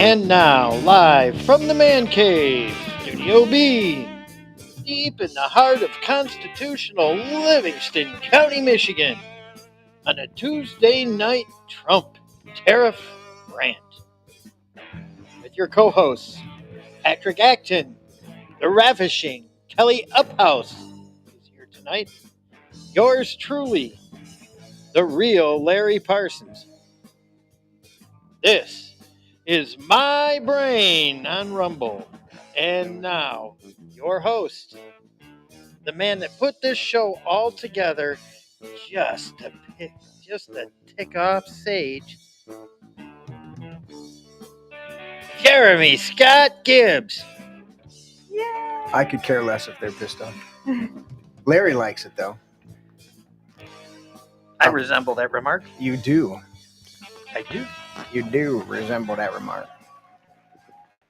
And now, live from the Man Cave, Studio B, deep in the heart of constitutional Livingston County, Michigan, on a Tuesday night Trump Tariff Rant. With your co-hosts, Patrick Acton, the ravishing Kelli Uphaus is here tonight. Yours truly, the real Larry Parsons. This is My Brain on Rumble. And now, your host, the man that put this show all together just to tick off Sage, Jeremy Scott Gibbs. Yeah. I could care less if they're pissed off. Larry likes it, though. I resemble that remark. You do. I do. You do resemble that remark.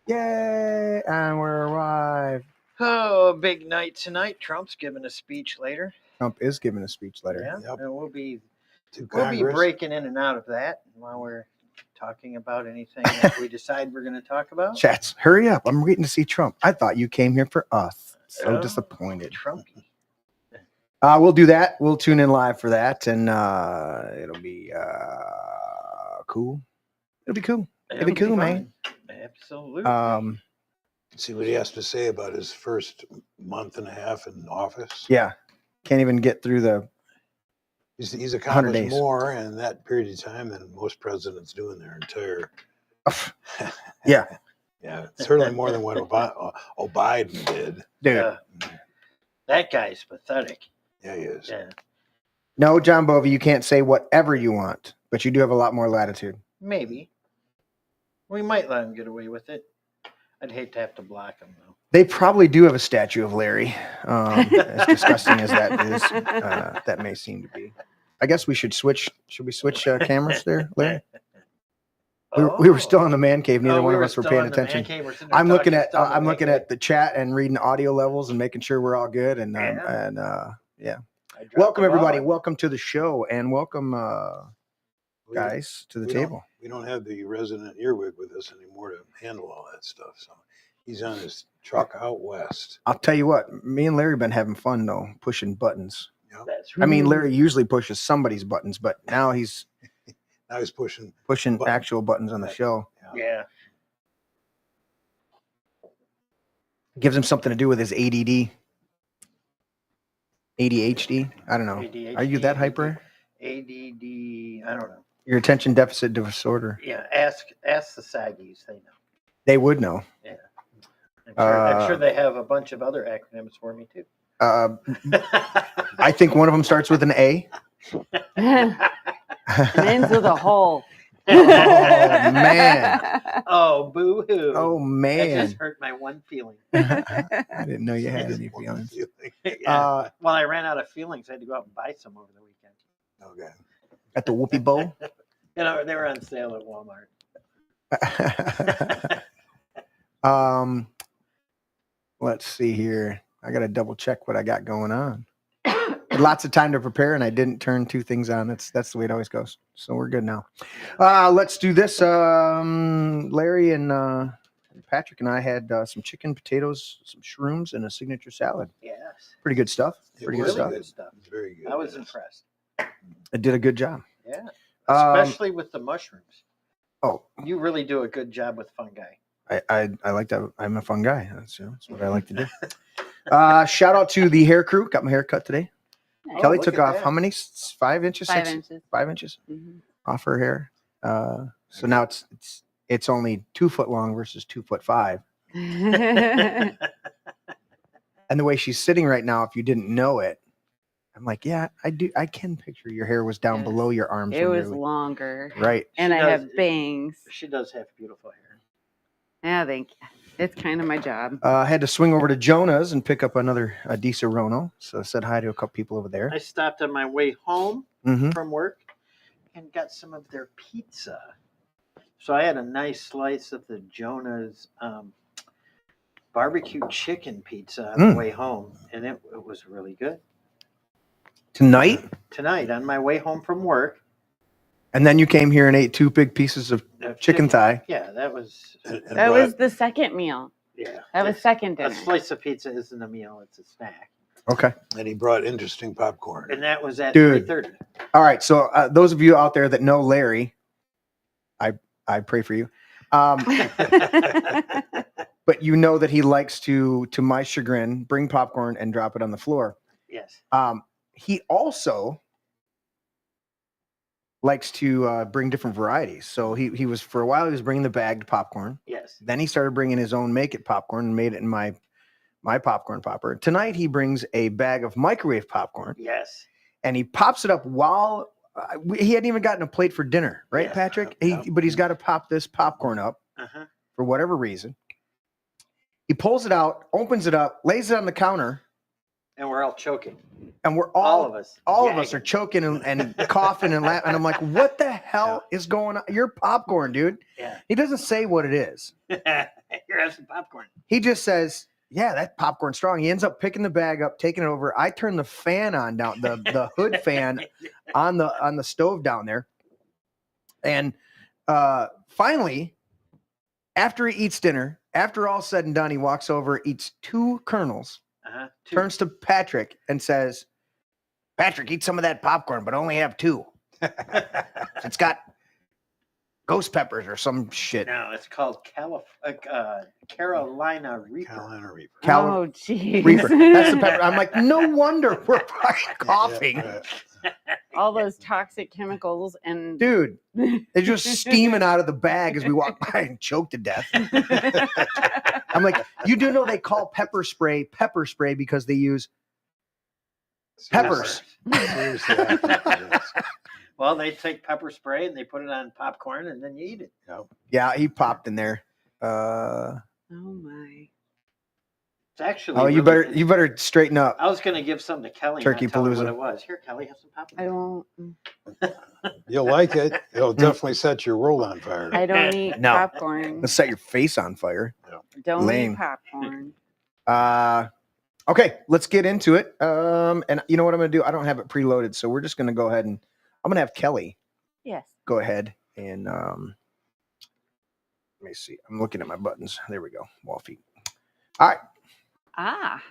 Yay! And we're live. Oh, big night tonight. Trump's giving a speech later. Trump is giving a speech later. Yeah, Yep. and we'll be breaking in and out of that while we're talking about anything that we decide we're going to talk about. Chats, hurry up. I'm waiting to see Trump. I thought you came here for us. So disappointed. Trumpy. We'll do that. We'll tune in live for that, and it'll be cool. It'll be cool. It'll be cool, man. Absolutely. See what he has to say about his first month and a half in office. Yeah. Can't even get through the He's accomplished more in that period of time than most presidents do in their entire. Yeah. Yeah, certainly more than what Biden did. Dude. That guy's pathetic. Yeah, he is. Yeah. No, John Bovey, you can't say whatever you want, but you do have a lot more latitude. Maybe. We might let him get away with it. I'd hate to have to block him, though. They probably do have a statue of Larry. As disgusting as that is, that may seem to be. I guess we should switch. Should we switch cameras there, Larry? We were still in the man cave. Neither one of us were paying attention. I'm looking at the chat and reading audio levels and making sure we're all good. And yeah. Welcome everybody. Welcome to the show and welcome guys to the table. We don't have the resident earwig with us anymore to handle all that stuff. So he's on his truck out west. I'll tell you what, me and Larry been having fun though, pushing buttons. Yep. That's right. I mean, Larry usually pushes somebody's buttons, but now he's pushing actual buttons on the show. Yeah. Gives him something to do with his ADD. ADHD? I don't know. ADHD, Are you that hyper? ADD, I don't know. Your attention deficit disorder. Yeah, ask the Saggies. They know. They would know. Yeah. I'm sure they have a bunch of other acronyms for me, too. I think one of them starts with an A. And ends with a hole. Oh, man. Oh, boo-hoo. Oh, man. That just hurt my one feeling. I didn't know you had any feelings. Yeah. Well, I ran out of feelings. I had to go out and buy some over the weekend. Okay. At the Whoopie Bowl? They were on sale at Walmart. Let's see here. I got to double check what I got going on. Lots of time to prepare, and I didn't turn two things on. That's the way it always goes. So we're good now. Let's do this. Larry and Patrick and I had some chicken, potatoes, some shrooms, and a signature salad. Yes. Pretty good stuff. Pretty Good good stuff. Very good. I was impressed. It did a good job. Yeah. Especially with the mushrooms. Oh, You really do a good job with fungi. I like that. I'm a fun guy. That's what I like to do. Shout out to the hair crew. Got my hair cut today. Nice. Kelly look took at off that. how many? 5 inches? 5 6? inches. 5 inches Mhm. off her hair. So now it's only 2 foot long versus 2'5". And the way she's sitting right now, if you didn't know it, I'm like, yeah, I do. I can picture your hair was down Yes. below your arms. It when was you're like- longer. right. And She I does- have bangs. She does have beautiful hair. Yeah, thank you. It's kind of my job. I had to swing over to Jonah's and pick up another Disaronno. So I said hi to a couple people over there. I stopped on my way home Mm-hmm. from work and got some of their pizza. So I had a nice slice of the Jonah's barbecue chicken pizza on the way home, and it was really good. Tonight? Tonight, on my way home from work, And then you came here and ate 2 big pieces of chicken thigh. Yeah, that was. And That brought- was the second meal. Yeah. That was second A dinner. slice of pizza isn't a meal; it's a snack. Okay. and he brought interesting popcorn. And that was at Dude. 3:30. All right. So those of you out there that know Larry, I pray for you. But you know that he likes to my chagrin, bring popcorn and drop it on the floor. Yes. He also likes to bring different varieties. So he was, for a while, he was bringing the bagged popcorn. Yes. Then he started bringing his own make it popcorn and made it in my popcorn popper. Tonight he brings a bag of microwave popcorn Yes. and he pops it up while he hadn't even gotten a plate for dinner, right, Yes. Patrick? Yep. But he's got to pop this popcorn up Uh-huh. for whatever reason. He pulls it out, opens it up, lays it on the counter, And we're all choking. and we're All of us. all of us are gagging. choking and coughing and laughing. And I'm like, what the hell is going on? You're popcorn, dude. Yeah. He doesn't say what it is. Here, have some popcorn. He just says, yeah, that popcorn's strong. He ends up picking the bag up, taking it over. I turn the fan on down, the hood fan on the stove down there. And finally, after he eats dinner, after all said and done, he walks over, eats 2 kernels, Uh-huh. turns to Patrick and says, Patrick, eat some of that popcorn, but only have 2. It's got ghost peppers or some shit. No, it's called Carolina Reaper. Carolina Reaper. Oh, jeez. Reaper. That's the pepper. I'm like, no wonder we're fucking coughing. Yeah, right. All those toxic chemicals and Dude, they're just steaming out of the bag as we walk by and choke to death. I'm like, you do know they call pepper spray because they use peppers. Seriously, I think it is. Well, they take pepper spray and they put it on popcorn and then you eat it. Yeah, he popped in there. oh my. It's actually. Oh, you really- better straighten up. I was going to give some to Kelly. Turkey and not tell her what Palooza. it was. Here, Kelly, have some popcorn. I don't You'll like it. It'll definitely set your world on fire. I don't eat No. popcorn. Let's set your face on fire. Don't Lame. eat popcorn. Okay, let's get into it. And you know what I'm going to do? I don't have it preloaded, so we're just going to go ahead and I'm going to have Kelly Yes. go ahead and let me see. I'm looking at my buttons. There we go. Wall feet. All right. Ah,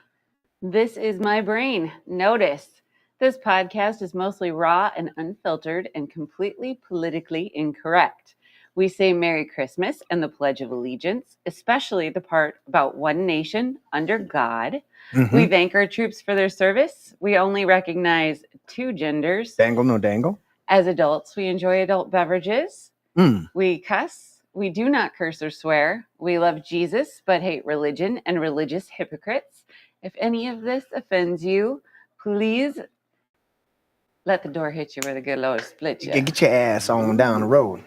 this is my brain. Notice this podcast is mostly raw and unfiltered and completely politically incorrect. We say Merry Christmas and the Pledge of Allegiance, especially the part about one nation under God. Mhm. We thank our troops for their service. We only recognize 2 genders. Dangle, no dangle. As adults, we enjoy adult beverages. Mm. We cuss. We do not curse or swear. We love Jesus, but hate religion and religious hypocrites. If any of this offends you, please let the door hit you where the good Lord split you. Get your ass on down the road.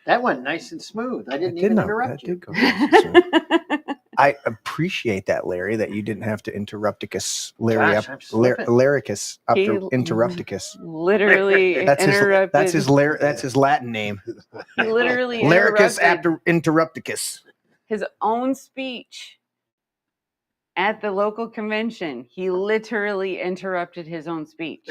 That went nice and smooth. I didn't That even did interrupt you. go nice and smooth. I appreciate that, Larry, that you didn't have to interrupticus Larry Gosh, up I'm slipping. Laricus up He- to interrupticus. Literally That's interrupted. that's his Latin name. He literally Laricus interrupted after interrupticus. his own speech at the local convention. He literally interrupted his own speech.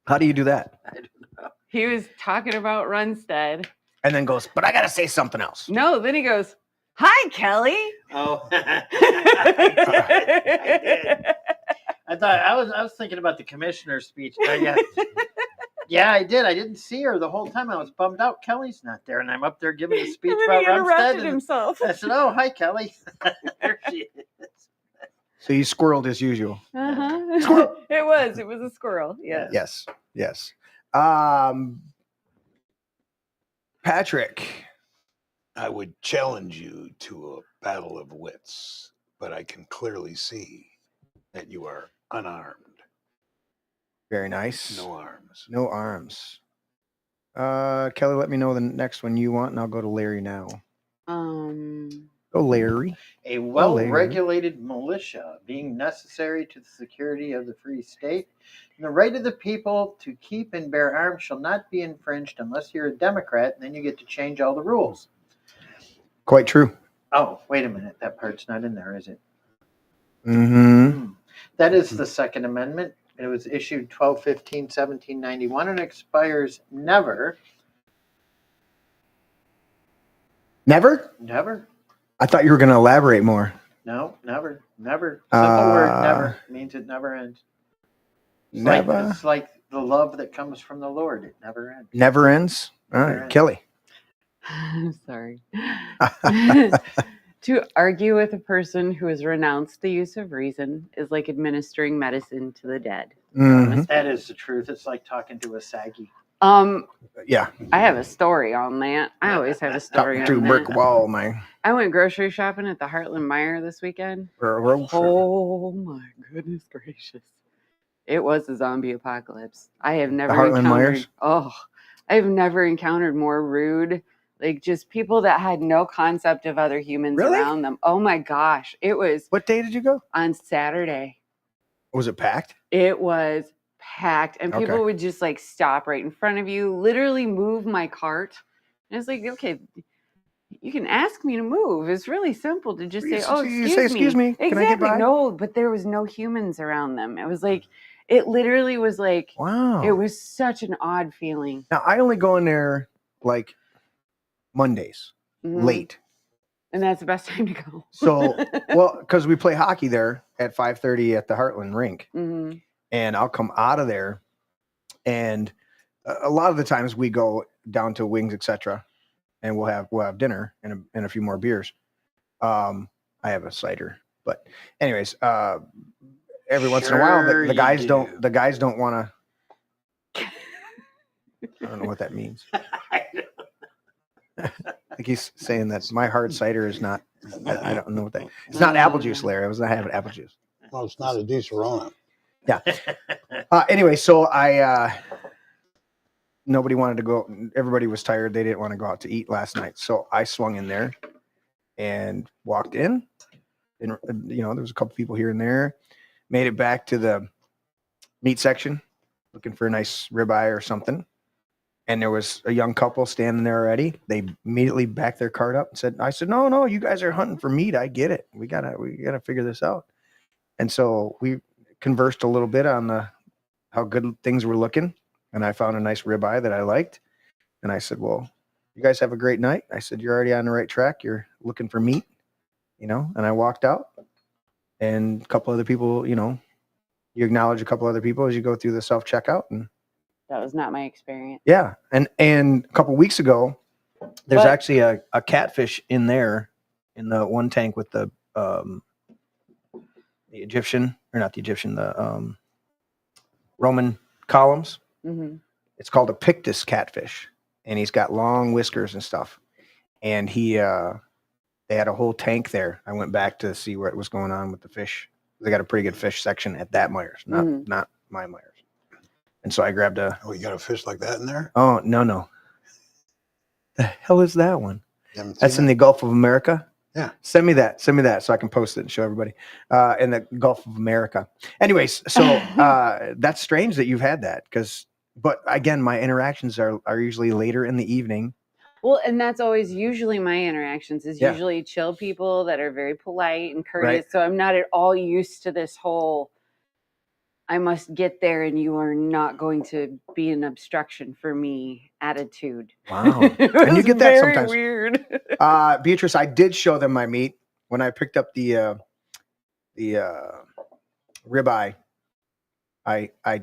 How do you do that? I don't know. He was talking about Runstead. And then goes, but I gotta say something else. No, then he goes, "Hi, Kelly." Oh, I did. I thought I was thinking about the commissioner's speech. Yeah, I did. I didn't see her the whole time. I was bummed out. Kelly's not there, and I'm up there giving a speech And then about he interrupted Rumstead. And himself. I said, "Oh, hi, Kelly." There she is. So you squirreled as usual. Uh-huh. It was a squirrel. Yeah. Yes. Patrick. I would challenge you to a battle of wits, but I can clearly see that you are unarmed. Very nice. No arms. No arms. Kelly, let me know the next one you want, and I'll go to Larry now. Go, Larry. A well-regulated militia being necessary to the security of the free state, and the right of the people to keep and bear arms shall not be infringed unless you're a Democrat, and then you get to change all the rules. Quite true. Oh, wait a minute. That part's not in there, is it? Mm-hmm. That is the Second Amendment. It was issued 12/15/1791 and expires never. Never? Never. I thought you were going to elaborate more. No, never. Never. Simple word, never. Means it never ends. Never. It's like the love that comes from the Lord. It never ends. Never ends? All Never right, ends. Kelly. Sorry. To argue with a person who has renounced the use of reason is like administering medicine to the dead. Mhm. That is the truth. It's like talking to a saggy. Yeah. I have a story on that. I always have a story Talking to a on brick that. wall, man. I went grocery shopping at the Heartland Meijer this weekend. Oh my goodness gracious. It was a zombie apocalypse. I have never Heartland encountered Meijers? I've never encountered more rude, like just people that had no concept of other humans Really? around them. Oh my gosh. It was What day did you go? on Saturday. Was it packed? It was packed, and people Okay. would just like stop right in front of you, literally move my cart. And it's like, okay, you can ask me to move. It's really simple to just say, You "Oh, say, excuse me." "Excuse me, can I get Exactly. by?" No, but there was no humans around them. It was like, it literally was like, Wow. it was such an odd feeling. Now, I only go in there like Mondays, Mhm. late. And that's the best time to go. So, well, because we play hockey there at 5:30 at the Heartland rink. Mhm. And I'll come out of there, and a lot of the times we go down to Wings, etc., and we'll have dinner and a few more beers. I have a cider, but anyways, every once in a while Sure the you guys do. don't want to. I don't know what that means. I think he's saying that my hard cider is not. I don't know what that. It's not apple juice, Larry. I was not having apple juice. Well, it's not a Di-Serrano. Yeah. Anyway, so nobody wanted to go. Everybody was tired. They didn't want to go out to eat last night. So I swung in there and walked in. And, there was a couple people here and there. Made it back to the meat section, looking for a nice ribeye or something. And there was a young couple standing there already. They immediately backed their cart up and said, no, you guys are hunting for meat. I get it. We gotta figure this out. And so we conversed a little bit on how good things were looking. And I found a nice ribeye that I liked. And I said, well, you guys have a great night. I said, you're already on the right track. You're looking for meat, and I walked out, and a couple other people, you acknowledge a couple other people as you go through the self-checkout. And That was not my experience. yeah. And a couple weeks ago, there's But- actually a catfish in there in the one tank with the Egyptian, or not the Egyptian, the Roman columns. Mm-hmm. It's called a Pictus catfish, and he's got long whiskers and stuff. And they had a whole tank there. I went back to see what was going on with the fish. They got a pretty good fish section at that Meijer's, not my Meijer's. And so I grabbed Oh, you got a fish like that in there? Oh, no. The hell is that one? You haven't That's seen in the Gulf of America? Yeah. Send me that so I can post it and show everybody. In the Gulf of America. Anyways, so that's strange that you've had that, but again, my interactions are usually later in the evening. Well, and that's always usually my interactions is Yeah. usually chill people that are very polite and courteous. Right. So I'm not at all used to this whole, I must get there and you are not going to be an obstruction for me attitude. Wow. It And you was get that very sometimes. weird. Beatrice, I did show them my meat when I picked up the ribeye. I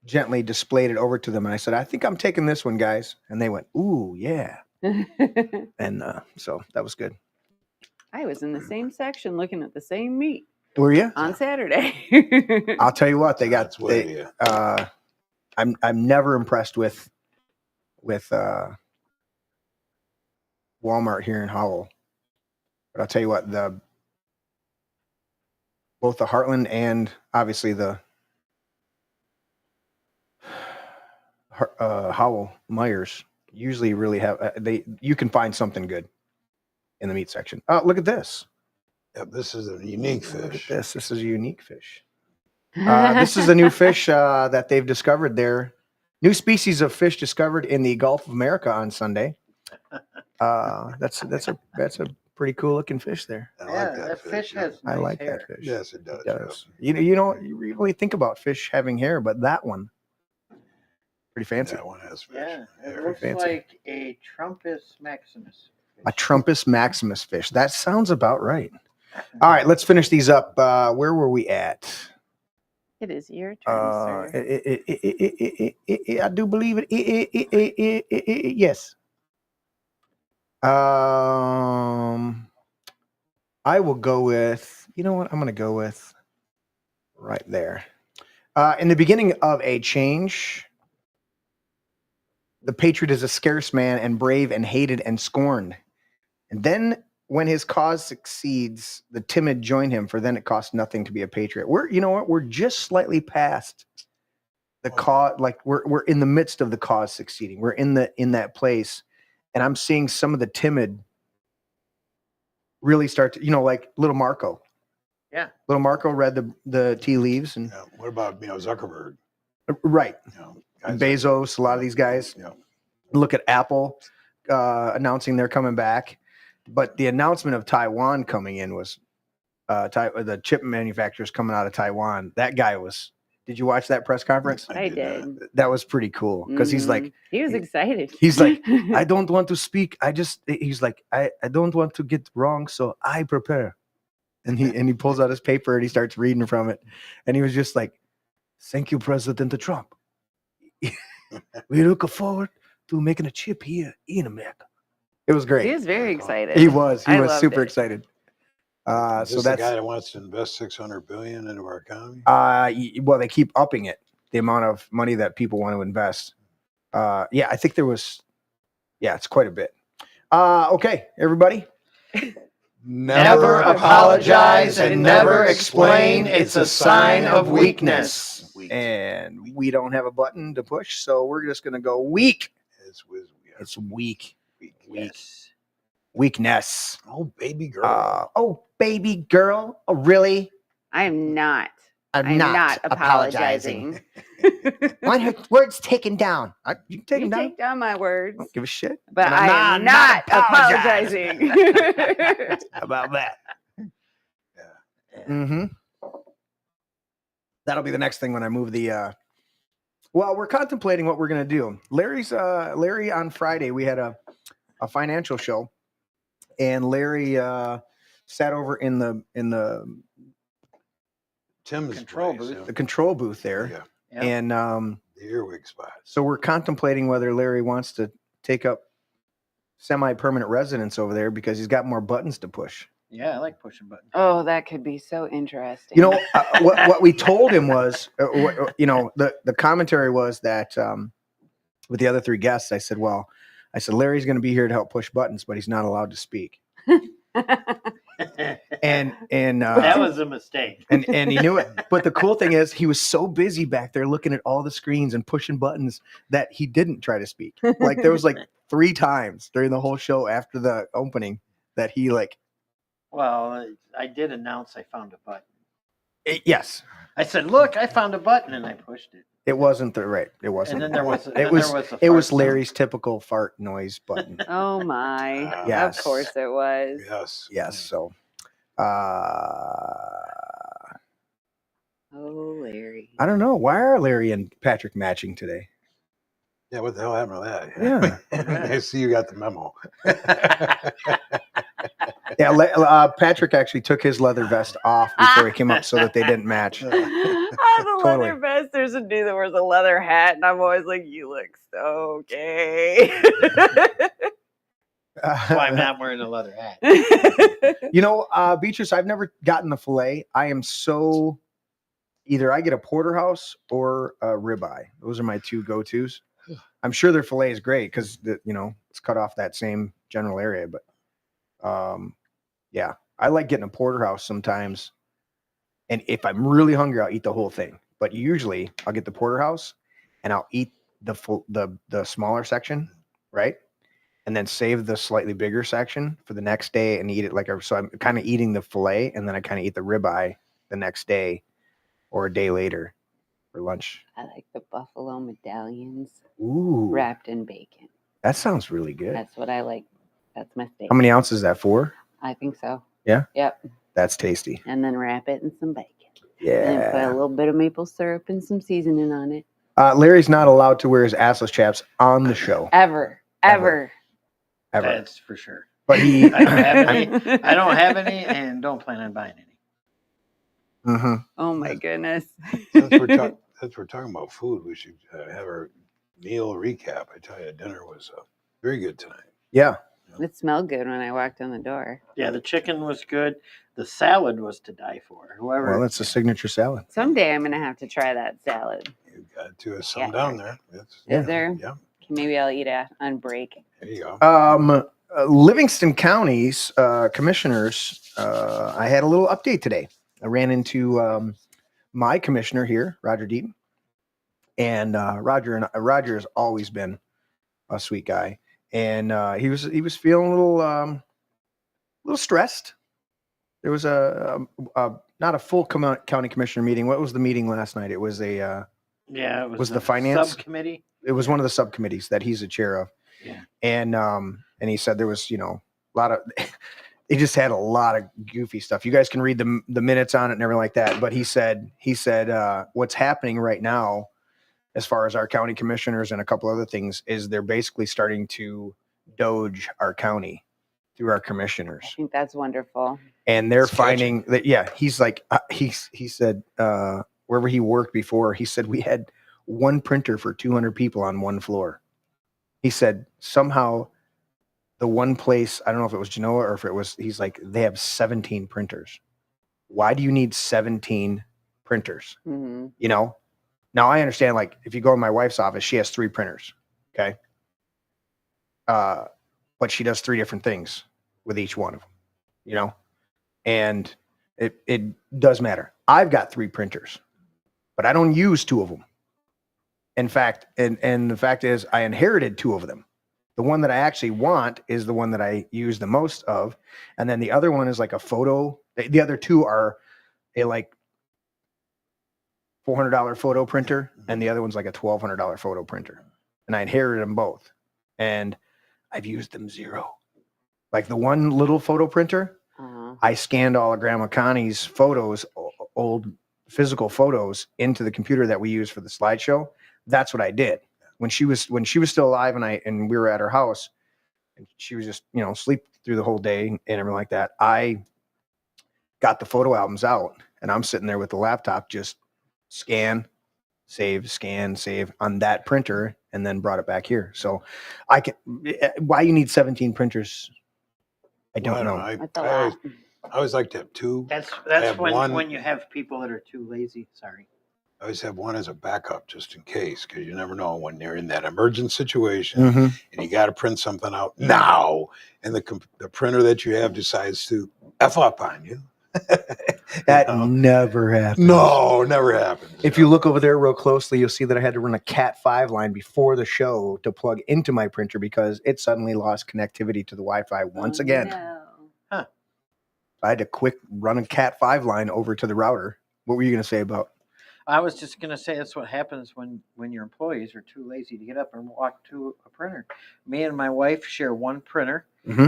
gently displayed it over to them, and I said, I think I'm taking this one, guys. And they went, ooh, yeah. And so that was good. I was in the same section looking at the same meat Were you? on Saturday. I'll tell you what, they got. That's what you. I'm never impressed with Walmart here in Howell. But I'll tell you what, both the Heartland and obviously the Howell Meijer's usually really have you can find something good in the meat section. Look at this. Yeah, this is a unique Look at fish. this. This is a unique fish. This is a new fish that they've discovered there. New species of fish discovered in the Gulf of America on Sunday. That's a Pretty cool looking fish there. I Yeah, like that fish yeah. has I nice like hair. that fish. Yes, it does. It does. You know, you really think about fish having hair, but that one, pretty fancy. That one has fish. Yeah, it hair. looks fancy. like a Trumpus maximus. A Trumpus maximus fish. That sounds about right. All right, let's finish these up. Where were we at? It is your turn, sir. I do believe it. Yes. I will go with, you know what? I'm going to go with right there. In the beginning of a change, the patriot is a scarce man and brave and hated and scorned. And then when his cause succeeds, the timid join him, for then it costs nothing to be a patriot. You know what? We're just slightly past the cause. Like we're in the midst of the cause succeeding. We're in that place. And I'm seeing some of the timid really start to, like little Marco. Yeah. Little Marco read the tea leaves. And Yeah. What about Zuckerberg? right. Guys Bezos, a lot of these guys. Yeah. Look at Apple announcing they're coming back. But the announcement of Taiwan coming in was the chip manufacturers coming out of Taiwan. That guy was. Did you watch that press conference? I did. That was pretty cool because he's like, he was excited. He's like, I don't want to speak. He's like, I don't want to get wrong, so I prepare. And he pulls out his paper and he starts reading from it. And he was just like, thank you, President Trump. We look forward to making a chip here in America. It was great. He was very excited. He was I super loved it. excited. Is So this that's the guy that wants to invest $600 billion into our economy. well, they keep upping it, the amount of money that people want to invest. Yeah, I think there was. Yeah, it's quite a bit. Okay, everybody. Never apologize and never explain. It's a sign of weakness. And we don't have a button to push, so we're just going to go weak. It's weak. Yes. Weakness. Oh, baby girl. Oh, baby girl. Oh, really? I'm not. I'm not apologizing. Want her words taken down. You can take You them down. take down my words, I don't give a shit. but And I am not apologizing. How about that? Yeah. Mm-hmm. That'll be the next thing when I move the. Well, we're contemplating what we're gonna do. Larry on Friday we had a financial show, and Larry sat over in the Tim's Control place, booth. the control booth there, Yeah. Yep. and The earwig spot. so we're contemplating whether Larry wants to take up semi-permanent residence over there because he's got more buttons to push. Yeah, I like pushing buttons. Oh, that could be so interesting. You know, what we told him was, the commentary was that with the other three guests, I said, Larry's going to be here to help push buttons, but he's not allowed to speak. And that was a mistake. and he knew it. But the cool thing is he was so busy back there looking at all the screens and pushing buttons that he didn't try to speak. Like there was like 3 times during the whole show after the opening that he like. Well, I did announce I found a button. Yes. I said, "Look, I found a button," and I pushed it. It wasn't the right. It wasn't. And then there was. It was Larry's typical fart noise button. Oh my! Yes. Of course it was. Yes. Yes. So. Oh, Larry. I don't know. Why are Larry and Patrick matching today? Yeah, what the hell happened to that? Yeah. I see you got the memo. Yeah, Patrick actually took his leather vest off before he came up so that they didn't match. The Totally. leather vest. There's a dude that wears a leather hat, and I'm always like, "You look so gay." That's why I'm not wearing a leather hat. Beatrice, I've never gotten the fillet. I am so either I get a porterhouse or a ribeye. Those are my 2 go-tos. I'm sure their fillet is great because it's cut off that same general area. But yeah, I like getting a porterhouse sometimes. And if I'm really hungry, I'll eat the whole thing. But usually I'll get the porterhouse and I'll eat the smaller section, right? And then save the slightly bigger section for the next day and eat it so I'm kind of eating the fillet and then I kind of eat the ribeye the next day or a day later for lunch. I like the buffalo medallions Ooh, wrapped in bacon. that sounds really good. That's what I like. That's my steak. How many ounces is that for? I think so. Yeah? Yep. That's tasty. And then wrap it in some bacon. And then put a Yeah. little bit of maple syrup and some seasoning on it. Larry's not allowed to wear his assless chaps on the show. Ever. That's for sure. But he. I don't have any. I don't have any, and don't plan on buying any. Mm-hmm. Oh my goodness. Since we're talking about food, we should have our meal recap. I tell you, dinner was very good tonight. Yeah. It smelled good when I walked in the door. Yeah, the chicken was good. The salad was to die for. Whoever. Well, that's a signature salad. Someday I'm going to have to try that salad. You got to have some down there. Is there? Yeah. Maybe I'll eat it on break. There you go. Livingston County's commissioners, I had a little update today. I ran into my commissioner here, Roger Deaton. And Roger has always been a sweet guy. And he was feeling a little stressed. There was not a full county commissioner meeting. What was the meeting last night? It was it was the finance subcommittee. It was one of the subcommittees that he's the chair of. Yeah. And he said there was, a lot of, they just had a lot of goofy stuff. You guys can read the minutes on it and everything like that. But he said, what's happening right now, as far as our county commissioners and a couple other things, is they're basically starting to doge our county through our commissioners. I think that's wonderful. And they're finding that, he's like, he said, wherever he worked before, he said we had one printer for 200 people on one floor. He said somehow the one place, I don't know if it was Genoa or if it was, he's like, they have 17 printers. Why do you need 17 printers? Mm-hmm. Now I understand, like, if you go in my wife's office, she has 3 printers. Okay. But she does 3 different things with each one of them, and it does matter. I've got 3 printers, but I don't use 2 of them. In fact, and the fact is I inherited 2 of them. The one that I actually want is the one that I use the most of. And then the other one is like a photo. The other 2 are a like $400 photo printer. And the other one's like a $1,200 photo printer. And I inherited them both. And I've used them 0. Like the one little photo printer, I scanned all of Grandma Connie's photos, old physical photos, into the computer that we use for the slideshow. That's what I did when she was still alive, and we were at her house, and she was just sleep through the whole day and everything like that. I got the photo albums out, and I'm sitting there with the laptop, just scan, save on that printer, and then brought it back here. So I can. Why you need 17 printers? I don't know. I always like to have 2. That's have when you have people that are too lazy. Sorry. I always have one as a backup just in case, because you never know when you're in that emergent situation Mm-hmm. and you got to print something out now, and the printer that you have decides to F up on you. That never happens. No, never happens. If you look over there real closely, you'll see that I had to run a Cat 5 line before the show to plug into my printer because it suddenly lost connectivity to the Wi-Fi once again. No. Huh. I had to quick run a Cat 5 line over to the router. What were you going to say about? I was just going to say that's what happens when your employees are too lazy to get up and walk to a printer. Me and my wife share one printer. Mm-hmm.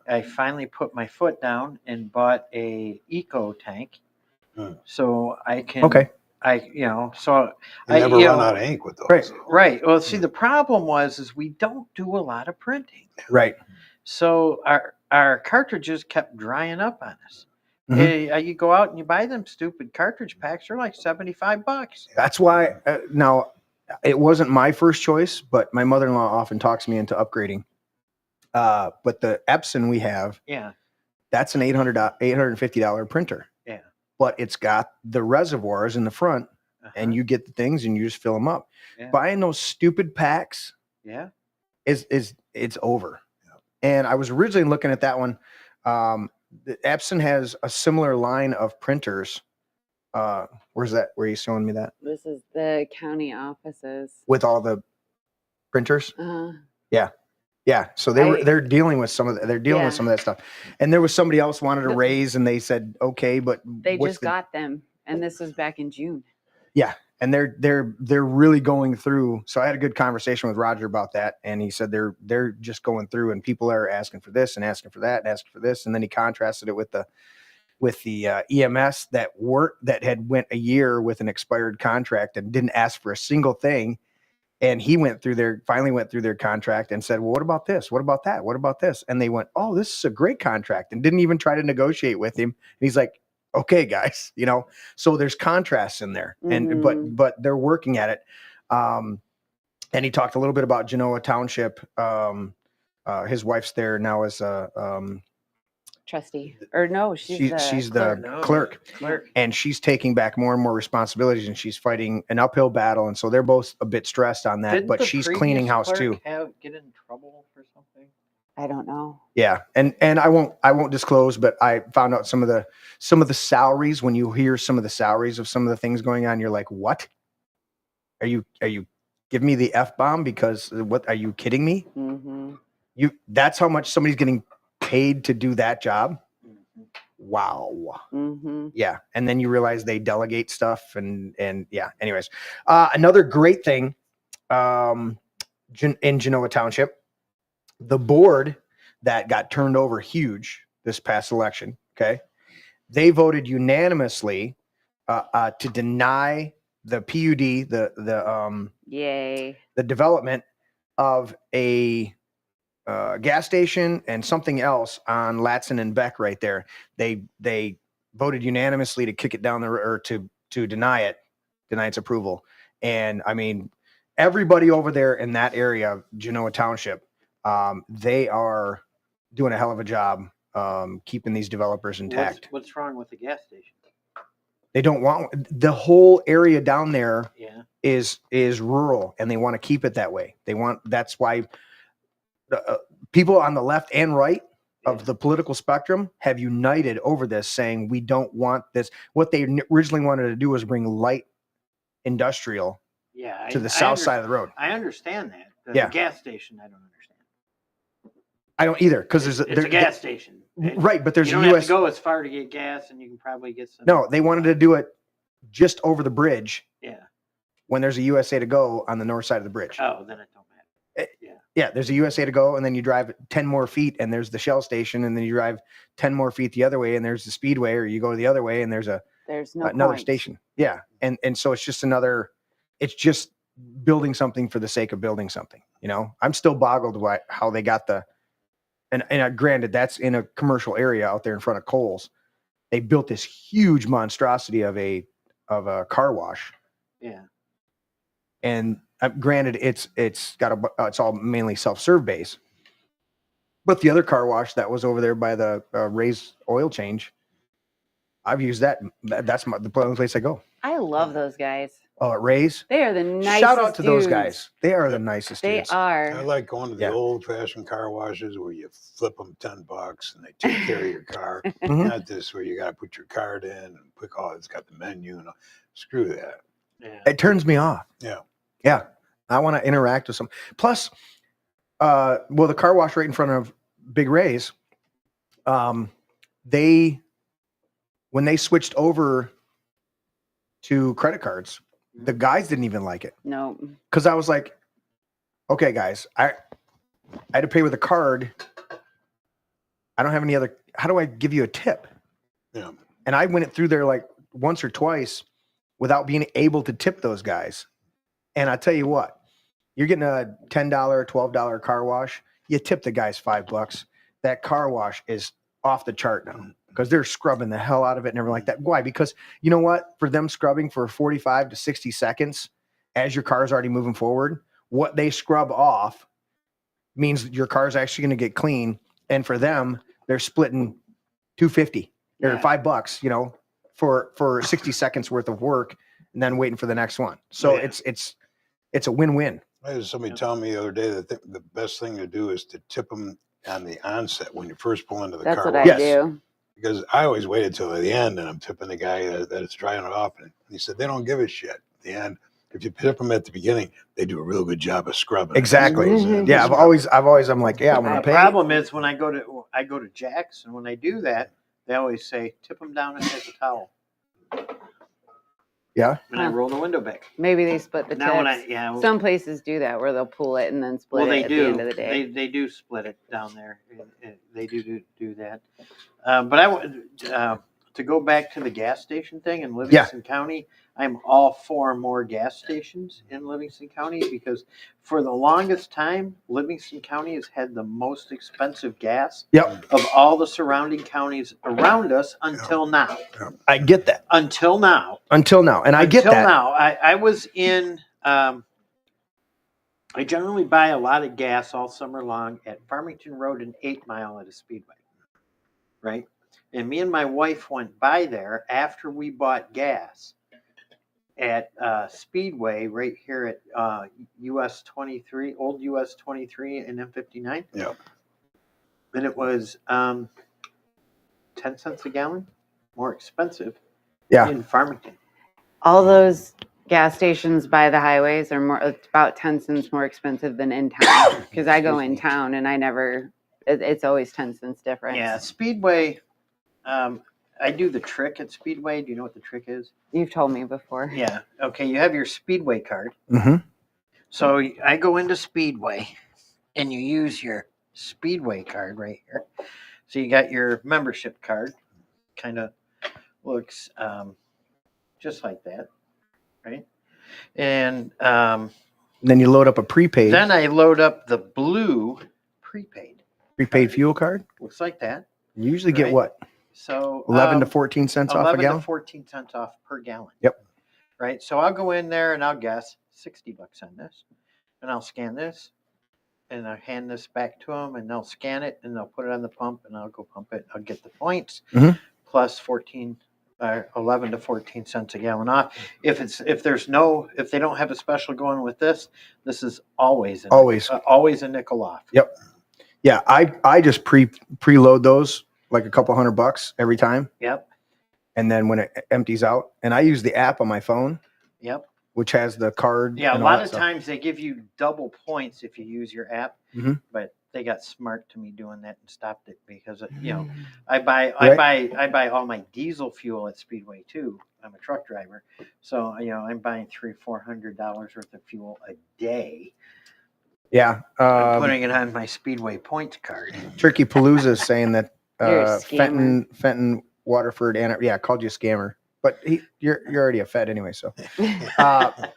I finally put my foot down and bought a eco tank, so I can. Okay. So you never run out of ink with those. Right. Well, see, the problem is we don't do a lot of printing. Right. So our cartridges kept drying up on us. Mm-hmm. You go out and you buy them stupid cartridge packs. They're like $75. That's why now it wasn't my first choice, but my mother-in-law often talks me into upgrading. But the Epson we have, that's an $850 printer. Yeah. But it's got the reservoirs in the front, and you get the things and you just fill them up. Yeah. Buying those stupid packs, it's over. Yeah. And I was originally looking at that one. The Epson has a similar line of printers. Where's that? Where are you showing me that? This is the county offices with all the printers. Yeah. So they're dealing with some of with some of that stuff. And there was somebody else wanted to raise, and they said okay, but they just got them, and this was back in June. Yeah, And they're really going through. So I had a good conversation with Roger about that, and he said they're just going through, and people are asking for this and asking for that and asking for this, and then he contrasted it with the EMS that had went a year with an expired contract and didn't ask for a single thing. And he finally went through their contract and said, well, what about this? What about that? What about this? And they went, oh, this is a great contract, and didn't even try to negotiate with him. And he's like, okay, guys, so there's contrasts in there, and but they're working at it. And he talked a little bit about Genoa Township. His wife's there now as a trustee, or no, she's the clerk, and she's taking back more and more responsibilities, and she's fighting an uphill battle, and so they're both a bit stressed on that. Didn't but the she's previous cleaning house clerk too. Get in trouble for something? I don't know. Yeah, and I won't disclose, but I found out some of the salaries. When you hear some of the salaries of some of the things going on, you're like, what? Are you giving me the F-bomb? Because what, are you kidding me? Mm-hmm. That's how much somebody's getting paid to do that job. Wow. Mm-hmm. Yeah. And then you realize they delegate stuff and yeah. Anyways, another great thing in Genoa Township, the board that got turned over huge this past election. Okay. They voted unanimously to deny the PUD, the development of a gas station and something else on Latson and Beck right there. They voted unanimously to kick it down or to deny its approval. And I mean, everybody over there in that area, Genoa Township, they are doing a hell of a job keeping these developers intact. What's wrong with the gas station? They don't want the whole area down there. Yeah. is rural, and they want to keep it that way. That's why people on the left and right of the political spectrum have united over this, saying we don't want this. What they originally wanted to do was bring light industrial to the south side of the road. I understand that. The Yeah. gas station, I don't understand. I don't either, because It's a gas station. Right, but there's you don't a have US. to go as far to get gas, and you can probably get some. No, they wanted to do it just over the bridge Yeah. when there's a USA to go on the north side of the bridge. Oh, then it don't matter. Yeah. Yeah, there's a USA to go, and then you drive 10 more feet, and there's the Shell station, and then you drive 10 more feet the other way, and there's the Speedway, or you go the other way, and there's another point. station. Yeah, and so it's just building something for the sake of building something. I'm still boggled by how they got and granted, that's in a commercial area out there in front of Kohl's. They built this huge monstrosity of a car wash. Yeah. And granted, it's all mainly self-serve base, but the other car wash that was over there by the Ray's oil change, I've used that. That's the only place I go. I love those guys. Oh, at Ray's, They are the nicest. shout out to those dudes. guys. They are the nicest. They dudes. I are. like going to the Yeah. old-fashioned car washes where you flip them $10 and they take care of your car. Mhm. Not this where you got to put your card in and pick. Oh, it's got the menu and all. Screw that. Yeah. It turns me off. Yeah. Yeah, I want to interact with some. Plus, the car wash right in front of Big Ray's, when they switched over to credit cards, the guys didn't even like it, No. because I was like, okay, guys, I had to pay with a card. I don't have any other. How do I give you a tip? Yeah. And I went through there like once or twice without being able to tip those guys. And I tell you what, you're getting a $10, $12 car wash. You tip the guys $5. That car wash is off the chart now, because they're scrubbing the hell out of it and everything like that. Why? Because you know what? For them scrubbing for 45 to 60 seconds as your car's already moving forward, what they scrub off means your car's actually going to get clean. And for them, they're splitting $2.50 or Yeah. $5, for 60 seconds worth of work, and then waiting for the next one. So Yeah. it's a win-win. I had somebody tell me the other day that the best thing to do is to tip them on the onset when you first pull into the That's car what wash. I Yes. do. Because I always waited till the end, and I'm tipping the guy that it's drying it off. And he said they don't give a shit. At the end, if you tip them at the beginning, they do a real good job of scrubbing. Exactly. Mhm. Yeah, I'm like, yeah, I'm The gonna pay. problem is when I go to Jack's, and when they do that, they always say, tip them down and take a towel. Yeah. and I roll the window back. Maybe they split the tips. Now when Some places do that where they'll pull it and then split well, it they at do. the end of the day. They do split it down there. They do that. But I want to go back to the gas station thing in Livingston County. I'm all for more gas stations in Livingston County because for the longest time, Livingston County has had the most expensive gas of all the surrounding counties around us until now. I get that. Until now. And I get that. Until now. I was in, I generally buy a lot of gas all summer long at Farmington Road and 8 Mile at a Speedway, right? And me and my wife went by there after we bought gas at Speedway right here at US 23, old US 23 and M59. Yeah. And it was 10 cents a gallon more expensive in Farmington. All those gas stations by the highways are about 10 cents more expensive than in town because I go in town and it's always 10 cents difference. Yeah, Speedway. I do the trick at Speedway. Do you know what the trick is? You've told me before. Yeah. Okay. You have your Speedway card. Mm-hmm. So I go into Speedway and you use your Speedway card right here. So you got your membership card. Kind of looks just like that. Right. And then you load up a prepaid. Then I load up the blue prepaid fuel card. Looks like that. You usually get what? So 11 to 14 cents off a gallon? 11 to 14 cents off per gallon. Yep. Right. So I'll go in there and I'll guess $60 on this. And I'll scan this. And I'll hand this back to them. And they'll scan it. And they'll put it on the pump. And I'll go pump it. I'll get the points. Mm-hmm. Plus 11 to 14 cents a gallon off. If they don't have a special going with this is always a nickel off. Yep. Yeah. I just preload those. Like a couple $100 every time. Yep. And then when it empties out, and I use the app on my phone. Yep. Which has the card. Yeah, a lot of times they give you double points if you use your app. Mm-hmm. But they got smart to me doing that and stopped it because I buy all my diesel fuel at Speedway too. I'm a truck driver, so I'm buying $300-400 worth of fuel a day. Yeah. I'm putting it on my Speedway points card. Turkey Palooza is saying that. Fenton, Waterford, I called you a scammer, but you're already a Fed anyway. So,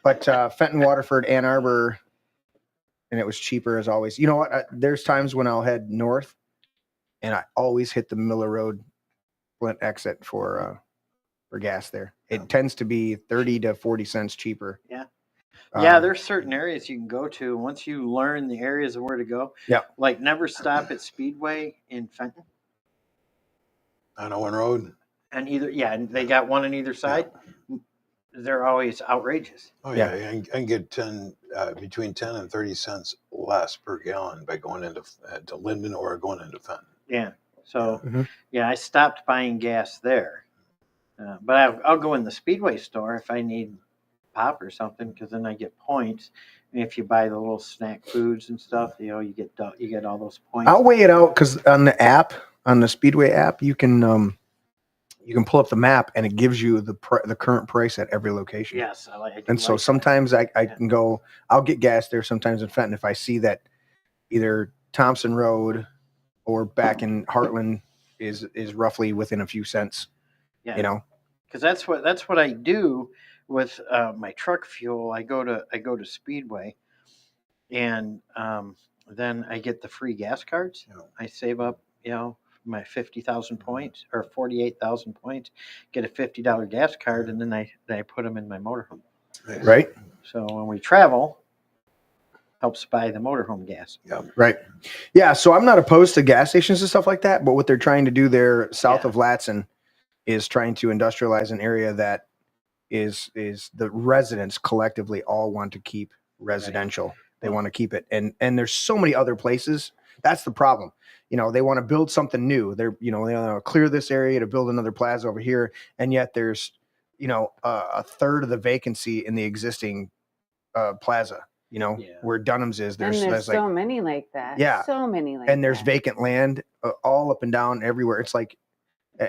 but Fenton, Waterford, Ann Arbor, and it was cheaper as always. You know what? There's times when I'll head north, and I always hit the Miller Road Flint exit for gas there. It tends to be 30 to 40 cents cheaper. Yeah. Yeah, there's certain areas you can go to. Once you learn the areas of where to go. Yeah. Like never stop at Speedway in Fenton. On Owen Road. And they got one on either side. Yeah. They're always outrageous. Oh yeah, I can get between 10 and 30 cents less per gallon by going into to Linden or going into Fenton. Yeah. So I stopped buying gas there, but I'll go in the Speedway store if I need pop or something because then I get points. And if you buy the little snack foods and stuff, you get all those points. I'll weigh it out because on the Speedway app, you can pull up the map and it gives you the current price at every location. Yes, so sometimes I can go. I'll get gas there. Sometimes in Fenton, if I see that either Thompson Road or back in Heartland is roughly within a few cents. Yeah, because that's what I do with my truck fuel. I go to Speedway, and then I get the free gas cards. I save up, my 50,000 points or 48,000 points, get a $50 gas card, and then I put them in my motorhome. Right. So when we travel, helps buy the motorhome gas. Yeah. Right. Yeah. So I'm not opposed to gas stations and stuff like that, but what they're trying to do there south of Latson is trying to industrialize an area that is the residents collectively all want to keep residential. Right. They want to keep it. And there's so many other places. That's the problem. They want to build something new. They want to clear this area to build another plaza over here. And yet there's, a third of the vacancy in the existing plaza, where Dunham's is. There's so many like that. Yeah. So many like that. And there's vacant land all up and down everywhere. It's like,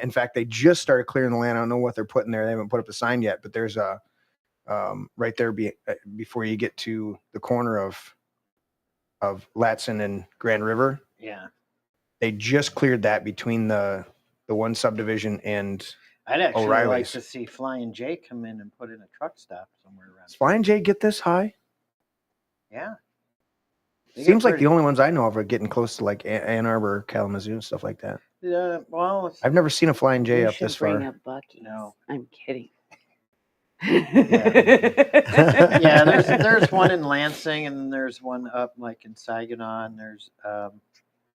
in fact, they just started clearing the land. I don't know what they're putting there. They haven't put up a sign yet, but there's right there before you get to the corner of Latson and Grand River. Yeah. They just cleared that between the one subdivision and I'd actually like O'Reilly's. to see Flying J come in and put in a truck stop somewhere around. Does Flying J get this high? Yeah. Seems like the only ones I know of are getting close to like Ann Arbor, Kalamazoo, and stuff like that. Yeah, well, I've never seen a Flying J You up should this bring far. up Buc-ee's. No. I'm kidding. yeah, there's one in Lansing, and there's one up like in Saginaw, and there's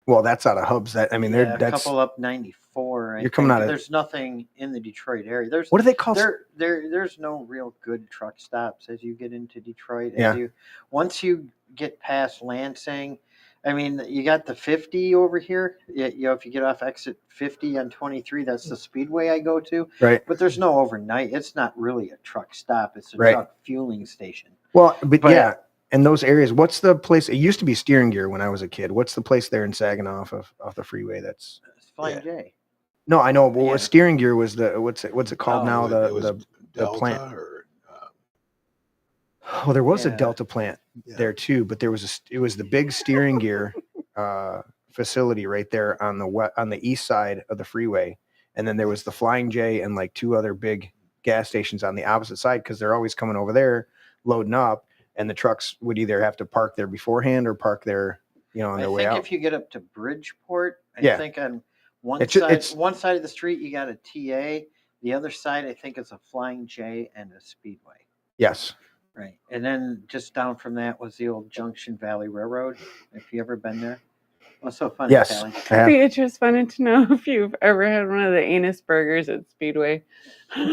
Well, that's out of Hubs. That's a couple up 94. You're coming out of. There's nothing in the Detroit area. There's What do they call? There's no real good truck stops as you get into Detroit. Yeah. Once you get past Lansing, I mean, you got the 50 over here. If you get off exit 50 on 23, that's the speedway I go to. Right. But there's no overnight. It's not really a truck stop. It's a truck fueling station. Well, but yeah, in those areas, what's the place? It used to be Steering Gear when I was a kid. What's the place there in Saginaw off the freeway? That's Flying J. No, I know. Well, Steering Gear was the what's it called now? The plant. There was a Delta plant there too, but it was the big Steering Gear facility right there on the east side of the freeway, and then there was the Flying J and like two other big gas stations on the opposite side because they're always coming over there loading up, and the trucks would either have to park there beforehand or park there, on their way out. I think if you get up to Bridgeport, I think on one side of the street you got a TA, the other side I think is a Flying J and a Speedway. Yes. Right. And then just down from that was the old Junction Valley Railroad. If you ever been there. What's so funny, yes, Kelly? Beatrice wanted to know if you've ever had one of the anus burgers at Speedway. She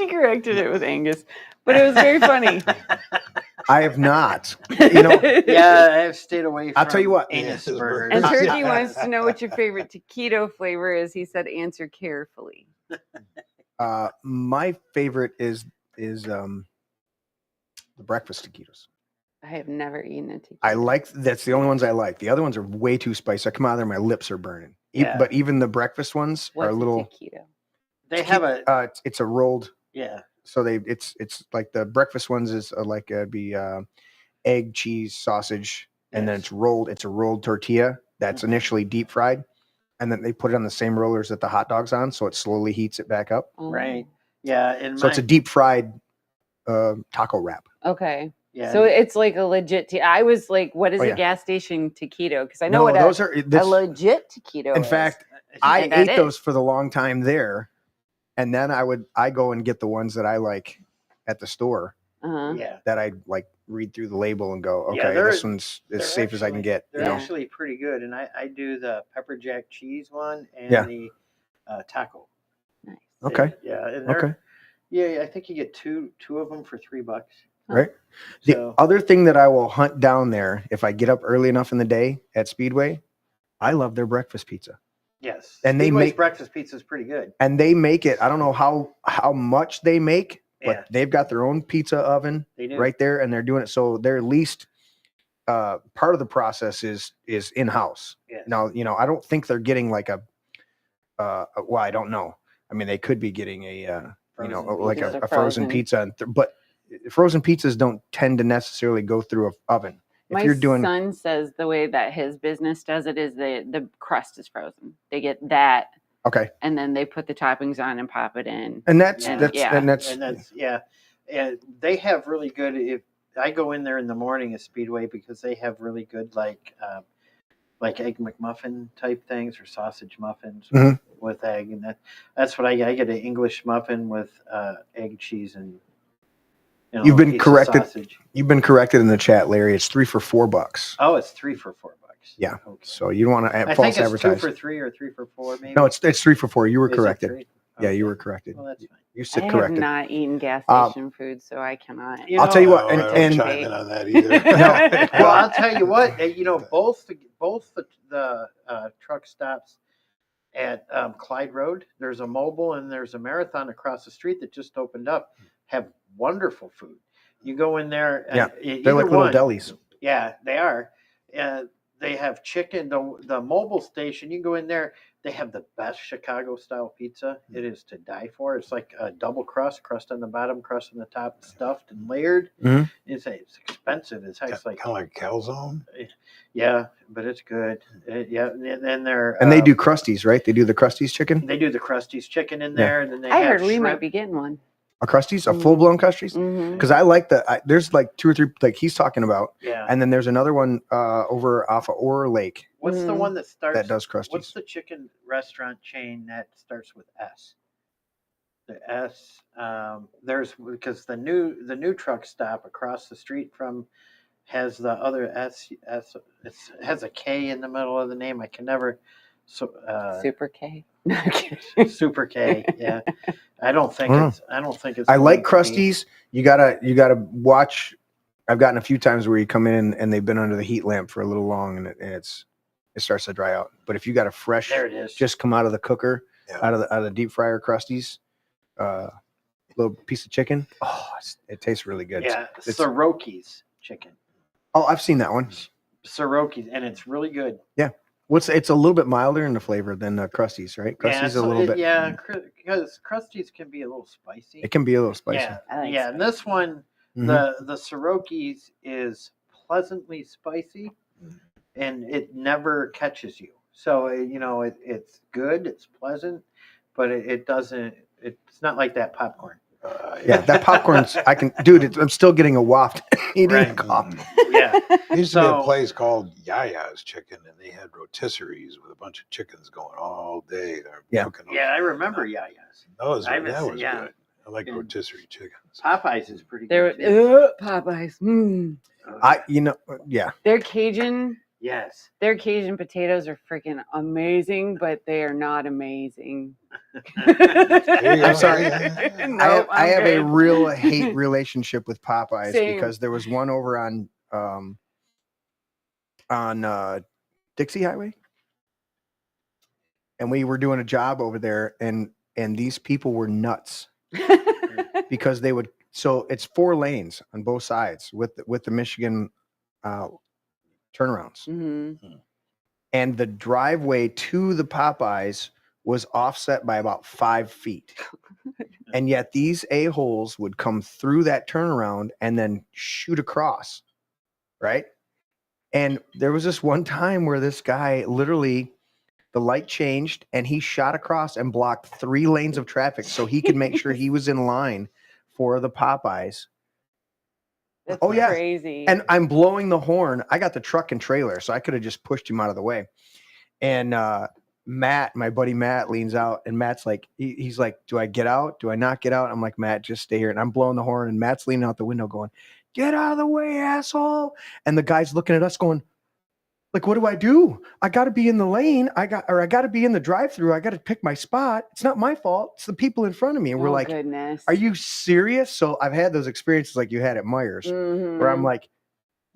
corrected it with Angus, but it was very funny. I have not. Yeah, I have stayed away from I'll tell you what. anus burgers. And Turkey wants to know what your favorite taquito flavor is. He said answer carefully. My favorite is the breakfast taquitos. I have never eaten a taquito. That's the only ones I like. The other ones are way too spicy. I come out of there, my lips are burning. Yeah. But even the breakfast ones are a little. Taquito? They have a. It's a rolled. Yeah. So it's like the breakfast ones is it'd be egg, cheese, sausage, and then it's rolled. It's a rolled tortilla that's initially deep fried. And then they put it on the same rollers that the hot dog's on, so it slowly heats it back up. Right. Yeah. So it's a deep fried taco wrap. Okay. Yeah. So it's like a legit. I was like, "What is a gas station taquito?" Because I know what those a legit taquito. In fact, I ate those for the long time there, and then I go and get the ones that I like at the store. Yeah. That I like read through the label and go, okay, this one's as safe as I can get. They're actually pretty good, and I do the pepper jack cheese one and the taco. Nice. Okay. And yeah, I think you get two of them for $3. Right. The other thing that I will hunt down there if I get up early enough in the day at Speedway, I love their breakfast pizza. Yes. And Speedway's breakfast pizza is pretty good. And they make it. I don't know how much they make. But they've got their own pizza oven right there, and they're doing it. So they're at least part of the process is in-house. Yes. Now, I don't think they're getting like well, I don't know. I mean, they could be getting a frozen pizza, but frozen pizzas don't tend to necessarily go through an oven. My son says the way that his business does it is the crust is frozen. They get that. Okay. And then they put the toppings on and pop it in. And and they have really good. If I go in there in the morning at Speedway because they have really good like egg McMuffin type things or sausage muffins with egg, and that's what I get. I get an English muffin with egg, cheese, and you've been corrected. Sausage. You've been corrected in the chat, Larry. It's 3 for $4. Oh, it's 3 for $4. Yeah. Okay. So you don't want to I false think it's advertise. 2 for 3 or 3 for 4, maybe. No, it's 3 for $4. You were Is corrected. Okay. Yeah, you were corrected. Well, that's fine. You sit I corrected. have not eaten gas station food, so I cannot. I'll tell you what, I don't chime in on that either. Well, I'll tell you what. Both the truck stops at Clyde Road. There's a Mobile and there's a Marathon across the street that just opened up. Have wonderful food. You go in there. Yeah, they're like little delis. Yeah, they are. They have chicken. The mobile station, you can go in there. They have the best Chicago style pizza. It is to die for. It's like a double crust on the bottom, crust on the top, stuffed and layered. Mhm. It's expensive. It's like kind of like calzone. Yeah, but it's good. Yeah, and they're And they do Krusties, right? They do the Krusties chicken. They do the Krusty's chicken in Yeah. there, and then they I have heard we might shrimp. be getting one. A Krusties, a Mhm. full blown Krusties. Mhm. Because I like there's like 2 or 3 like he's talking about, Yeah. and then there's another one over off of Orr Lake What's the Mhm. one that starts? that does What's Krusties. the chicken restaurant chain that starts with S? The S. There's because the new truck stop across the street from has the other S. It has a K in the middle of the name. I can never. Super K. Super K. Yeah. I don't think Mm. it's. I don't think it's. I like going to be- Krusties. You gotta watch. I've gotten a few times where you come in and they've been under the heat lamp for a little long, and it starts to dry out. But if you got a fresh, There it is. just come out of the cooker, Yeah. out of the deep fryer Krusties, little piece of chicken. Oh, it tastes really good. Yeah, It's- Soroki's chicken. Oh, I've seen that one. Soroki's, and it's really good. It's a little bit milder in the flavor than Krusties, right? Krusties Yeah, a little bit. Yeah, because Krusty's can be a little spicy. It can be a little spicy. Yeah, I like yeah. And this one, Mhm. the Soroki's is pleasantly spicy, and it never catches you. So it's good. It's pleasant, but it doesn't. It's not like that popcorn. Yeah, that popcorn's. I'm still getting a waft. Eating Right. a cough. Yeah. There used to be So- a place called Yaya's Chicken, and they had rotisseries with a bunch of chickens going all day. They're Yeah. cooking those. Yeah, I remember Yaya's. That was I haven't that seen- was yeah. good. I like And- rotisserie chickens. Popeyes is pretty There, good. too. Popeyes. Mm. Yeah. Their Cajun Yes. Their Cajun potatoes are freaking amazing, but they are not amazing. I'm sorry. Nope, I have a good. real hate relationship with Popeyes Same. because there was one over on Dixie Highway, and we were doing a job over there, and these people were nuts because they would. So it's 4 lanes on both sides with the Michigan turnarounds, Mhm. and the driveway to the Popeyes was offset by about 5 feet. And yet these a-holes would come through that turnaround and then shoot across, right? And there was this one time where this guy literally, the light changed and he shot across and blocked 3 lanes of traffic so he could make sure he was in line for the Popeyes. That's Oh, yeah. crazy. And I'm blowing the horn. I got the truck and trailer, so I could have just pushed him out of the way. And Matt, my buddy Matt, leans out, and Matt's like, he's like, do I get out? Do I not get out? I'm like, Matt, just stay here. And I'm blowing the horn, and Matt's leaning out the window going, get out of the way, asshole. And the guy's looking at us going, like, what do I do? I got to be in the lane. I got to be in the drive-through. I got to pick my spot. It's not my fault. It's the people in front of me. And we're Oh, like, goodness. are you serious? So I've had those experiences like you had at Myers where I'm Mhm. like,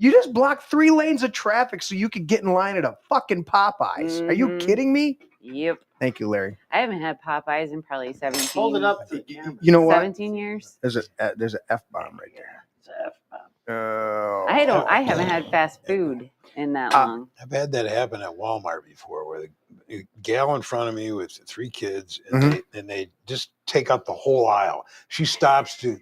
you just blocked 3 lanes of traffic so you could get in line at a fucking Popeyes. Are you Mhm. kidding me? Yep. Thank you, Larry. I haven't had Popeyes in probably 17. Hold it up to the camera. You know what? 17 years. There's an F-bomb right there. It's a F-bomb. Oh. I haven't had fast food in that long. I've had that happen at Walmart before, where the gal in front of me with 3 kids, and, Mm-hmm. they just take up the whole aisle. She stops to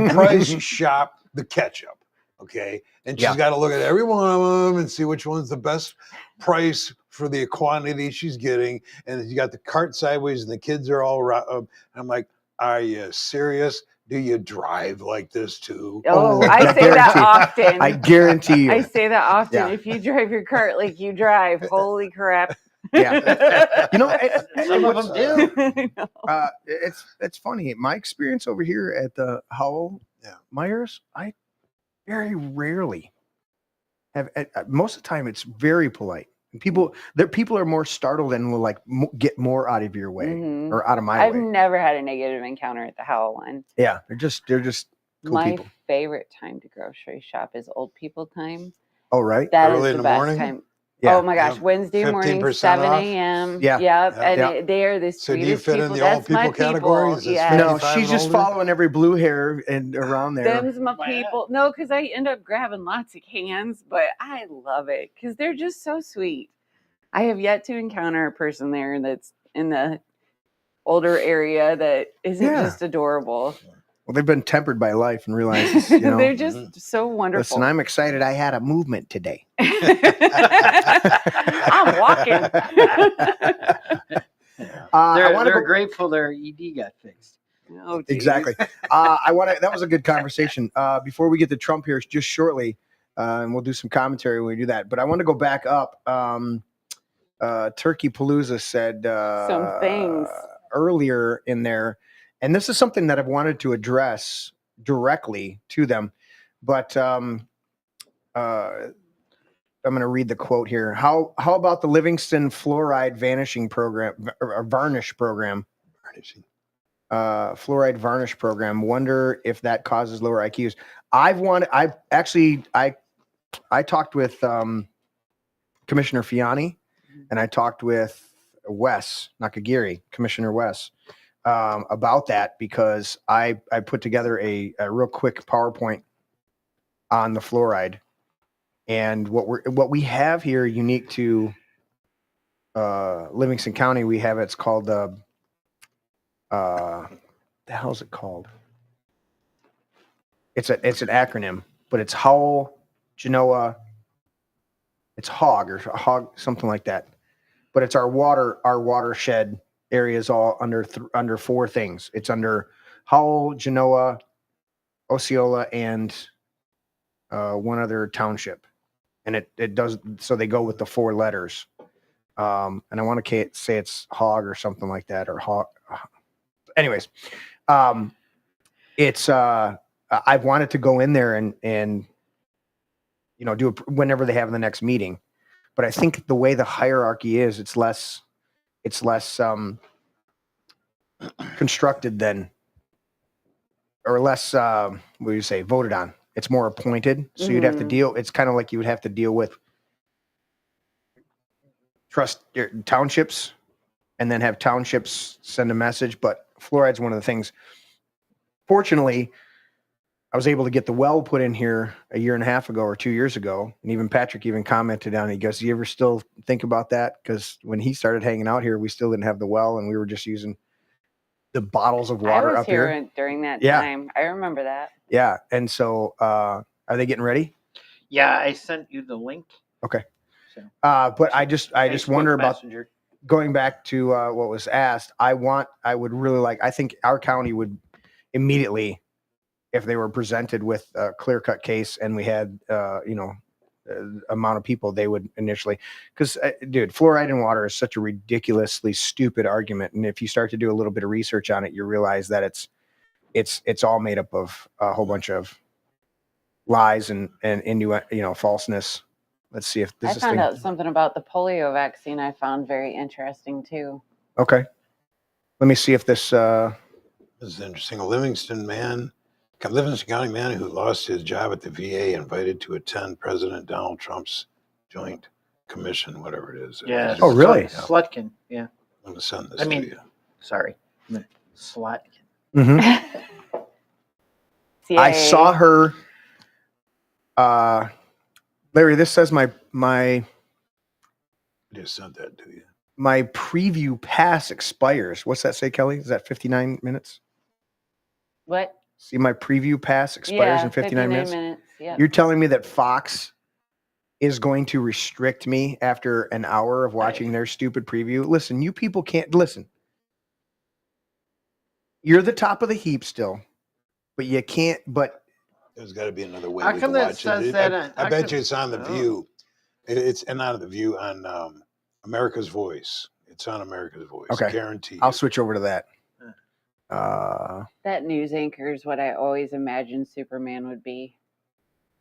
price shop the ketchup, okay? And she's Yeah. got to look at every one of them and see which one's the best price for the quantity she's getting. And you got the cart sideways, and the kids are all and I'm like, are you serious? Do you drive like this too? Oh, Oh, I I say that guarantee- often. I guarantee you. I say that often. Yeah. If you drive your cart like you drive, holy crap. Yeah. You know, Some of them do. I know. it's funny. My experience over here at the Howell Myers, I very rarely have. Most of the time, it's very polite. And people are more startled and will like get more out of your way Mhm. or out of my I've way. never had a negative encounter at the Howell one. Yeah, they're just cool My people. favorite time to grocery shop is old people time. Oh, right. That is Early in the the best morning? time. Yeah. Oh my gosh, Yep. Wednesday morning, 15% 7 off? a.m. Yeah. Yep. Yeah. And Yeah. they are the So do you sweetest fit people. in the That's old people my category? people. Is this Yes. No, 55 she's and just older? following every blue hair and around there. Them's my Why not? people. No, because I end up grabbing lots of cans, but I love it because they're just so sweet. I have yet to encounter a person there that's in the older area that isn't Yeah. just adorable. Well, they've been tempered by life and realized, you know. They're just so wonderful. Listen, I'm excited. I had a movement today. I'm walking. They're grateful their ED got fixed. Oh, geez. Exactly. That was a good conversation. Before we get to Trump here, just shortly, and we'll do some commentary when we do that. But I want to go back up. Turkey Palooza said Some things. earlier in there, and this is something that I've wanted to address directly to them. But I'm going to read the quote here. How about the Livingston fluoride vanishing program or varnish program? Fluoride varnish program. Wonder if that causes lower IQs. I talked with Commissioner Fiani, and I talked with Wes Nakagiri, Commissioner Wes, about that because I put together a real quick PowerPoint on the fluoride and what we have here unique to Livingston County. We have it's called the hell is it called? It's an acronym, but it's Howell, Genoa. It's HOG, something like that. But it's our watershed areas all under four things. It's under Howell, Genoa, Osceola, and one other township. And it does, so they go with the four letters. And I want to say it's HOG or something like that, or HOG. Anyways, it's I've wanted to go in there and do it whenever they have the next meeting, but I think the way the hierarchy is, it's less constructed than, or less what do you say, voted on. It's more appointed, so you'd have to deal. It's kind of like you would have to deal with trust your townships, and then have townships send a message. But fluoride's one of the things. Fortunately, I was able to get the well put in here a year and a half ago or 2 years ago. And even Patrick even commented on it. He goes, do you ever still think about that? Because when he started hanging out here, we still didn't have the well, and we were just using the bottles of water up here. I was here during that time. I remember that. Yeah. And so are they getting ready? Yeah, I sent you the link. Okay. So, but I just wonder about Messenger. going back to what was asked. I think our county would immediately, if they were presented with a clear-cut case and we had, amount of people, they would initially, because dude, fluoride in water is such a ridiculously stupid argument. And if you start to do a little bit of research on it, you realize that it's all made up of a whole bunch of lies and falseness. Let's see if this I found out something about the polio vaccine I found very interesting too. Okay. Let me see if this This is interesting. A Livingston County man who lost his job at the VA invited to attend President Donald Trump's joint commission, whatever it is. Yeah. Oh, really? Slutkin. Yeah. I'm going to send this I to mean, you. sorry. Slotkin. Mm-hmm. I saw her. Larry, this says my I just sent that to you. My preview pass expires. What's that say, Kelly? Is that 59 minutes? What? See, my preview pass expires in 59 minutes. Yep. You're telling me that Fox is going to restrict me after an hour of watching their stupid preview? Listen, you people can't listen. You're the top of the heap still, but you can't. But there's got to be another way How we come can that watch says it. that I on- bet you it's on The View. It's not on The View, on America's Voice. It's on America's Voice. Okay. Guaranteed. I'll switch over to that. That news anchor is what I always imagined Superman would be.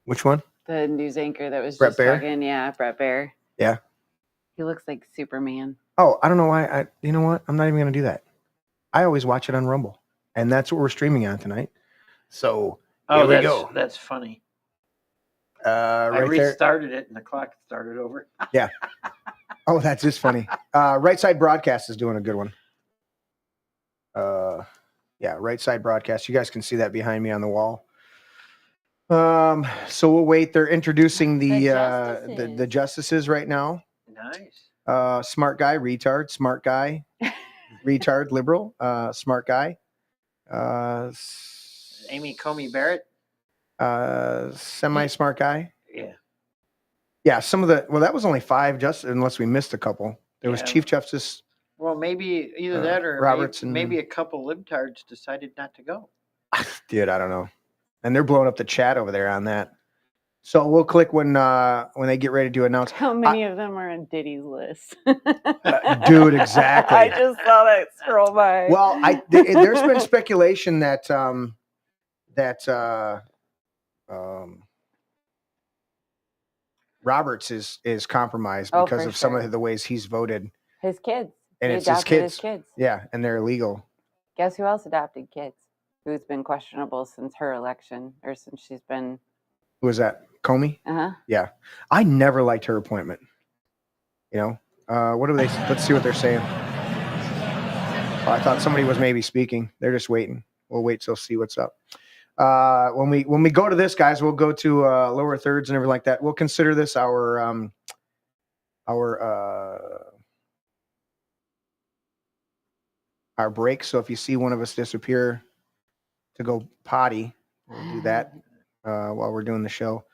Which one? The news anchor that was Brett just Baer? talking. Yeah, Brett Baer. Yeah. He looks like Superman. Oh, I don't know why. You know what? I'm not even going to do that. I always watch it on Rumble, and that's what we're streaming on tonight. So here we go. That's funny. I right there. restarted it and the clock started over. Oh, that's just funny. Right Side Broadcast is doing a good one. Yeah, Right Side Broadcast. You guys can see that behind me on the wall. So we'll wait. They're introducing the justices right now. Nice. Smart guy, retard. Smart guy, retard, liberal. Smart guy. Amy Comey Barrett. Semi-smart guy. Yeah. Yeah, some of the that was only 5, just unless we missed a couple. There was Yeah. Chief Justice. Well, maybe either that or Roberts maybe a couple libtards decided not to go. Dude, I don't know. And they're blowing up the chat over there on that. So we'll click when they get ready to announce. How many of them are on Diddy's list? Dude, exactly. I just saw that scroll by. Well, there's been speculation that Roberts is compromised because of some of the ways he's voted. His kids. And He it's his adopted kids. Yeah, and they're illegal. Guess who else adopted kids? Who's been questionable since her election, or since she's been... Who was that? Comey? Uh-huh. Yeah. I never liked her appointment. You know? What are they? Let's see what they're saying. I thought somebody was maybe speaking. They're just waiting. We'll wait till see what's up. When we go to this, guys, we'll go to lower thirds and everything like that. We'll consider this our break. So if you see one of us disappear to go potty, we'll do that while we're doing the show.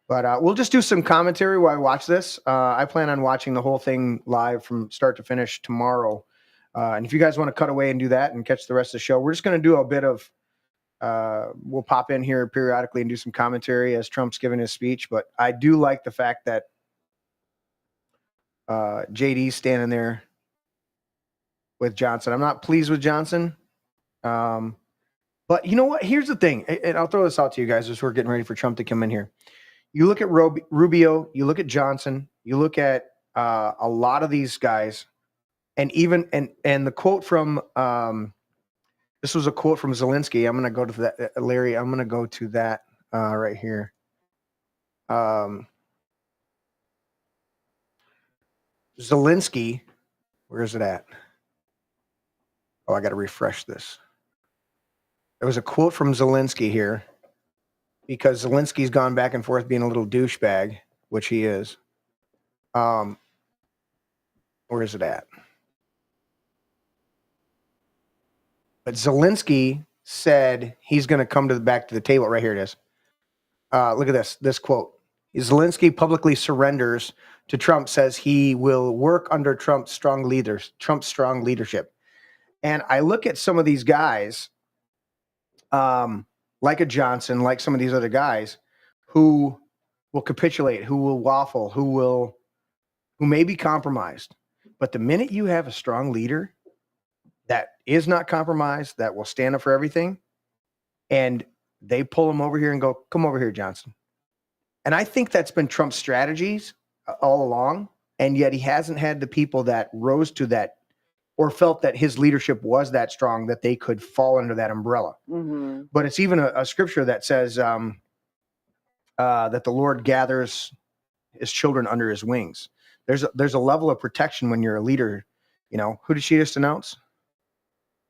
But we'll just do some commentary while I watch this. I plan on watching the whole thing live from start to finish tomorrow. And if you guys want to cut away and do that and catch the rest of the show, we're just going to do a bit of, we'll pop in here periodically and do some commentary as Trump's giving his speech. But I do like the fact that JD's standing there with Johnson. I'm not pleased with Johnson. But you know what? Here's the thing. And I'll throw this out to you guys as we're getting ready for Trump to come in here. You look at Rubio, you look at Johnson, you look at a lot of these guys, and even and the quote from this was a quote from Zelensky. I'm going to go to that, Larry. I'm going to go to that right here. Zelensky, where is it at? Oh, I got to refresh this. There was a quote from Zelensky here, because Zelensky's gone back and forth being a little douchebag, which he is. Where is it at? But Zelensky said he's going to come back to the table. Right here it is. Look at this quote. Zelensky publicly surrenders to Trump, says he will work under Trump's strong leadership. And I look at some of these guys, like a Johnson, like some of these other guys, who will capitulate, who will waffle, who may be compromised. But the minute you have a strong leader that is not compromised, that will stand up for everything, and they pull him over here and go, come over here, Johnson. And I think that's been Trump's strategies all along, and yet he hasn't had the people that rose to that or felt that his leadership was that strong that they could fall under that umbrella. Mm-hmm. But it's even a scripture that says that the Lord gathers his children under his wings. There's a level of protection when you're a leader. You know, who did she just announce?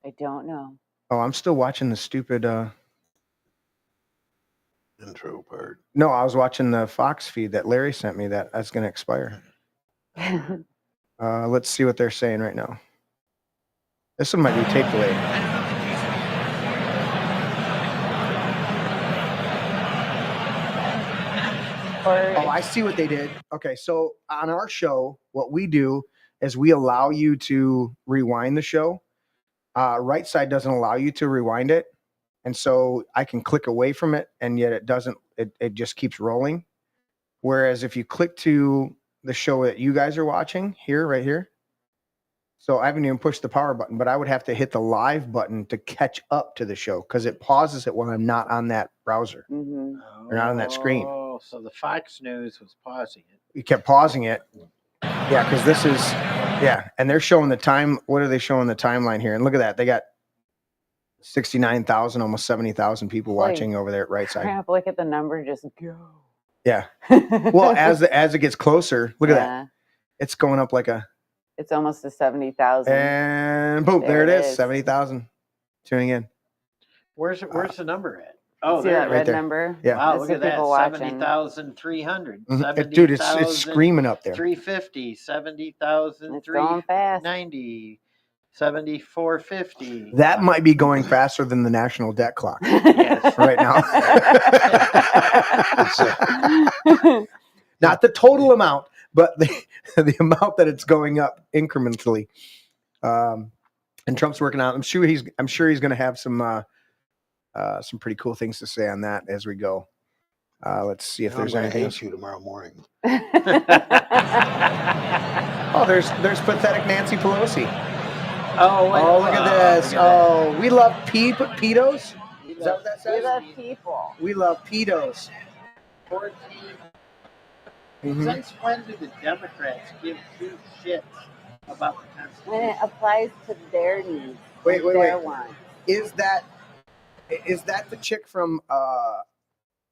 I don't know. Oh, I'm still watching the stupid intro part. No, I was watching the Fox feed that Larry sent me that's going to expire. Let's see what they're saying right now. This one might be tape delayed. Oh, I see what they did. Okay, so on our show, what we do is we allow you to rewind the show. Right Side doesn't allow you to rewind it. And so I can click away from it, and yet it doesn't, it just keeps rolling. Whereas if you click to the show that you guys are watching here, right here. So I haven't even pushed the power button, but I would have to hit the live button to catch up to the show, because it pauses it when I'm not on that browser. Mm-hmm. Or not on that screen. Oh, so the Fox News was pausing it. You kept pausing it. Yeah, because this is, and they're showing the time. What are they showing the timeline here? And look at that. They got 69,000, almost 70,000 people watching over there at Right Side. Crap, look at the number just go. Yeah. Well, as it gets closer, look at that. It's going up like a. It's almost to 70,000. And boom, there it is. 70,000 tuning in. Where's the number at? Oh, see that there, red there. number? Yeah. Wow, That's look the at that. people watching. 70,300. Dude, it's screaming up there. 350, 70,000, It's going fast. 390, 7450. That might be going faster than the national debt clock Yes. right now. Not the total amount, but the amount that it's going up incrementally. And Trump's working out. I'm sure he's going to have some pretty cool things to say on that as we go. Let's see if there's anything. You tomorrow morning. Oh, there's pathetic Nancy Pelosi. Oh, look at this. Oh, we love pedos. Is that what that says? We love people. We love pedos. 14. Mhm. Since when do the Democrats give two shits about the Constitution? When it applies to their needs. Wait. Their wants. Is that the chick from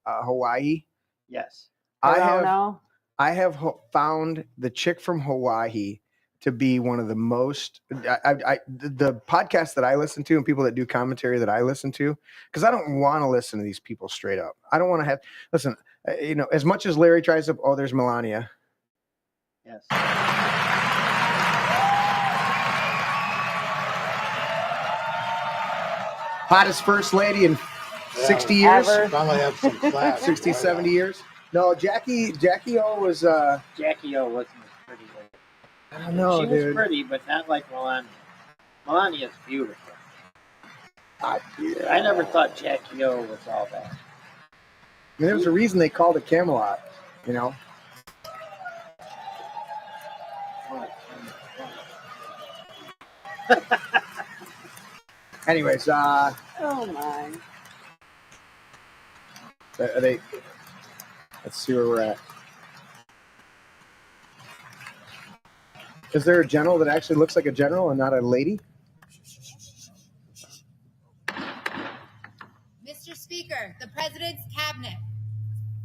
Hawaii? Yes. I don't know. I have found the chick from Hawaii to be one of the most the podcasts that I listen to and people that do commentary that I listen to, because I don't want to listen to these people straight up. I don't want to have listen. As much as Larry tries to. Oh, there's Melania. Yes. Hottest first lady in 60 years. Ever. Finally have some class. 60, 70 years. No, Jackie O was. Jackie O wasn't as pretty. I don't know, she dude. was pretty, but not like Melania. Melania's beautiful. I never thought Jackie O was all that. I mean, there was a reason they called it Camelot, you know. Anyways, oh my. Let's see where we're at. Is there a general that actually looks like a general and not a lady? Mr. Speaker, the President's Cabinet.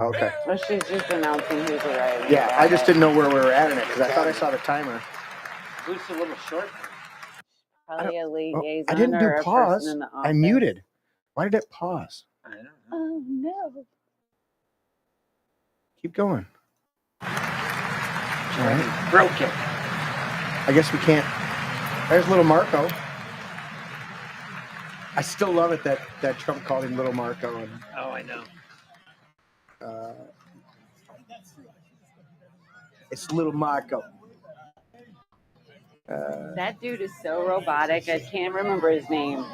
Okay. Well, she's just announcing who's arriving. Yeah, I just didn't know where we were at in it because I thought I saw the timer. Who's the little short? Probably a liaison. I didn't or do a pause. person in the I office. muted. Why did it pause? I don't know. Oh no. Keep going. All right. Broke it. I guess we can't. There's little Marco. I still love it that Trump called him little Marco. And, Oh, I know. it's little Marco. That dude is so robotic. I can't remember his name.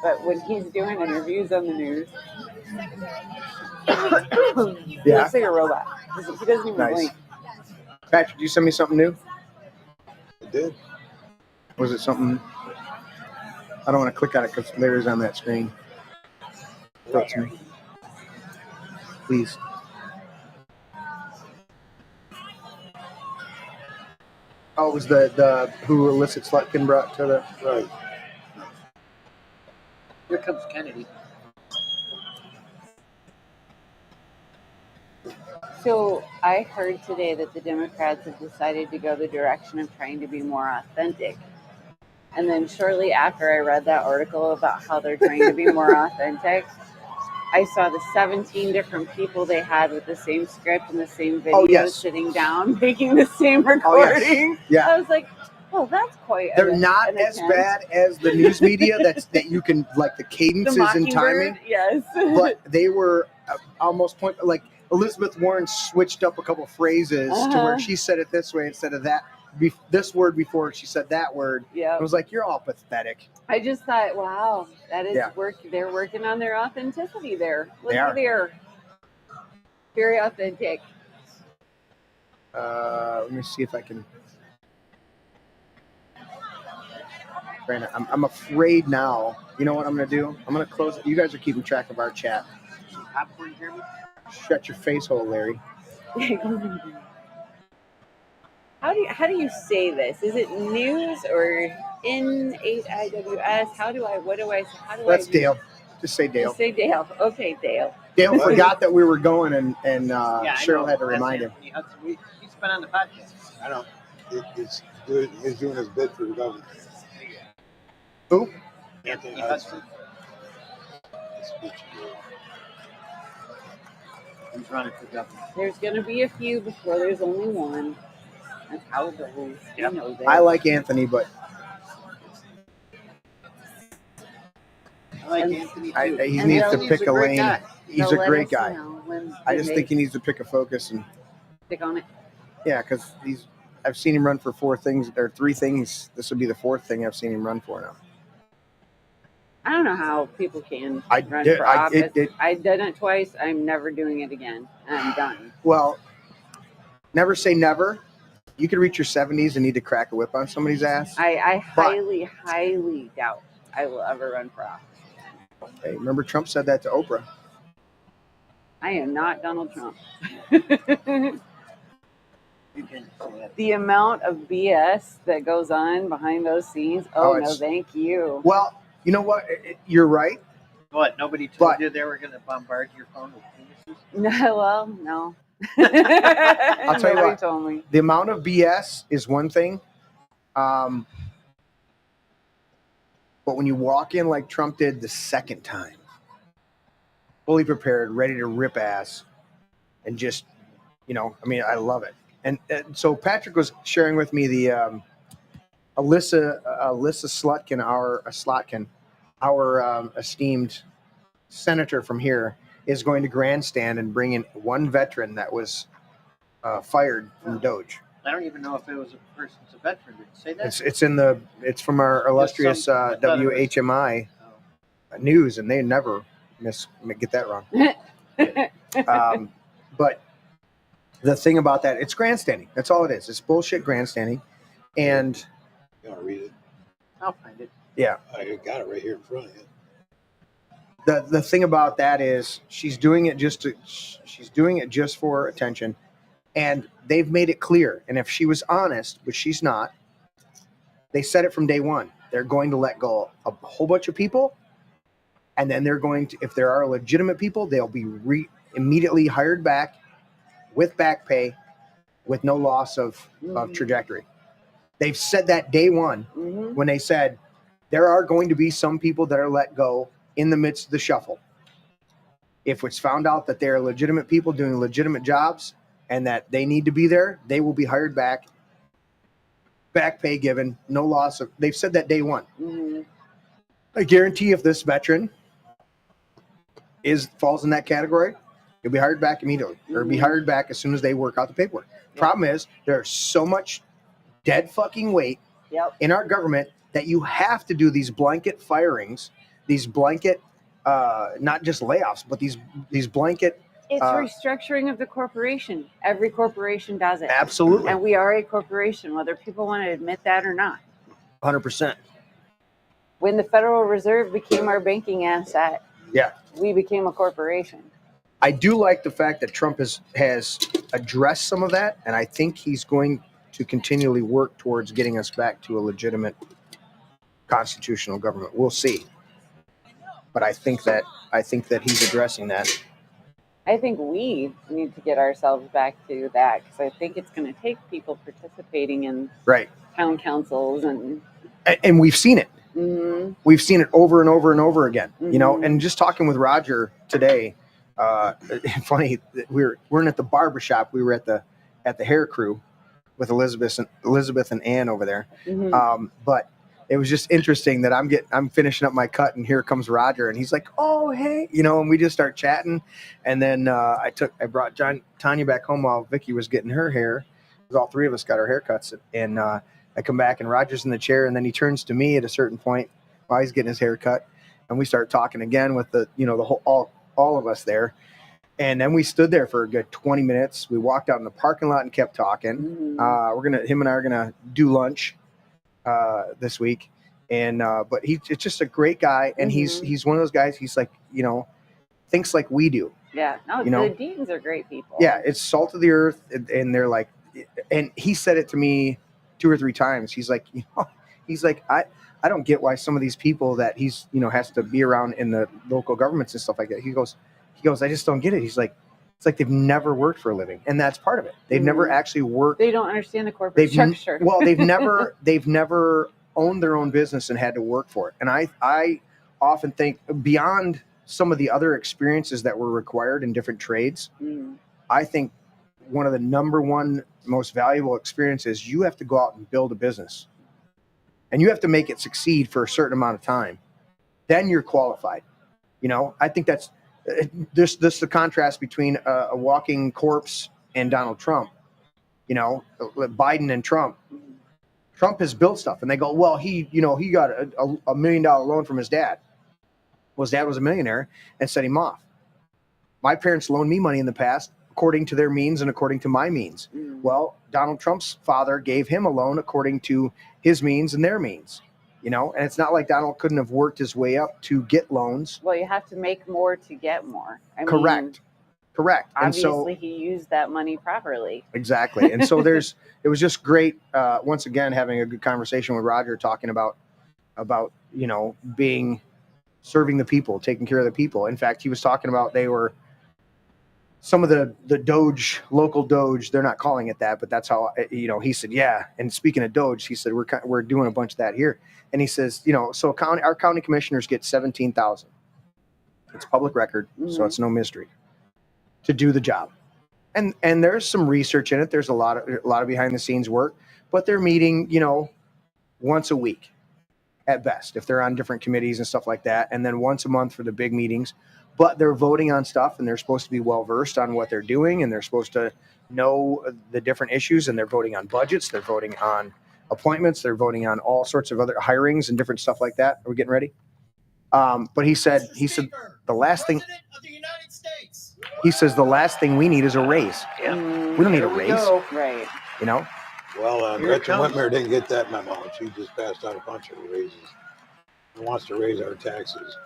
But when he's doing interviews on the news, he Yeah. looks like a robot. He doesn't even Nice. blink. Patrick, did you send me something new? I did. Was it something? I don't want to click on it because Larry's on that screen. Throw it to me. Please. Oh, it was the who illicit Slutkin brought to the Right. Here comes Kennedy. So I heard today that the Democrats have decided to go the direction of trying to be more authentic. And then shortly after I read that article about how they're trying to be more authentic, I saw the 17 different people they had with the same script and the same video yes. sitting down, making the same Oh, yes. recording. Yeah. I was like, oh, that's quite They're not an as attempt. bad as the news media that you can, like, the The cadences and timing. Mockingbird, yes. But they were almost like Elizabeth Warren switched up a couple phrases to where she said it this way instead of that. This word before she said that word. Yeah. I was like, you're all pathetic. I just thought, wow, that is Yeah. work. They're working on their authenticity there. Look They at are. there. Very authentic. Let me see if I can. Brandon, I'm afraid now. You know what I'm going to do? I'm going to close it. You guys are keeping track of our chat. Some popcorn, Jeremy? Shut your face hole, Larry. How do you say this? Is it news or N8IWS? How do I That's Dale. Just say Dale. Just say Dale. Okay, Dale. Dale What? forgot that we were going, and I Cheryl know. had to That's remind him. Anthony Hudson. He's been on the podcast. I don't. He's doing his bid for the governor. Who? Anthony Hudson. He's running for governor. There's going to be a few before there's only one. That's how it goes. Yep. You know that. I like Anthony, but I like And- Anthony he too. And needs they'll- to He's pick a a great lane. guy. He's They'll a let great us guy. know when I they just think he needs to pick a focus, and stick on it. yeah, because I've seen him run for 4 things or 3 things. This would be the 4th thing I've seen him run for now. I don't know how people can I run did- for I- office. it- I've done it twice. I'm never doing it again. I'm done. Well, never say never. You could reach your 70s and need to crack a whip on somebody's ass. I But- highly, highly doubt I will ever run for office. Hey, remember Trump said that to Oprah. I am not Donald Trump. You can say that. The amount of BS that goes on behind those scenes. Oh, Oh, no, it's- thank you. Well, you know what? You're right. What? Nobody told But- you they were going to bombard your phone with penises? No, well, no. I'll tell you Nobody what. told me. The amount of BS is one thing. But when you walk in like Trump did the second time, fully prepared, ready to rip ass, and just, I love it. And so Patrick was sharing with me the Alyssa Slotkin, our esteemed senator from here, is going to grandstand and bring in one veteran that was fired from Doge. I don't even know if it was a person's a veteran. Did it say that? It's from our illustrious I thought it was- WHMI Oh. news, and they never get that wrong. But the thing about that, it's grandstanding. That's all it is. It's bullshit grandstanding. And You want to read it? I'll find it. yeah, I got it right here in front of you. the thing about that is she's doing it just for attention, and they've made it clear. And if she was honest, which she's not, they said it from day one. They're going to let go a whole bunch of people, and then they're going to, if there are legitimate people, they'll be immediately hired back with back pay, with no loss of trajectory. They've said that day one Mhm. when they said there are going to be some people that are let go in the midst of the shuffle. If it's found out that they are legitimate people doing legitimate jobs and that they need to be there, they will be hired back pay given, no loss of. They've said that day one. Mhm. I guarantee if this veteran falls in that category, he'll be hired back immediately, or be hired back as soon as they work out the paperwork. Problem is, there's so much dead fucking weight Yep. in our government that you have to do these blanket firings, these blanket, not just layoffs, but these blanket. It's restructuring of the corporation. Every corporation does it. Absolutely, And we are a corporation, whether people want to admit that or not. 100%. When the Federal Reserve became our banking asset, Yeah. we became a corporation. I do like the fact that Trump has addressed some of that, and I think he's going to continually work towards getting us back to a legitimate constitutional government. We'll see, but I think that he's addressing that. I think we need to get ourselves back to that because I think it's going to take people participating in Right, town councils and and we've seen it. mhm. We've seen it over and over and over again. Mhm. And just talking with Roger today. Funny, we're at the barbershop. We were at the hair crew with Elizabeth and Ann over there. Mhm. But it was just interesting that I'm finishing up my cut, and here comes Roger, and he's like, "Oh, hey," and we just start chatting. And then I brought Tanya back home while Vicky was getting her hair, because all 3 of us got our haircuts. And I come back, and Roger's in the chair, and then he turns to me at a certain point while he's getting his hair cut, and we start talking again with the whole all of us there. And then we stood there for a good 20 minutes. We walked out in the parking lot and kept talking. Mhm. Him and I are gonna do lunch this week, and but it's just a great guy, and Mhm. he's one of those guys. He's like, thinks like we do. Yeah. No, You the Deans are great people. Yeah, it's salt of the earth, and they're like, and he said it to me 2 or 3 times. He's like, He's like, I don't get why some of these people that he's, has to be around in the local governments and stuff like that. He goes, I just don't get it. He's like, it's like they've never worked for a living, and that's part of it. They've never actually worked. They don't understand the corporate structure. Well, they've never owned their own business and had to work for it. And I often think beyond some of the other experiences that were required in different trades, I think one of the number one most valuable experiences, you have to go out and build a business, and you have to make it succeed for a certain amount of time. Then you're qualified. I think that's this the contrast between a walking corpse and Donald Trump. Biden and Trump. Trump has built stuff, and they go, well, he got a $1 million loan from his dad. Well, his dad was a millionaire and set him off. My parents loaned me money in the past according to their means and according to my means. Well, Donald Trump's father gave him a loan according to his means and their means. And it's not like Donald couldn't have worked his way up to get loans. Well, you have to make more to get more. Correct. Obviously, he used that money properly. Exactly. And so it was just great, once again, having a good conversation with Roger, talking about serving the people, taking care of the people. In fact, he was talking about some of the local Doge, they're not calling it that, but that's how, he said, yeah. And speaking of Doge, he said, we're doing a bunch of that here. And he says, so our county commissioners get $17,000. It's public record, so it's no mystery, to do the job. And there's some research in it. There's a lot of behind the scenes work, but they're meeting, once a week at best, if they're on different committees and stuff like that. And then once a month for the big meetings, but they're voting on stuff, and they're supposed to be well versed on what they're doing, and they're supposed to know the different issues, and they're voting on budgets. They're voting on appointments. They're voting on all sorts of other hirings and different stuff like that. Are we getting ready? But he said the last thing, he says the last thing we need is a raise. Yeah. We don't need a raise. Right. Well, Gretchen Whitmer didn't get that memo. She just passed out a bunch of raises. She wants to raise our taxes.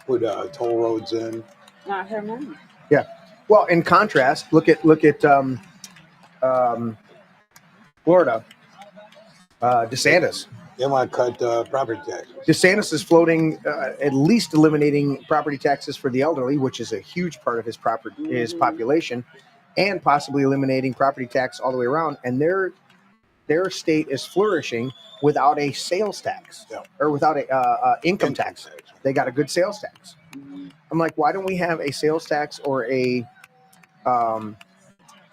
Put toll roads in. Not her money. Yeah. Well, in contrast, look at Florida. DeSantis. They want to cut property taxes. DeSantis is floating at least eliminating property taxes for the elderly, which is a huge part of his population, and possibly eliminating property tax all the way around. And their state is flourishing without a sales tax or without a income tax. They got a good sales tax. I'm like, why don't we have a sales tax or a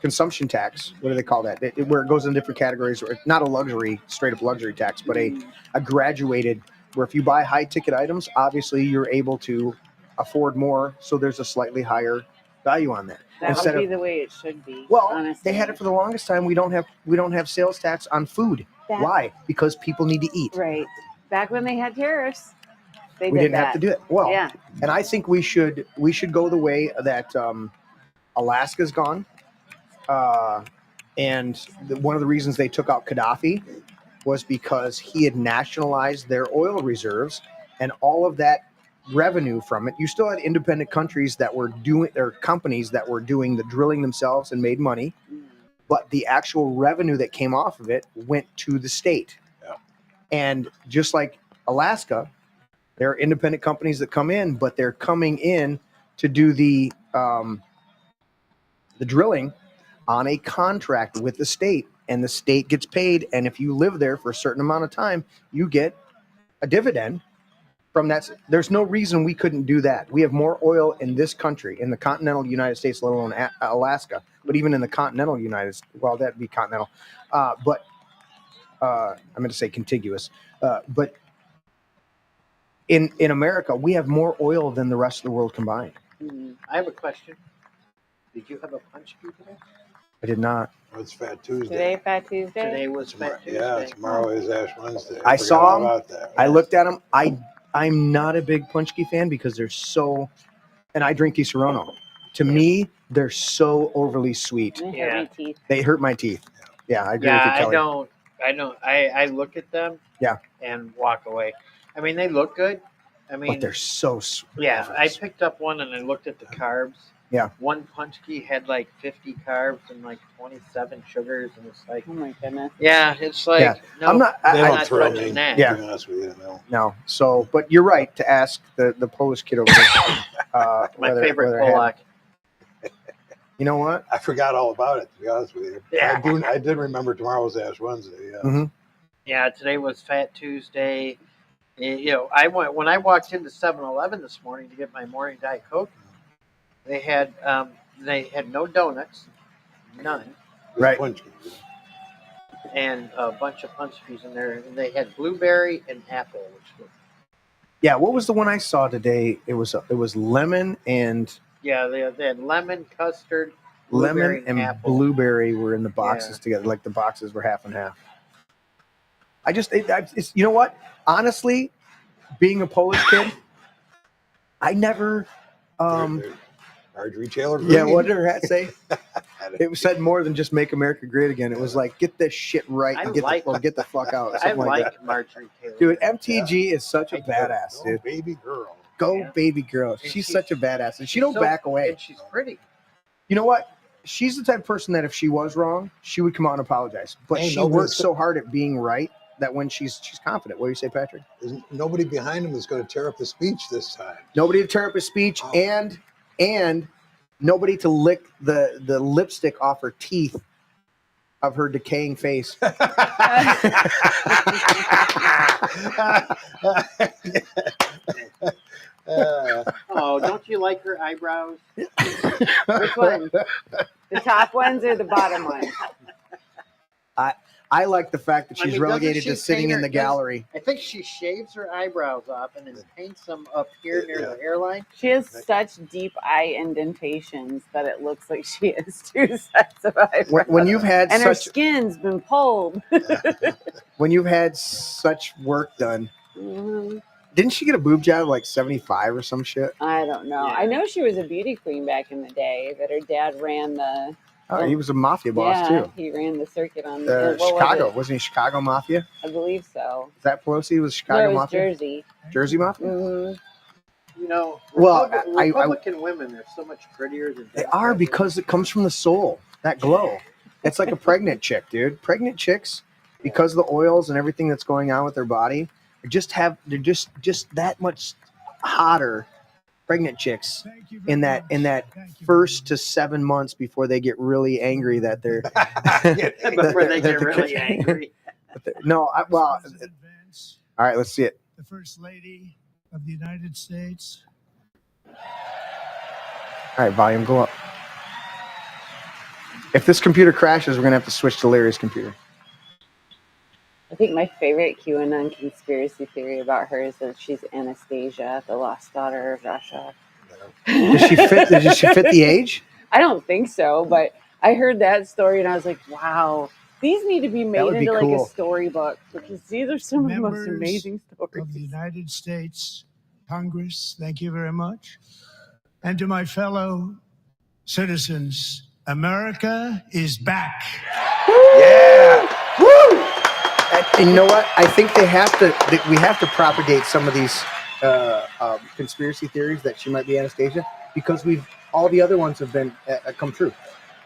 consumption tax? What do they call that? Where it goes in different categories, or not a straight up luxury tax, but a graduated, where if you buy high ticket items, obviously you're able to afford more. So there's a slightly higher value on that. That would be the way it should be. Well, honestly. They had it for the longest time. We don't have sales tax on food. Why? Because people need to eat. Right. Back when they had tariffs, we didn't have to do it. Well, yeah. And I think we should go the way that Alaska's gone. And one of the reasons they took out Gaddafi was because he had nationalized their oil reserves, and all of that revenue from it. You still had independent countries that were companies that were doing the drilling themselves and made money, but the actual revenue that came off of it went to the state. Yeah. And just like Alaska, there are independent companies that come in, but they're coming in to do the drilling on a contract with the state, and the state gets paid. And if you live there for a certain amount of time, you get a dividend from that. There's no reason we couldn't do that. We have more oil in this country, in the continental United States, let alone Alaska, but even in the continental United States, well, that'd be continental. But I'm going to say contiguous. But in America, we have more oil than the rest of the world combined. I have a question. Did you have a punch cue today? I did not. Oh, it's Fat Tuesday. Today, Fat Tuesday. Today was Fat Tuesday. Yeah, tomorrow is Ash Wednesday. I saw forgot him. about that. I looked at him. I'm not a big Punchki fan because they're so, and I drink Disaronno. To me, they're so overly sweet. They hurt my teeth. They hurt my teeth. Yeah, I agree with you, Kelly. I don't. I look at them. Yeah. And walk away. I mean, they look good. I mean, But they're so sweet. yeah. I picked up one and I looked at the carbs. Yeah. One punch key had like 50 carbs and like 27 sugars, and it's like, Oh my goodness. yeah, it's like, Yeah. no, I'm not. They I'm don't not thrill touching me, that. Yeah. to be honest with you. No. No. So, but you're right to ask the Polish kid over there. My whether- favorite whether it had- Polak. You know what? I forgot all about it, to be honest with you. Yeah. I did remember tomorrow's Ash Wednesday. Yeah. Mhm. Yeah, today was Fat Tuesday. You know, when I walked into 7-Eleven this morning to get my morning Diet Coke. They had no donuts, none, It was Right. punch game. and a bunch of punch keys in there. And they had blueberry and apple, which was Yeah. What was the one I saw today? It was lemon and they had lemon, custard, blueberry, lemon and apple. blueberry were in the boxes together. Like the boxes were half and half. It's, you know what? Honestly, being a Polish kid, I never. Marjorie Taylor Yeah, Greene. what did her hat say? It said more than just "Make America Great Again." It was like, "Get this shit right and get the fuck out." I Something like that. Marjorie Taylor. Dude, MTG is such a I do. badass, Oh, dude. baby girl. Go, Yeah. baby girl. And She's she's- such a badass, and she she's don't so- back away. And she's pretty. You know what? She's the type of person that if she was wrong, she would come out and apologize. But Hey, she nobody's- works so hard at being right that when she's confident. What do you say, Patrick? There's nobody behind him that's going to tear up the speech this time. Nobody to tear up his speech, Oh. and nobody to lick the lipstick off her teeth of her decaying face. Oh, don't you like her eyebrows? Which one? The top ones or the bottom ones? I like the fact that I she's mean, relegated doesn't to she sitting paint in her- the gallery. I think she shaves her eyebrows off and then paints them up here near the hairline. She has such deep eye indentations that it looks like she has two sets of eyebrows. When you've had And her such skin's been pulled. when you've had such work done, Mhm. didn't she get a boob job at like 75 or some shit? I don't know. Yeah. I know she was a beauty queen back in the day, that her dad ran the Oh, he was a mafia boss yeah, too. he ran the circuit on what was Chicago, it? wasn't he? Chicago Mafia? I believe so. Is that Pelosi was No, Chicago it was Mafia? Jersey. Jersey Mafia? Mhm. You know, Well, Republican women are so much prettier than They are, because it comes from the soul. That glow. It's like a pregnant chick, dude. Pregnant chicks, because of the oils and everything that's going on with their body, they're just that much hotter. Pregnant chicks in that first to 7 months before they get really angry that they're before they get that really angry. No, well, all right, let's see it. The First Lady of the United States. All right, volume go up. If this computer crashes, we're gonna have to switch to Larry's computer. I think my favorite QAnon conspiracy theory about her is that she's Anastasia, the lost daughter of Russia. Did she fit the age? I don't think so, but I heard that story and I was like, wow, these need to be made would be into like cool. a storybook, because these are some of the most Members amazing Of stories. the United States Congress, thank you very much. And to my fellow citizens, America is back. Yeah. And you know what? I think we have to propagate some of these conspiracy theories that she might be Anastasia, because all the other ones have been come true.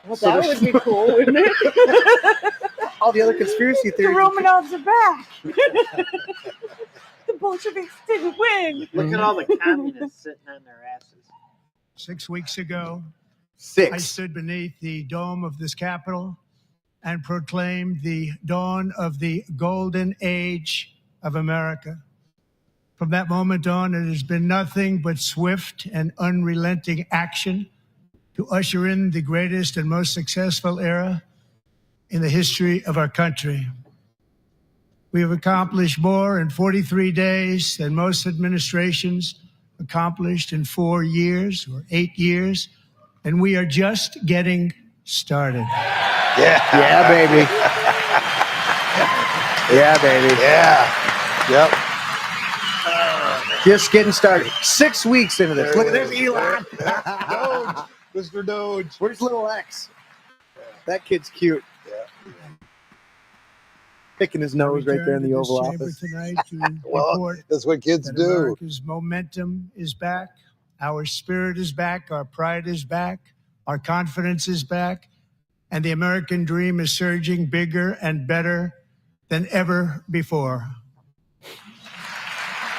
Well, So that there's- would be cool, wouldn't it? All the other conspiracy The theories. Romanovs are back. The Bolsheviks didn't win. Look at all the communists sitting on their asses. 6 weeks ago, I 6. stood beneath the dome of this Capitol and proclaimed the dawn of the golden age of America. From that moment on, it has been nothing but swift and unrelenting action to usher in the greatest and most successful era in the history of our country. We have accomplished more in 43 days than most administrations accomplished in 4 years or 8 years, and we are just getting started. Yeah, baby. Yeah, baby. Yeah. Yep. Just getting started. 6 weeks into this. Look, there's Elon. Doge. Mr. Doge. Where's little X? That kid's cute. Yeah. Picking his nose right there in the Returned to Oval this chamber Office. tonight to Well, report that's what kids that do. America's momentum is back. Our spirit is back, our pride is back, our confidence is back, and the American dream is surging bigger and better than ever before.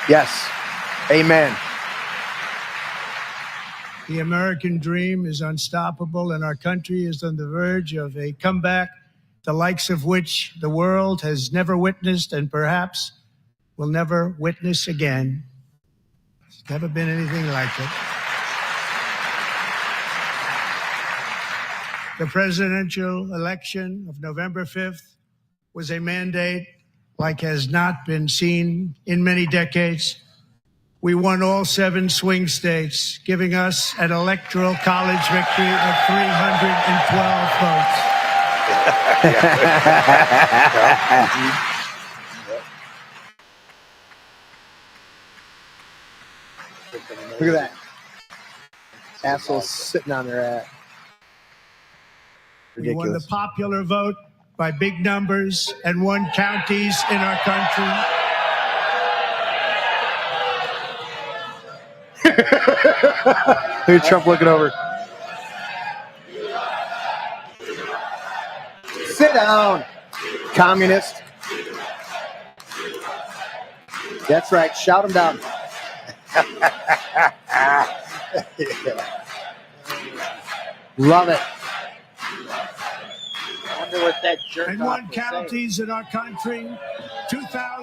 Yes. Amen. The American dream is unstoppable, and our country is on the verge of a comeback, the likes of which the world has never witnessed and perhaps will never witness again. There's never been anything like it. The presidential election of November 5th was a mandate like has not been seen in many decades. We won all 7 swing states, giving us an electoral college victory of 312 votes. Look at that. Assholes sitting on their ass. We won the Ridiculous. popular vote by big numbers and won counties in our country. Look at Trump looking over. Sit down, communist. That's right. Shout him down. Love it. I wonder what that jerk And off won will say. counties in our country.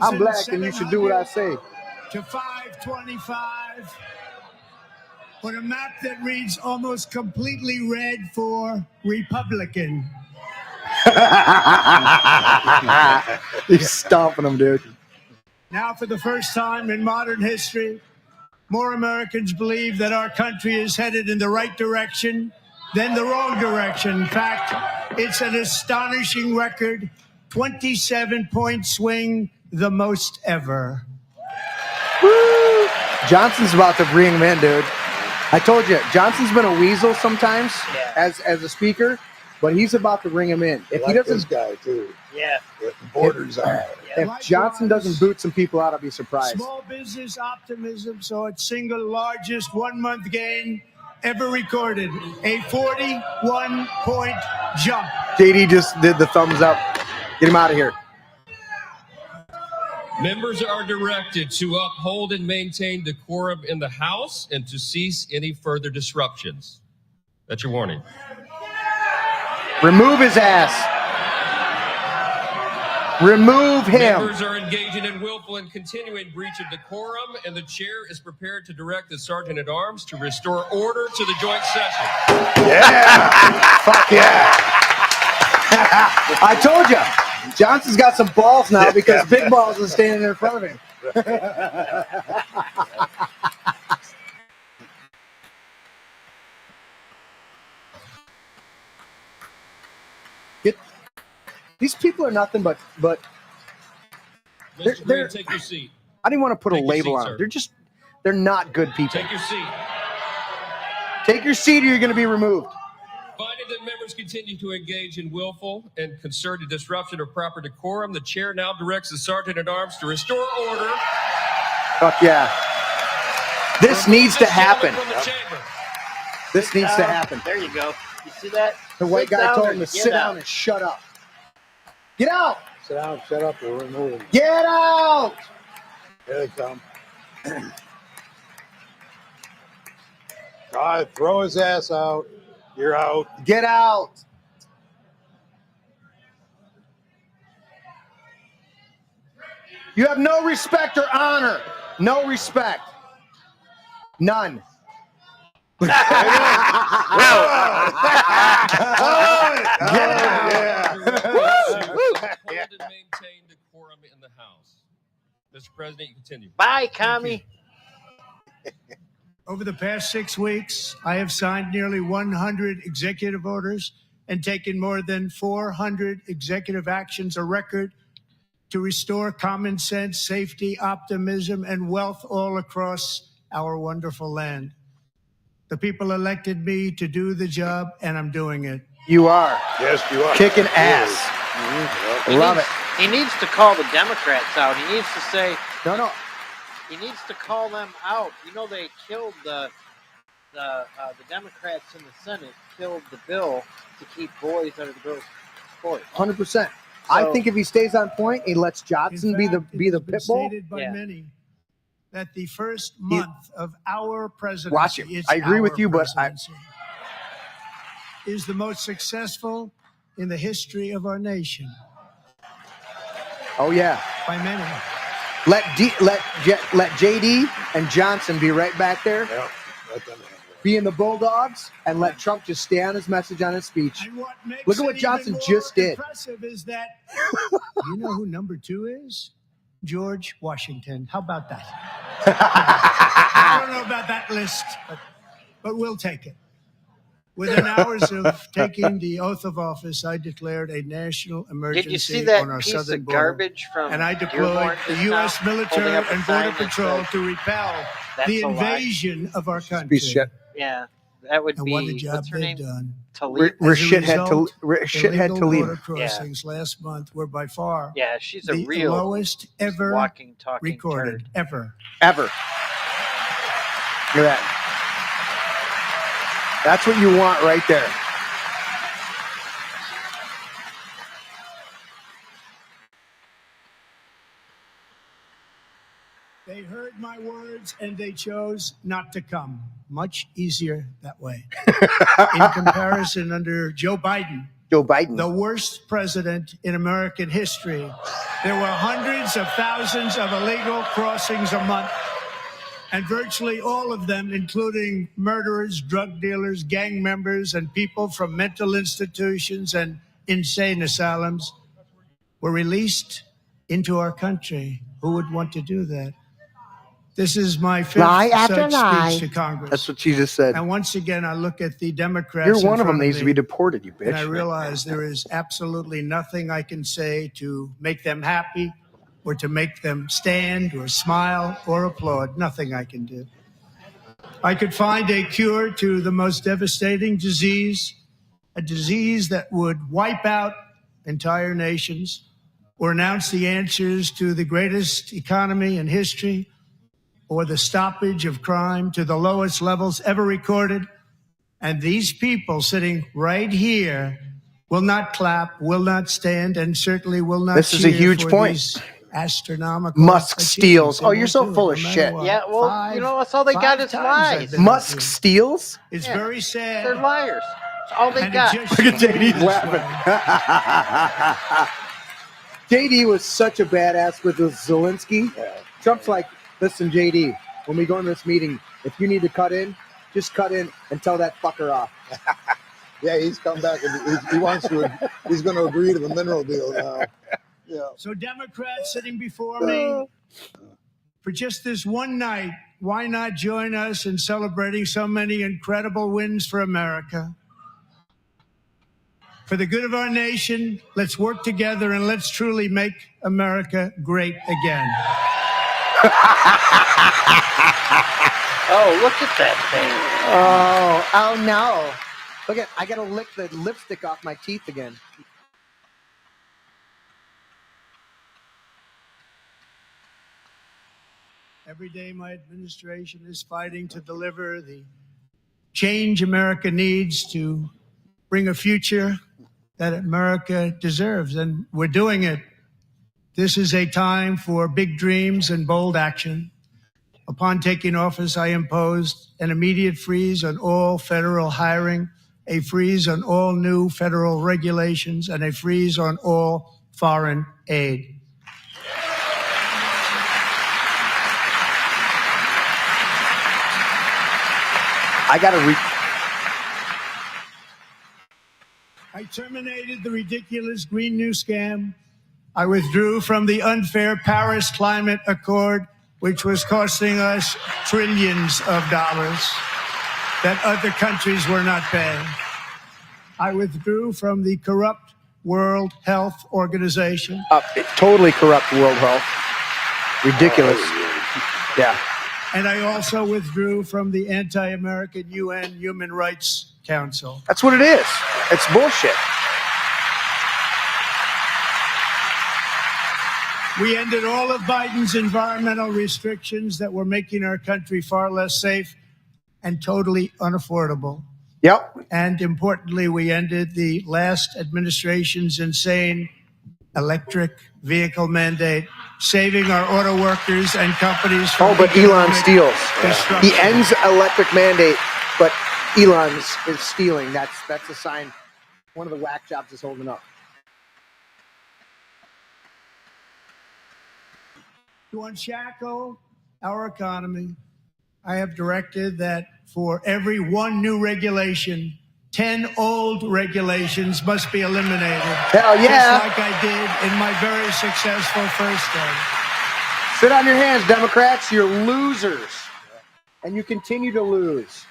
I'm black and you should do what I say. To 525 on a map that reads almost completely red for Republican. He's stomping them, dude. Now, for the first time in modern history, more Americans believe that our country is headed in the right direction than the wrong direction. In fact, it's an astonishing record, 27-point swing, the most ever. Woo! Johnson's about to bring him in, dude. I told you, Johnson's been a weasel sometimes as a speaker, but he's about to bring him in. If I he like this doesn't, guy too. Yeah. If the borders are. if Johnson doesn't boot some people out, I'll be surprised. Small business optimism saw its single largest one-month gain ever recorded, a 41-point jump. JD just did the thumbs up. Get him out of here. Members are directed to uphold and maintain decorum in the House and to cease any further disruptions. That's your warning. Remove his ass. Remove him. Members are engaging in willful and continuing breach of decorum, and the chair is prepared to direct the Sergeant at Arms to restore order to the joint session. Yeah. Fuck yeah. I told you. Johnson's got some balls now because Big Balls is standing in front of him. These people are nothing but Mr. they're- Green, take your seat. I didn't want to put Take a your label seat, on sir. them. They're not good people. Take your seat. Take your seat or you're going to be removed. Finding that members continue to engage in willful and concerted disruption of proper decorum, the chair now directs the Sergeant at Arms to restore order. Fuck yeah. This needs to This happen. gentleman from the chamber. This needs to happen. There you go. You see that? The white Sit guy down told or him to get sit out. down and shut up. Get out! Sit down, shut up, we're removing. Get out! Here they come. All right, throw his ass out. You're out. Get out! You have no respect or honor. No respect. None. Hold and maintain decorum in the House. Mr. President, you continue. Bye, commie. Over the past 6 weeks, I have signed nearly 100 executive orders and taken more than 400 executive actions, a record to restore common sense, safety, optimism, and wealth all across our wonderful land. The people elected me to do the job, and I'm doing it. You are. Yes, you are. Kicking ass. Mhm. Love it. He needs to call the Democrats out. He needs to say, No. he needs to call them out. You know, they killed the the Democrats in the Senate killed the bill to keep boys out of the girls' sports. 100%. I think if he stays on point, he lets Johnson be the pit bull. Stated by Yeah. many that the first month of our presidency, Watch it. it's I agree with our you, but presidency, is the most successful in the history of our nation. Oh yeah. By many. Let JD and Johnson be right back there. Yeah, let them handle it. Be in the Bulldogs and let Trump just stay on his message on his speech. And what makes Look at what it Johnson even just more did. impressive is that you know who number 2 is? George Washington. How about that? I don't know about that list, but we'll take it. Within hours of taking the oath of office, I declared a national emergency Did you see that on our piece southern of border. garbage from And I deployed Dearborn the just U.S. now, military holding up a and Border sign that Patrol said, to repel "That's the a lie." invasion of our country. Piece of shit. Yeah, that would And be what a job what's her they've name? done. Talib. We're As a shithead result, to leave. border crossings last month were by far Yeah, she's a the real lowest ever walking, talking recorded, turd. ever. Ever. Look at that. That's what you want right there. They heard my words and they chose not to come. Much easier that way. In comparison, under Joe Biden, the worst president in American history, there were hundreds of thousands of illegal crossings a month, and virtually all of them, including murderers, drug dealers, gang members, and people from mental institutions and insane asylums, were released into our country. Who would want to do that? This is my fifth such speech to Congress. That's what she just said. And once again, I look at the Democrats. You're in one of them front needs to me, be deported, you bitch. and I realize there is absolutely nothing I can say to make them happy or to make them stand or smile or applaud. Nothing I can do. I could find a cure to the most devastating disease, a disease that would wipe out entire nations, or announce the answers to the greatest economy in history, or the stoppage of crime to the lowest levels ever recorded. And these people sitting right here will not clap, will not stand, and certainly will not This is a cheer huge for point. these astronomical Musk achievements. steals. Oh, They you're won't so do it, full of no matter shit. what. Yeah, well, you know, that's all they got Five is times I've lies. been Musk up here. steals? It's Yeah. very sad. They're liars. That's all they and it got. just Look at shouldn't be JD's this laughing. way. JD was such a badass with Zelensky. Trump's like, listen, JD, when we go in this meeting, if you need to cut in, just cut in and tell that fucker off. Yeah, he's come back and he wants to. He's going to agree to the mineral deal now. Yeah. So Democrats sitting before me, for just this one night, why not join us in celebrating so many incredible wins for America? For the good of our nation, let's work together and let's truly make America great again. Oh, look at that thing. Oh no. Look at, I got to lick the lipstick off my teeth again. Every day, my administration is fighting to deliver the change America needs to bring a future that America deserves, and we're doing it. This is a time for big dreams and bold action. Upon taking office, I imposed an immediate freeze on all federal hiring, a freeze on all new federal regulations, and a freeze on all foreign aid. I got to I terminated the ridiculous Green New Scam. I withdrew from the unfair Paris Climate Accord, which was costing us trillions of dollars that other countries were not paying. I withdrew from the corrupt World Health Organization. totally corrupt World Health. Ridiculous. Yeah. And I also withdrew from the anti-American UN Human Rights Council. That's what it is. It's bullshit. We ended all of Biden's environmental restrictions that were making our country far less safe and totally unaffordable. Yep. And importantly, we ended the last administration's insane electric vehicle mandate, saving our auto workers and companies from But Elon steals. destruction. He ends electric mandate, but Elon is stealing. That's a sign. One of the whack jobs is holding up. To unshackle our economy, I have directed that for every one new regulation, 10 old regulations must be eliminated. Hell yeah. Just like I did in my very successful first day. Sit on your hands, Democrats. You're losers. And you continue to lose.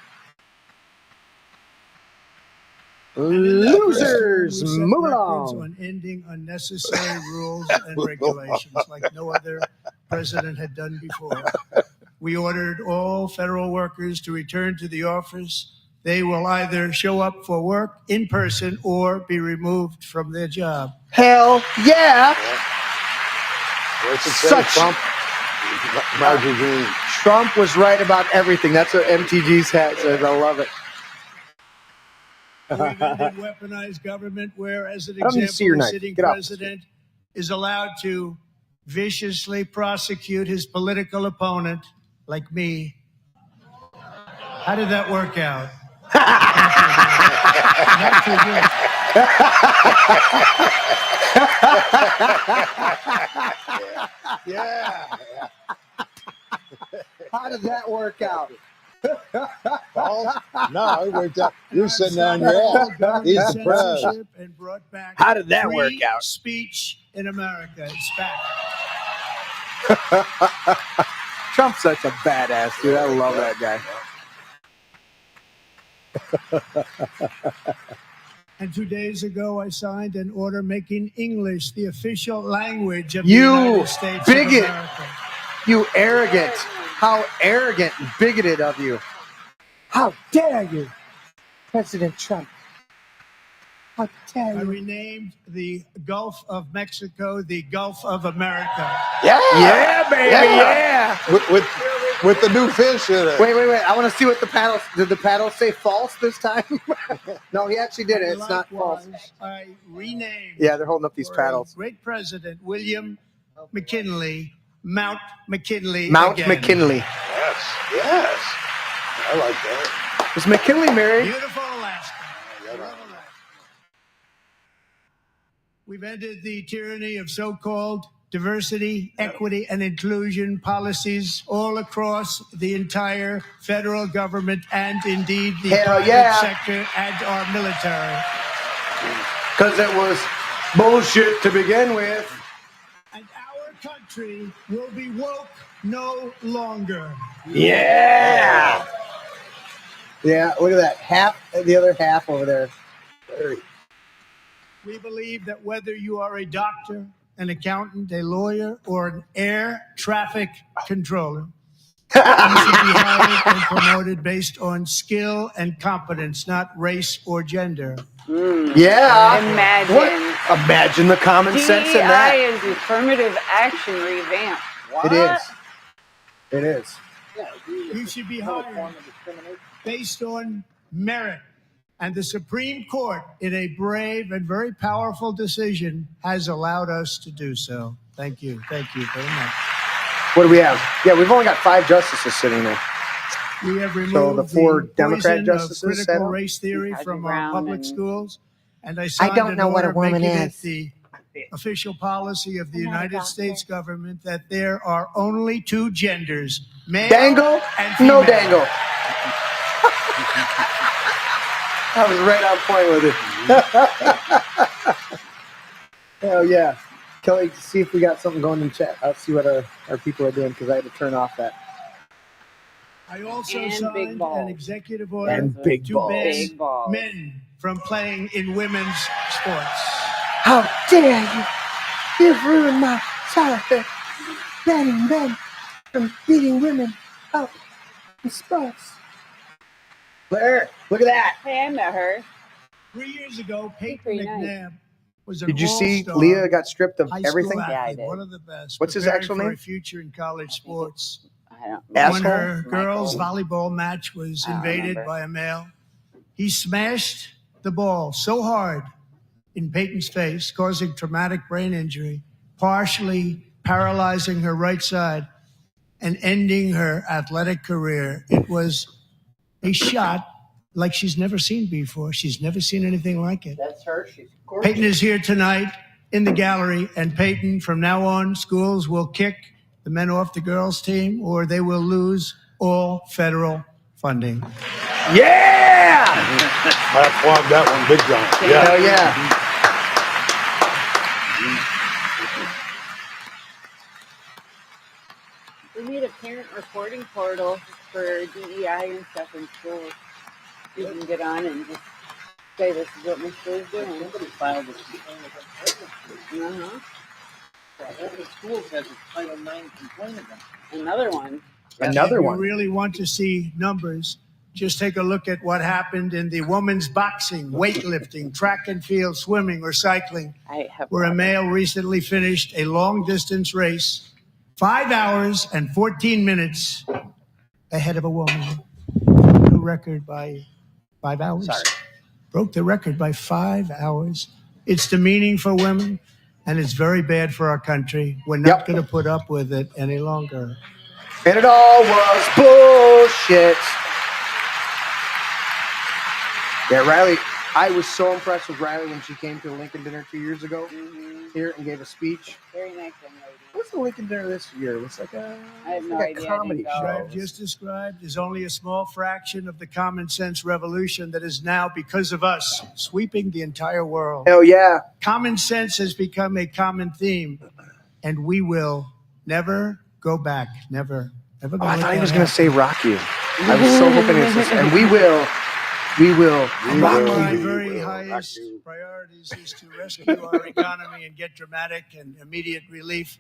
Losers, We set move records along. on ending unnecessary rules and regulations like no other president had done before. We ordered all federal workers to return to the office. They will either show up for work in person or be removed from their job. Hell yeah. What's it say? Such- Trump? Marjorie. Trump was right about everything. That's what MTG's hat says. I love it. We've ended weaponized government where, as an I don't need to see your example, the knife. sitting Get off. president is allowed to viciously prosecute his political opponent, like me. How did that work out? Not too good. Yeah. How did that work out? Paul? No, it worked out. You're sitting on your ass. He's the president. Censorship and brought back How did that free work out? speech in America. It's back. Trump's such a badass, dude. I love that guy. And 2 days ago, I signed an order making English the official language of You the United States bigot. of America. You arrogant. How arrogant and bigoted of you. How dare you, President Trump? How dare I you? renamed the Gulf of Mexico the Gulf of America. Yeah, baby, yeah. With the new fish in it. Wait. I want to see what the paddle. Did the paddle say false this time? No, he actually did it. It's not false. Likewise, I renamed Yeah, they're holding up these for paddles. a great president, William McKinley, Mount McKinley. Mount again. McKinley. Yes. I like that. Was McKinley married? Beautiful Alaska. Love Alaska. We've ended the tyranny of so-called diversity, equity, and inclusion policies all across the entire federal government and indeed the Hell private yeah. sector and our military. Because it was bullshit to begin with. And our country will be woke no longer. Yeah. Yeah, look at that. Half, the other half over there. We believe that whether you are a doctor, an accountant, a lawyer, or an air traffic controller, you should be hired and promoted based on skill and competence, not race or gender. Yeah. Imagine. What? Imagine the common sense in DEI that. is affirmative action revamp. It is. It is. You should be hired based on merit. And the Supreme Court, in a brave and very powerful decision, has allowed us to do so. Thank you. Thank you very much. What do we have? Yeah, we've only got 5 justices sitting there. We have removed So the 4 Democrat poison justices of sat critical out? race theory Patrick from our Brown public and- schools. And I signed don't an know what a order woman making is. it the official policy of the United States government that there are only 2 genders, male Dangle? and female. No dangle. I was right on point with it. Hell yeah. Kelly, see if we got something going in chat. I'll see what our people are doing because I had to turn off that. I also And big signed balls. an executive order And big to balls. ban Big balls. men from playing in women's sports. How dare you? You've ruined my childhood. Banning men from beating women out in sports. Blair, look at that. Hey, I met her. 3 years ago, Peyton Pretty nice. McNabb was an Did you see all-star Leah got stripped of high school everything? athlete, Yeah, I did. one of the best. What's his preparing actual for name? a future in college sports. I don't Asshole? When her Michael. girls' volleyball match was I don't invaded remember. by a male, he smashed the ball so hard in Peyton's face, causing traumatic brain injury, partially paralyzing her right side and ending her athletic career. It was a shot like she's never seen before. She's never seen anything like it. That's her. She's gorgeous. Peyton is here tonight in the gallery, and Peyton, from now on, schools will kick the men off the girls' team, or they will lose all federal funding. Yeah! I applaud that one big time. Yeah. Hell yeah. We need a parent reporting portal for DEI and stuff in schools. You can get on and just say this is what my school's doing. Somebody filed a complaint. Every school has a Title IX complaint against them. Another one. Another If one. you really want to see numbers, just take a look at what happened in the women's boxing, weightlifting, track and field, swimming, or cycling, I have where a male recently finished a long-distance race 5 hours and 14 minutes ahead of a woman. New record by 5 hours. Sorry. Broke the record by 5 hours. It's demeaning for women, and it's very bad for our country. We're not Yep. going to put up with it any longer. And it all was bullshit. Yeah, Riley, I was so impressed with Riley when she came to the Lincoln dinner 2 years ago here and gave a speech. Very nice young lady. What's the Lincoln dinner this year? It looks like a, I have no like idea. a I comedy didn't go. What show. I've just described is only a small fraction of the common sense revolution that is now, because of us, sweeping the entire world. Hell yeah. Common sense has become a common theme, and we will never go back. Never. Never Oh, gonna I let thought he that was going to happen. say rock you. I was so hoping it's this. And we will Among rock my you. very highest priorities is to rescue our economy and get dramatic and immediate relief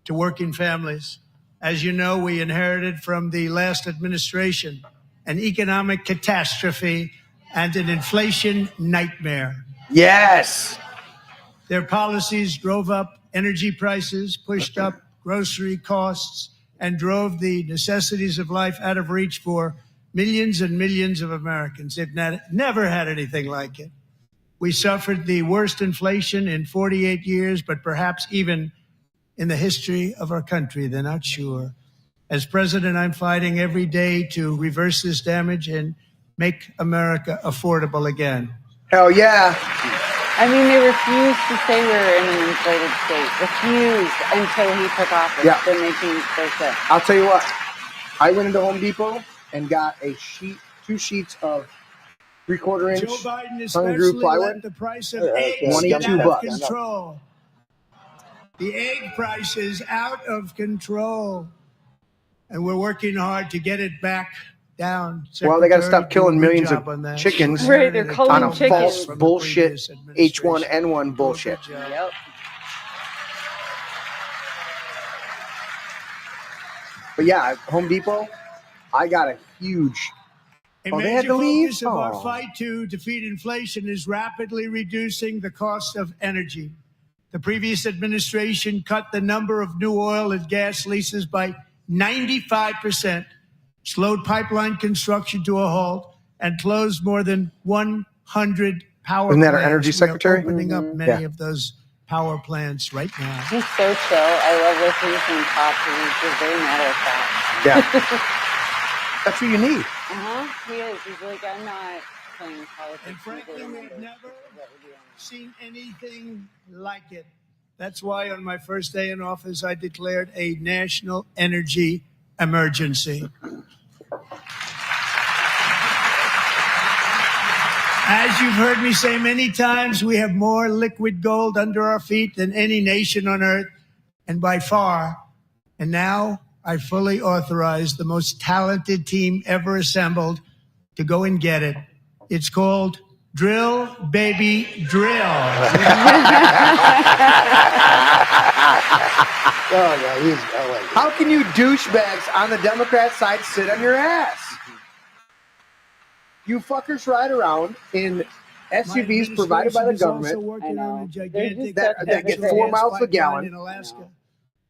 to working families. As you know, we inherited from the last administration an economic catastrophe and an inflation nightmare. Yes. Their policies drove up energy prices, pushed up grocery costs, and drove the necessities of life out of reach for millions and millions of Americans. They've never had anything like it. We suffered the worst inflation in 48 years, but perhaps even in the history of our country. They're not sure. As president, I'm fighting every day to reverse this damage and make America affordable again. Hell yeah. I mean, they refused to say we were in an inflated state. Refused until he took office. Yeah. They're making their sense. I'll tell you what. I went into Home Depot and got two sheets of 3/4 inch Joe Biden unglued especially plywood. let the price of Yeah, eggs get $22 out of bucks. control. The egg price is out of control, and we're working hard to get it back down. Well, they got to stop Secretary, killing do a good millions job of on that. chickens Right, they're culling on a chickens. false From the bullshit previous administration. H1N1 bullshit. Do a good job. Yep. But yeah, at Home Depot, I got a huge. A Oh, they had major to leave? focus of our Oh. fight to defeat inflation is rapidly reducing the cost of energy. The previous administration cut the number of new oil and gas leases by 95%, slowed pipeline construction to a halt, and closed more than 100 power Isn't that our plants. energy We are secretary? opening up many Yeah. of those power plants right now. He's so chill. I love listening to him talk because he's just very matter of fact. Yeah. That's what you need. He is. He's like, I'm not playing politics. And frankly, with we've numbers. never What we're doing. seen anything like it. That's why on my first day in office, I declared a national energy emergency. As you've heard me say many times, we have more liquid gold under our feet than any nation on earth, and by far. And now I fully authorize the most talented team ever assembled to go and get it. It's called Drill, Baby, Drill. Oh, yeah, I like it. How can you douchebags on the Democrat side sit on your ass? You fuckers ride around in SUVs provided by the government. Also working I know. on a They're gigantic just that get 4 miles a pipeline gallon. in Alaska.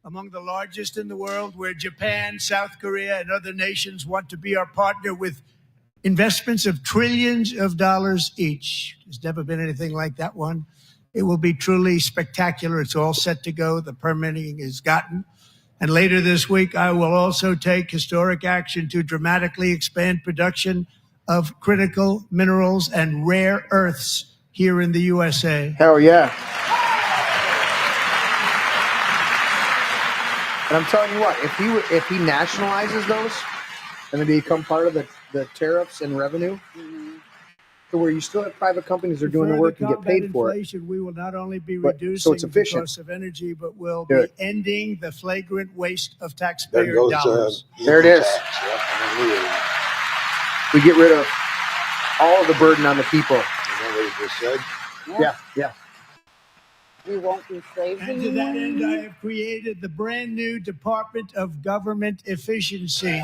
among the largest in the world, where Japan, South Korea, and other nations want to be our partner with investments of trillions of dollars each. There's never been anything like that one. It will be truly spectacular. It's all set to go. The permitting is gotten. And later this week, I will also take historic action to dramatically expand production of critical minerals and rare earths here in the USA. Hell yeah. And I'm telling you what, if he nationalizes those and they become part of the tariffs and revenue, to where you still have private companies that are doing the work and get paid for it. We will not only be So reducing it's the efficient. cost of energy, but we'll be ending the flagrant waste of taxpayer dollars. There it is. We get rid of all of the burden on the people. You know what he just said? Yeah. We won't be slaves And to anymore. that end, I have created the brand new Department of Government Efficiency. Dude,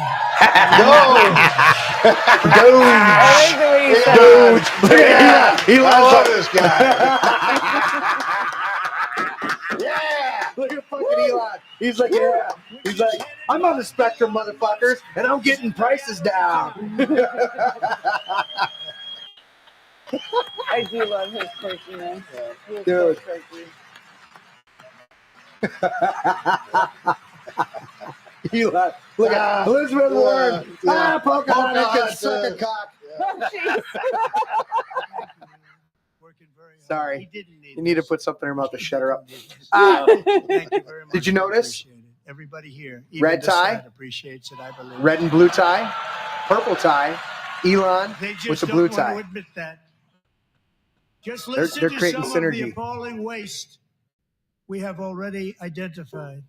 look at him. He I loves love it. this guy. Yeah, look at fucking Elon. He's like, yeah. He's like, I'm on the spectrum, motherfuckers, and I'm getting prices down. I do love his quirkiness. He is Dude. so quirky. Elon, look at Elizabeth Warren. Pocahontas can suck a cock. Working very hard. Sorry. He didn't need You need to this. put something in her mouth to shut her up. Thank you very much. Did you I notice? appreciate it. Everybody here, even Red the tie? Senate appreciates it, I believe. Red and blue tie, purple tie, Elon They just with the don't blue want tie. to admit that. Just They're listen to creating some of the synergy. appalling waste we have already identified.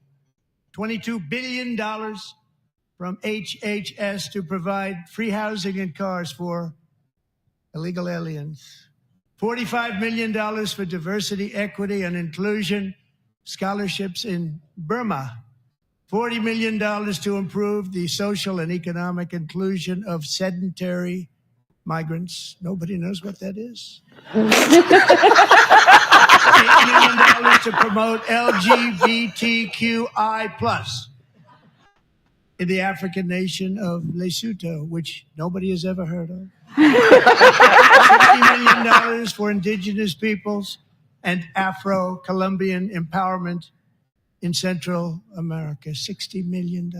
$22 billion from HHS to provide free housing and cars for illegal aliens. $45 million for diversity, equity, and inclusion scholarships in Burma. $40 million to improve the social and economic inclusion of sedentary migrants. Nobody knows what that is. $8 million to promote LGBTQI+ in the African nation of Lesotho, which nobody has ever heard of. $60 million for indigenous peoples and Afro-Colombian empowerment in Central America. $60 million.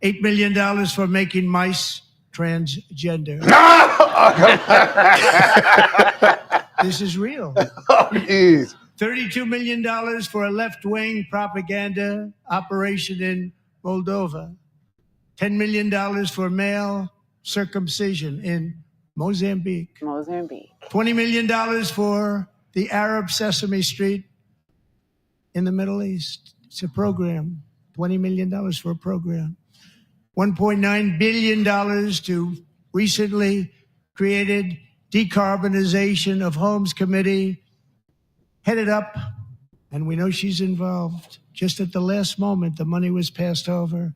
$8 million for making mice transgender. This is real. Jeez. $32 million for a left-wing propaganda operation in Moldova. $10 million for male circumcision in Mozambique. Mozambique. $20 million for the Arab Sesame Street in the Middle East. It's a program. $20 million for a program. $1.9 billion to recently created Decarbonization of Homes Committee, headed up, and we know she's involved. Just at the last moment, the money was passed over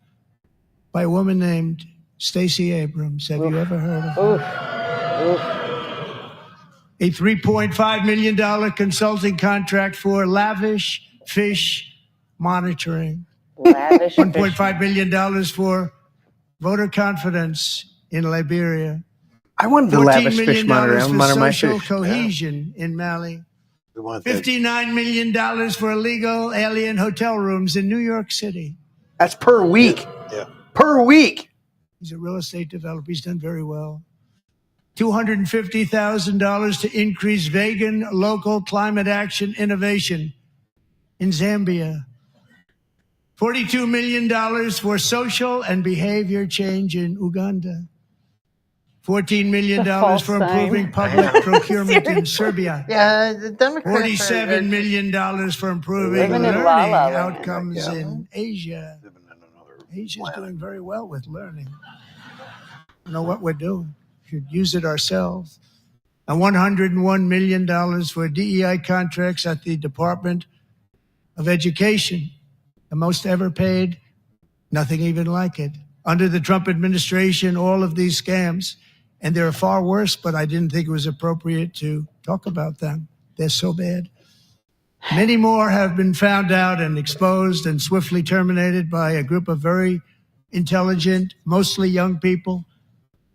by a woman named Stacey Abrams. Have you ever heard of her? A $3.5 million consulting contract for lavish fish monitoring. Lavish $1.5 million for voter confidence in Liberia. I wanted the $14 lavish fish million monitor. I'm for monitoring my social fish. cohesion in Mali. We want that. $59 million for illegal alien hotel rooms in New York City. That's per week. Yeah. Per week. He's a real estate developer. He's done very well. $250,000 to increase vegan local climate action innovation in Zambia. $42 million for social and behavior change in Uganda. $14 million false for sign. improving public procurement in Serbia. Yeah, the Democrats $47 million for improving Living in learning La La Land. outcomes Yeah. in Asia. Living in another Asia's planet. doing very well with learning. You know what we're doing. Should use it ourselves. And $101 million for DEI contracts at the Department of Education. The most ever paid, nothing even like it. Under the Trump administration, all of these scams, and they're far worse, but I didn't think it was appropriate to talk about them. They're so bad. Many more have been found out and exposed and swiftly terminated by a group of very intelligent, mostly young people,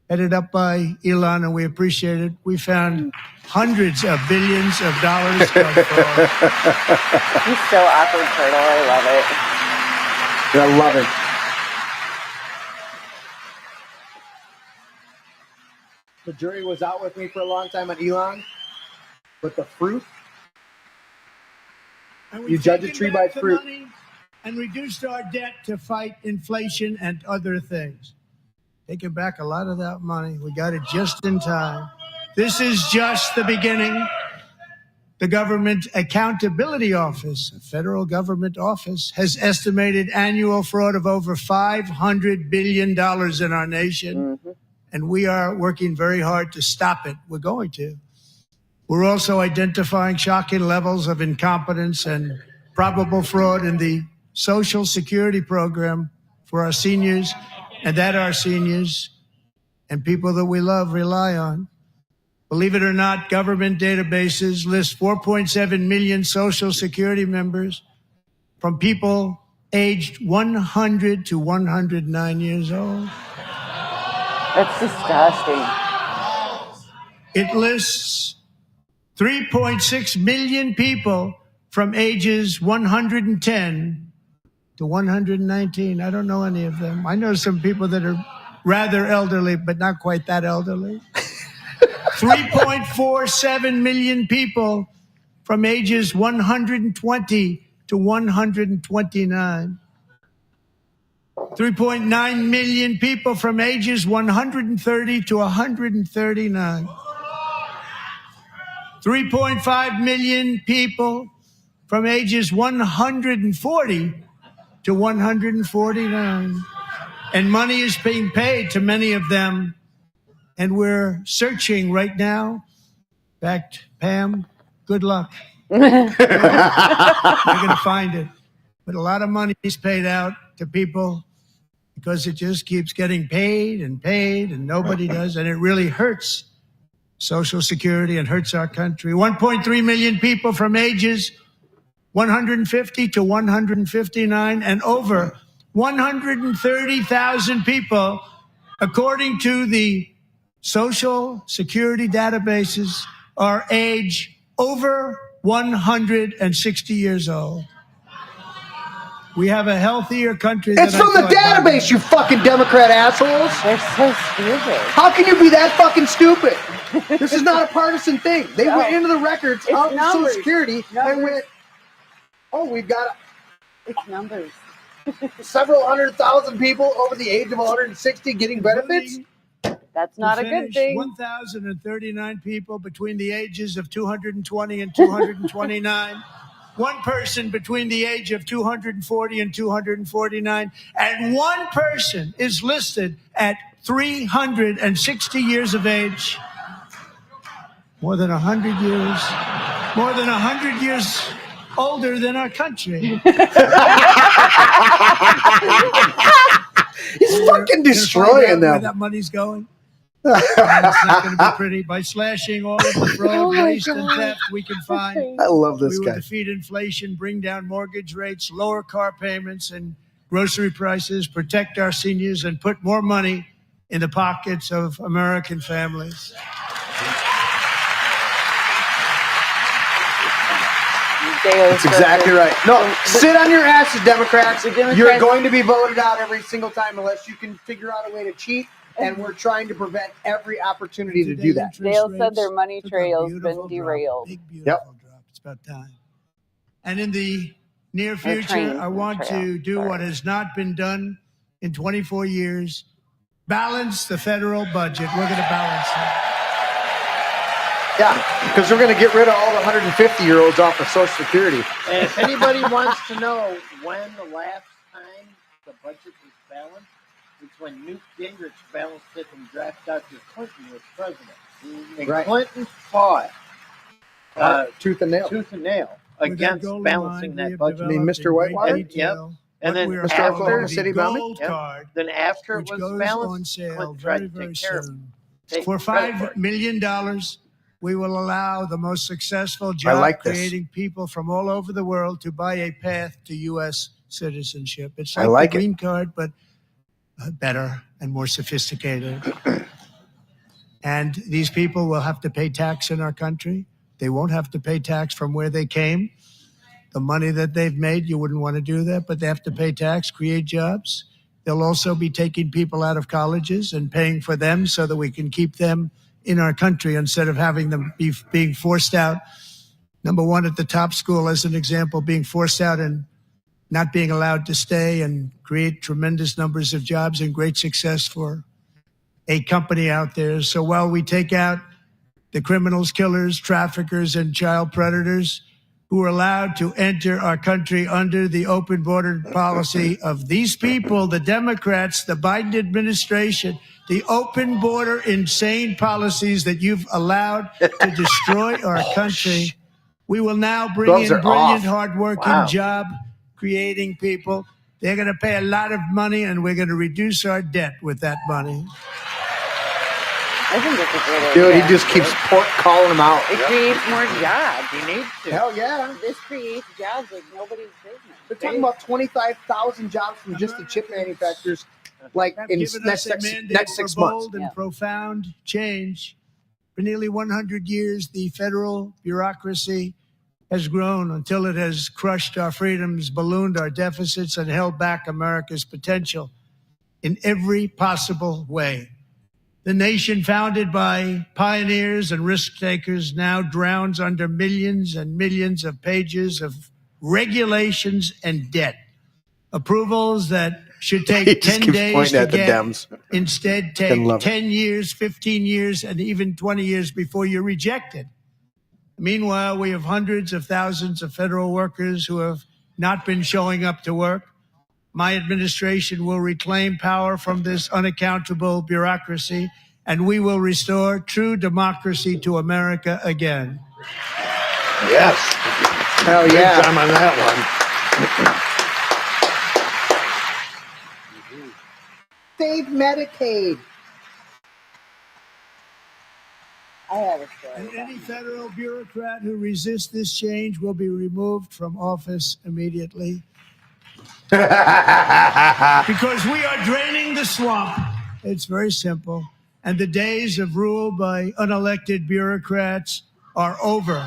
headed up by Elon, and we appreciate it. We found hundreds of billions of dollars of fraud. He's so awkward, Turtle. I love it. I love it. The jury was out with me for a long time on Elon, but the fruit, you judge a tree by its fruit. And reduced our debt to fight inflation and other things. Taking back a lot of that money. We got it just in time. This is just the beginning. The Government Accountability Office, a federal government office, has estimated annual fraud of over $500 billion in our nation. And we are working very hard to stop it. We're going to. We're also identifying shocking levels of incompetence and probable fraud in the Social Security program for our seniors, and that our seniors and people that we love rely on. Believe it or not, government databases list 4.7 million Social Security members from people aged 100 to 109 years old. That's disgusting. It lists 3.6 million people from ages 110 to 119. I don't know any of them. I know some people that are rather elderly, but not quite that elderly. 3.47 million people from ages 120 to 129. 3.9 million people from ages 130 to 139. 3.5 million people from ages 140 to 149. And money is being paid to many of them. And we're searching right now. In fact, Pam, good luck. You're going to find it. But a lot of money is paid out to people because it just keeps getting paid, and nobody does. And it really hurts Social Security and hurts our country. 1.3 million people from ages 150 to 159, and over 130,000 people, according to the Social Security databases, are age over 160 years old. We have a healthier country. It's from the database, you fucking Democrat assholes. They're so stupid. How can you be that fucking stupid? This is not a partisan thing. They went into the records of Social Security and went, oh, we've got It's numbers. several 100,000 people over the age of 160 getting benefits. That's not a good thing. 1,039 people between the ages of 220 and 229. One person between the age of 240 and 249. And one person is listed at 360 years of age. More than 100 years. More than 100 years older than our country. He's fucking destroying them. Where that money's going. It's not going to be pretty. By slashing all of the fraud, waste, and theft we can find. I love this We guy. will defeat inflation, bring down mortgage rates, lower car payments and grocery prices, protect our seniors, and put more money in the pockets of American families. That's exactly right. No, sit on your asses, Democrats. You're going to be voted out every single time unless you can figure out a way to cheat. And we're trying to prevent every opportunity to do that. Dale said their money trail's been derailed. Big, beautiful drop. It's about time. And in the near future, I want to do what has not been done in 24 years. Balance the federal budget. We're going to balance it. Yeah, because we're going to get rid of all the 150-year-olds off of Social Security. And if anybody wants to know when the last time the budget was balanced, it's when Newt Gingrich balanced it and drafted Dr. Clinton was president. And Clinton fought tooth and nail against balancing that budget. You mean Mr. Whitewater? Yep. And then Mr. Oklahoma City Bombing? Card, then after it which was goes balanced, on sale Clinton tried very, to very take care of soon. it. For $5 million, we will allow the most successful like this. job-creating people from all over the world to buy a path to U.S. citizenship. It's I like like the it. green card, but better and more sophisticated. And these people will have to pay tax in our country. They won't have to pay tax from where they came. The money that they've made, you wouldn't want to do that, but they have to pay tax, create jobs. They'll also be taking people out of colleges and paying for them so that we can keep them in our country instead of having them being forced out. Number one, at the top school, as an example, being forced out and not being allowed to stay and create tremendous numbers of jobs and great success for a company out there. So while we take out the criminals, killers, traffickers, and child predators who are allowed to enter our country under the open border policy of these people, the Democrats, the Biden administration, the open border insane policies that you've allowed to destroy our country, we will now bring Gloves in are brilliant, off. hardworking, Wow. job-creating people. They're going to pay a lot of money, and we're going to reduce our debt with that money. I think it's a great Dude, idea. he just keeps calling them out. It creates more jobs. He needs to. Hell yeah. This creates jobs like nobody's business. They're talking about 25,000 jobs from just the chip manufacturers, like Have in given next us a 6 mandate for months. bold and Yeah. profound change. For nearly 100 years, the federal bureaucracy has grown until it has crushed our freedoms, ballooned our deficits, and held back America's potential in every possible way. The nation founded by pioneers and risk takers now drowns under millions and millions of pages of regulations and debt. Approvals that should He take just 10 keeps days pointing to at the get Dems. instead Didn't love take it. 10 years, 15 years, and even 20 years before you're rejected. Meanwhile, we have hundreds of thousands of federal workers who have not been showing up to work. My administration will reclaim power from this unaccountable bureaucracy, and we will restore true democracy to America again. Yes. Hell Big yeah. time on that one. Save Medicaid. I have a story. And any federal bureaucrat who resists this change will be removed from office immediately. Because we are draining the swamp. It's very simple. And the days of rule by unelected bureaucrats are over.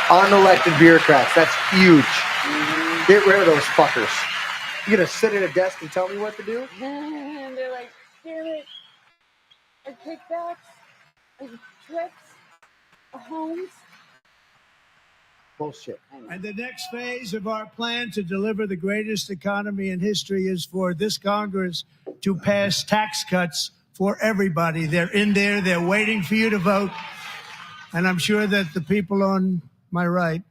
Unelected bureaucrats. That's huge. Get rid of those fuckers. You gonna sit at a desk and tell me what to do? And they're like, damn it. Our kickbacks, our trips, our homes. Bullshit. And the next phase of our plan to deliver the greatest economy in history is for this Congress to pass tax cuts for everybody. They're in there. They're waiting for you to vote. And I'm sure that the people on my right,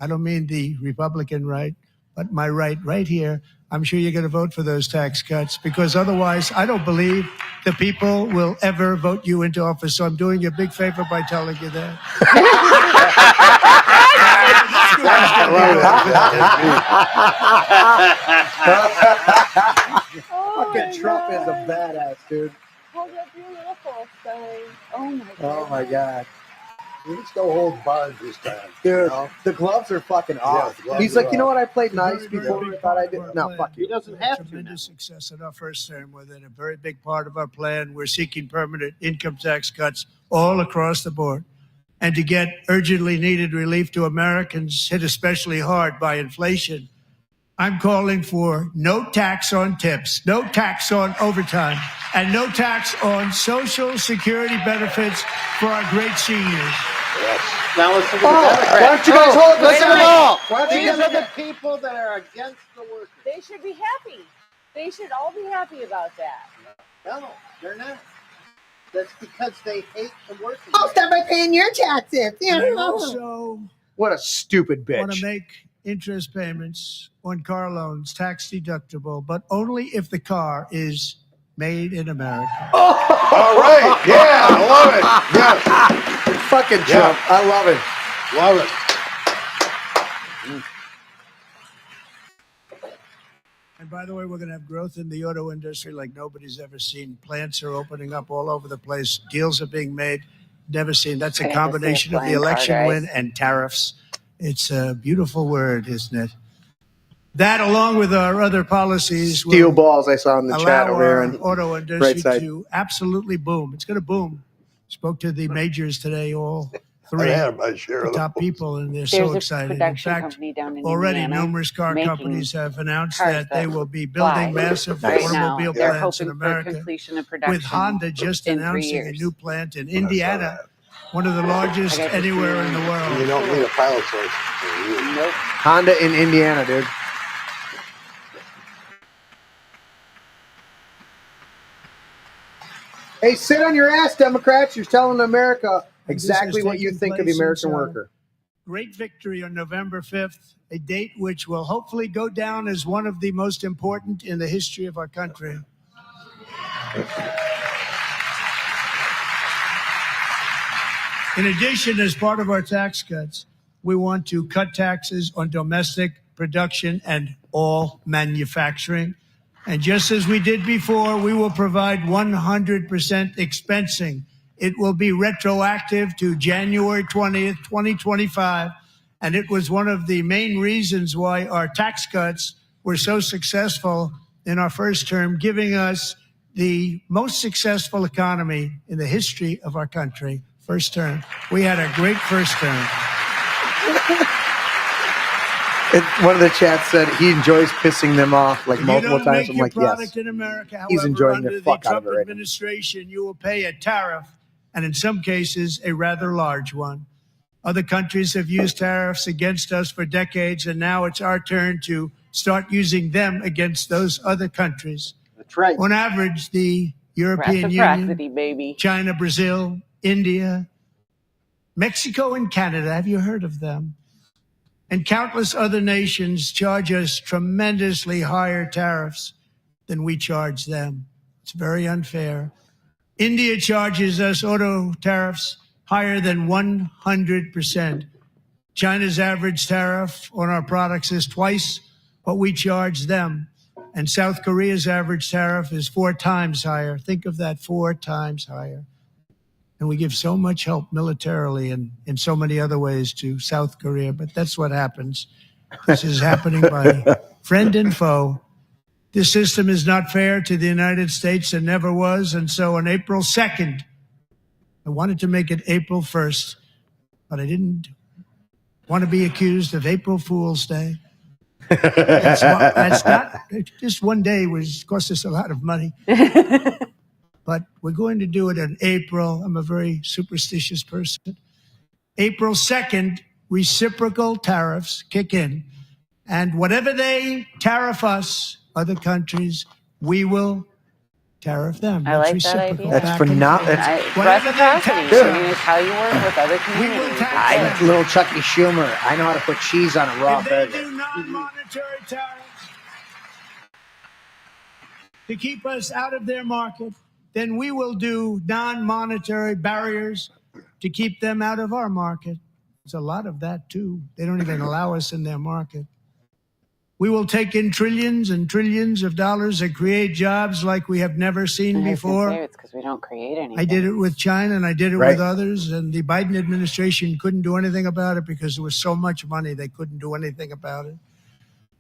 I don't mean the Republican right, but my right here, I'm sure you're going to vote for those tax cuts, because otherwise I don't believe the people will ever vote you into office. So I'm doing you a big favor by telling you that. Fucking Trump is a badass, dude. Hold up your little false sign. Oh my god. Oh my god. Let's go hold bars this time. Dude, the gloves are fucking off. the gloves He's like, are you know off. what? I played nice Very, very before I big thought I part did. of our No, plan. fuck you. He doesn't have to Tremendous now. success in our first term with it. A very big part of our plan. We're seeking permanent income tax cuts all across the board. And to get urgently needed relief to Americans hit especially hard by inflation, I'm calling for no tax on tips, no tax on overtime, and no tax on Social Security benefits for our great seniors. Now listen to the Why Democrats. don't you guys hold Listen listen to them all. Why don't you These guys are the people that are against the workers. They should be happy. They should all be happy about that. No, they're not. That's because they hate the workers. I'll start by paying your taxes. And I also What a stupid want to bitch. make interest payments on car loans tax deductible, but only if the car is made in America. All right. Yeah, I love it. Yes. Fucking Trump. I love it. Love it. And by the way, we're going to have growth in the auto industry like nobody's ever seen. Plants are opening up all over the place. Deals are being made. Never seen. That's a combination of the election win and tariffs. It's a beautiful word, isn't it? That, along with our other policies, Steel will balls I saw in the chat allow over there. our And auto right industry side. to absolutely boom. It's going to boom. Spoke to the majors today, all three, I had my share the of top those. people, and they're There's so a excited. In production fact, company down in already Indiana numerous car making companies have announced cars that they that will be fly. building massive Right now, automobile they're plants in hoping for America, completion of production with Honda just in 3 announcing a years. new plant in Indiana, one of the largest I got to anywhere see in the You world. don't need a pilot's license. Nope. Honda in Indiana, dude. Hey, sit on your ass, Democrats. You're telling America exactly what you think of the American worker. Great victory on November 5th, a date which will hopefully go down as one of the most important in the history of our country. In addition, as part of our tax cuts, we want to cut taxes on domestic production and all manufacturing. And just as we did before, we will provide 100% expensing. It will be retroactive to January 20th, 2025. And it was one of the main reasons why our tax cuts were so successful in our first term, giving us the most successful economy in the history of our country. First term. We had a great first term. One of the chats said he enjoys pissing them off like multiple times. I'm like, yes. In America, however, He's enjoying the under fuck out Trump of it right now. administration, you will pay a tariff, and in some cases, a rather large one. Other countries have used tariffs against us for decades, and now it's our turn to start using them against those other countries. That's right. On average, the European Union, Reciprocity, baby. China, Brazil, India, Mexico, and Canada, have you heard of them? And countless other nations charge us tremendously higher tariffs than we charge them. It's very unfair. India charges us auto tariffs higher than 100%. China's average tariff on our products is twice what we charge them. And South Korea's average tariff is 4 times higher. Think of that, 4 times higher. And we give so much help militarily and in so many other ways to South Korea, but that's what happens. This is happening by friend and foe. This system is not fair to the United States and never was. And so on April 2nd, I wanted to make it April 1st, but I didn't want to be accused of April Fool's Day. That's not, just one day cost us a lot of money. But we're going to do it in April. I'm a very superstitious person. April 2nd, reciprocal tariffs kick in. And whatever they tariff us, other countries, we will tariff them. I like that reciprocal. idea. That's for now. Whatever they Reciprocity. tax I us, mean, it's how you work with other communities. tax I'm little Chucky Schumer. I know how to put cheese on a raw if they burger. do non-monetary tariffs to keep us out of their market, then we will do non-monetary barriers to keep them out of our market. There's a lot of that, too. They don't even allow us in their market. We will take in trillions and trillions of dollars and create jobs like we have never seen before. It's because we don't create anything. I did it with China and I did it Right. with others, and the Biden administration couldn't do anything about it because there was so much money they couldn't do anything about it.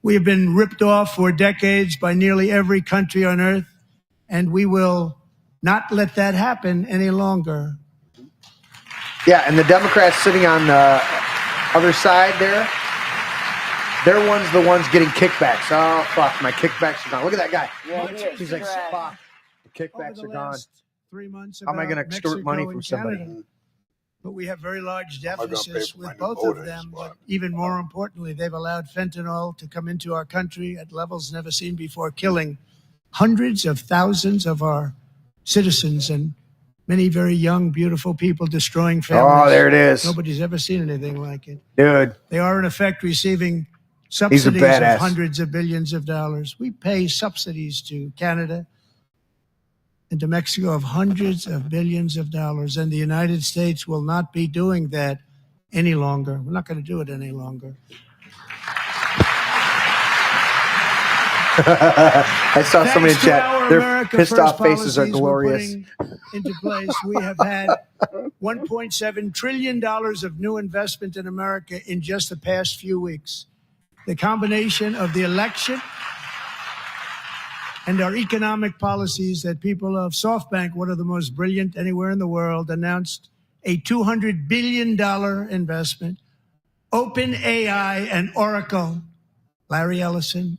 We have been ripped off for decades by nearly every country on earth, and we will not let that happen any longer. Yeah, and the Democrats sitting on the other side there, they're the ones getting kickbacks. Oh, fuck, my kickbacks are gone. Look at that guy. Yeah, He's like, fuck, the kickbacks are gone. 3 months How am I going to extort money from somebody? Canada. But we have very large Am I gonna pay deficits for my with new both boat of I them. just But bought? even more importantly, they've allowed fentanyl to come into our country at levels never seen before, killing hundreds of thousands of our citizens and many very young, beautiful people, destroying families. Oh, there it is. Nobody's ever seen anything like it. Dude, They are, in effect, receiving He's a subsidies of badass. hundreds of billions of dollars. We pay subsidies to Canada and to Mexico of hundreds of billions of dollars, and the United States will not be doing that any longer. We're not going to do it any longer. I saw somebody in Thanks to chat. our Their America pissed First off faces are policies we're glorious. putting into place, we have had $1.7 trillion of new investment in America in just the past few weeks. The combination of the election and our economic policies that people of SoftBank, one of the most brilliant anywhere in the world, announced a $200 billion investment. OpenAI and Oracle, Larry Ellison,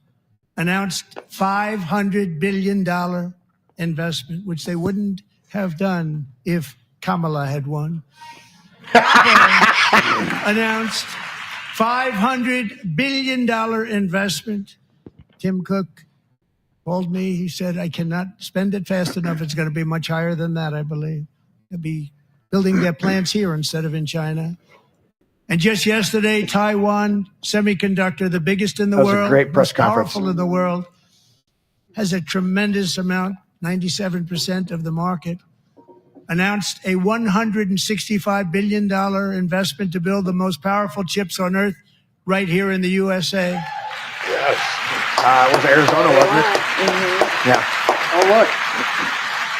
announced $500 billion investment, which they wouldn't have done if Kamala had won. Apple announced $500 billion investment. Tim Cook called me. He said, I cannot spend it fast enough. It's going to be much higher than that, I believe. They'll be building their plants here instead of in China. And just yesterday, Taiwan Semiconductor, the biggest in the world, That was a great press most conference. powerful in the world, has a tremendous amount, 97% of the market, announced a $165 billion investment to build the most powerful chips on earth right here in the USA. Yes. It was Arizona, wasn't it? Yeah. Oh, look.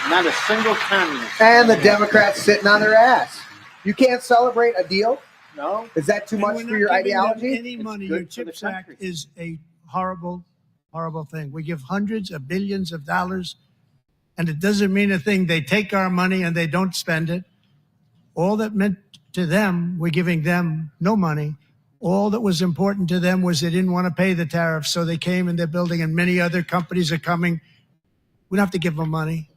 Not a single communist. And the Democrats sitting on their ass. You can't celebrate a deal? No. Is that too And much we're for not your giving them ideology? any money. good Your for the CHIPS Act country. is a horrible, horrible thing. We give hundreds of billions of dollars, and it doesn't mean a thing. They take our money and they don't spend it. All that meant to them, we're giving them no money. All that was important to them was they didn't want to pay the tariffs, so they came and they're building, and many other companies are coming. We don't have to give them money.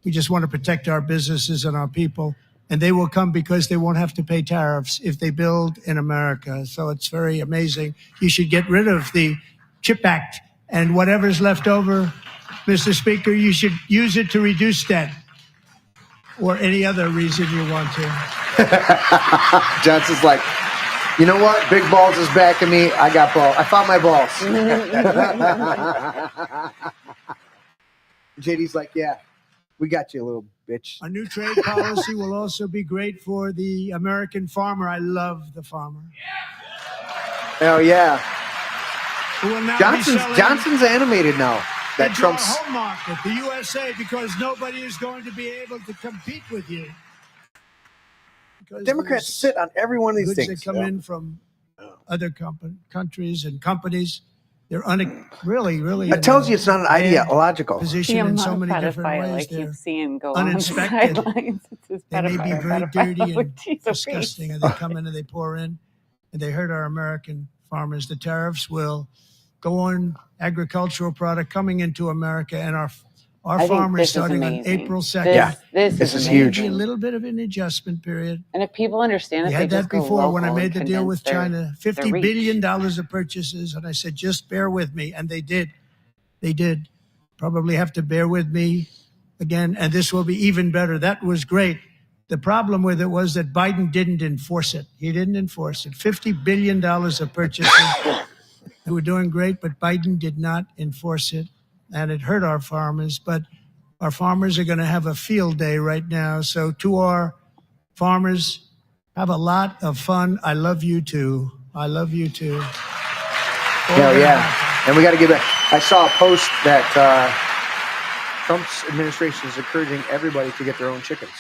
We just want to protect our businesses and our people. And they will come because they won't have to pay tariffs if they build in America. So it's very amazing. You should get rid of the CHIP Act, and whatever's left over, Mr. Speaker, you should use it to reduce debt or any other reason you want to. Johnson's like, you know what? Big Balls is backing me. I got balls. I found my balls. JD's like, yeah, we got you, little bitch. A new trade policy will also be great for the American farmer. I love the farmer. Hell yeah. Who will now be selling Johnson's animated now. That into our Trump's home market, the USA, because nobody is going to be able to compete with you. Because Democrats there's sit on every one of these goods things. that come in from other countries and companies. They're really, really. That tells you it's not an bad ideological. position The in amount so of many different pedophile I ways. keep They're seeing go uninspected. on the sidelines. It's just They may be pedophile, very pedophile. dirty and Jeez, disgusting, and they come in and they pour in, and they hurt our American farmers. The tariffs will go on agricultural product coming into America, and our I think farmers this is starting on amazing. April 2nd. This is May huge. be a little bit of an adjustment period. And if people understand We that, had they just that go before when I local made and the deal with condense China, their $50 reach. billion of purchases. And I said, just bear with me. And they did. They did. Probably have to bear with me again. And this will be even better. That was great. The problem with it was that Biden didn't enforce it. He didn't enforce it. $50 billion of purchases. They were doing great, but Biden did not enforce it. And it hurt our farmers. But our farmers are going to have a field day right now. So to our farmers, have a lot of fun. I love you too. I love you too. Hell yeah. And we got to give it. I saw a post that Trump's administration is encouraging everybody to get their own chickens,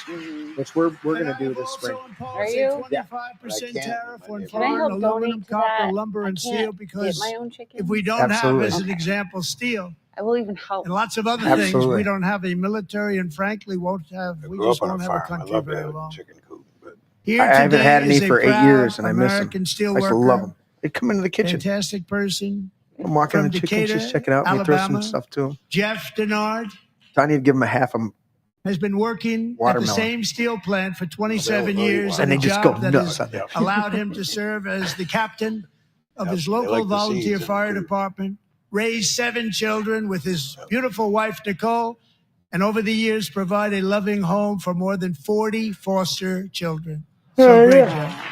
which we're going to do this spring. Are you? 25% tariff on Can I foreign help aluminum, donate to copper, that? lumber, I and can't steel get because my own chicken. if we don't Absolutely. have, as an Okay. example, steel I will even help. and lots of other things, Absolutely. we don't have a military and frankly won't have, I we grew just up on won't a have a farm. I country love very that long. chicken coop. But Here I haven't today had any is a for 8 proud years, and I miss them. American I used steelworker, to love them. They come into the kitchen. fantastic person, I'm walking in from the chicken, Decatur, just checking out. And we throw some Alabama. stuff to them. Jeff Denard, Tanya would give them a half a has been working at the Watermelon. same steel plant for 27 They'll years, eat and and they a just go job that nuts has on that. allowed him to serve as the captain of Yep, his they local like the volunteer seeds in the fire coop. department, raised 7 children with his beautiful wife, Nicole, and over the years provide a loving home for more than 40 foster children. So great, Jeff.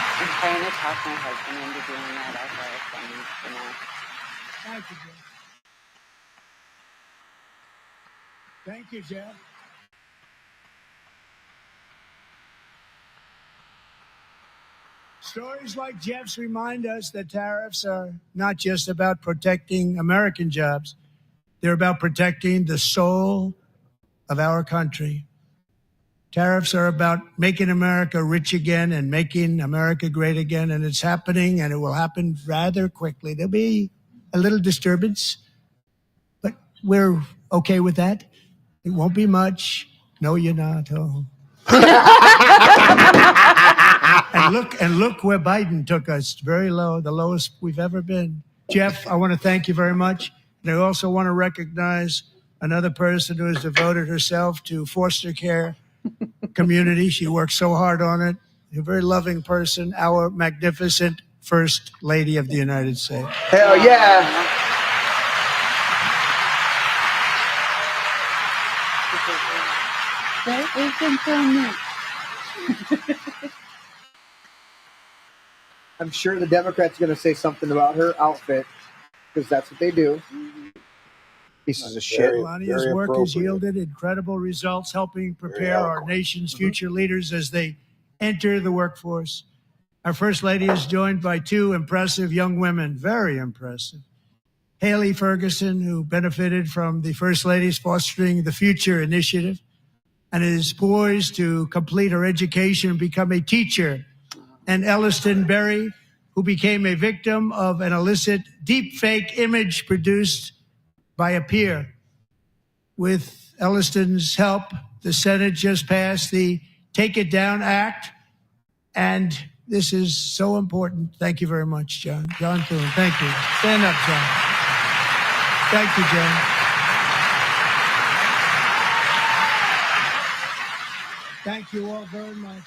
I'm trying to talk my husband into doing that as I send the next. Thank you, Jeff. Thank you, Jeff. Stories like Jeff's remind us that tariffs are not just about protecting American jobs. They're about protecting the soul of our country. Tariffs are about making America rich again and making America great again, and it's happening, and it will happen rather quickly. There'll be a little disturbance, but we're okay with that. It won't be much. No, you're not. Oh. and look where Biden took us. Very low, the lowest we've ever been. Jeff, I want to thank you very much. And I also want to recognize another person who has devoted herself to foster care community. She works so hard on it. A very loving person, our magnificent First Lady of the United States. Hell yeah. There isn't so much. I'm sure the Democrats are going to say something about her outfit because that's what they do. Pieces of shit. Melania's work has yielded incredible results, helping prepare our nation's future leaders as they enter the workforce. Our First Lady is joined by two impressive young women, very impressive. Haley Ferguson, who benefited from the First Lady's Fostering the Future initiative and is poised to complete her education and become a teacher. And Elliston Berry, who became a victim of an illicit deepfake image produced by a peer. With Elliston's help, the Senate just passed the Take It Down Act, and this is so important. Thank you very much, John. John Thune, thank you. Stand up, John. Thank you, John. Thank you all very much.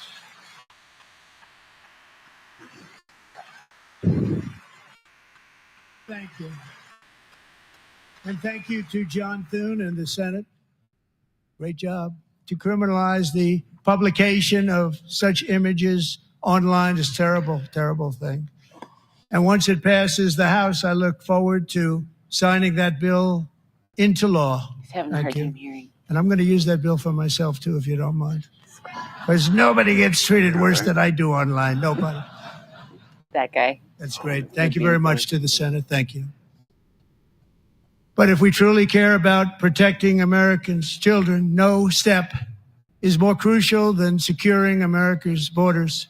Thank you. And thank you to John Thune and the Senate. Great job. To criminalize the publication of such images online is terrible, terrible thing. And once it passes the House, I look forward to signing that bill into law. He's having a hard time hearing. And I'm going to use that bill for myself, too, if you don't mind. Because nobody gets treated worse than I do online. Nobody. That guy. That's great. Thank you very much to the Senate. Thank you. But if we truly care about protecting Americans' children, no step is more crucial than securing America's borders.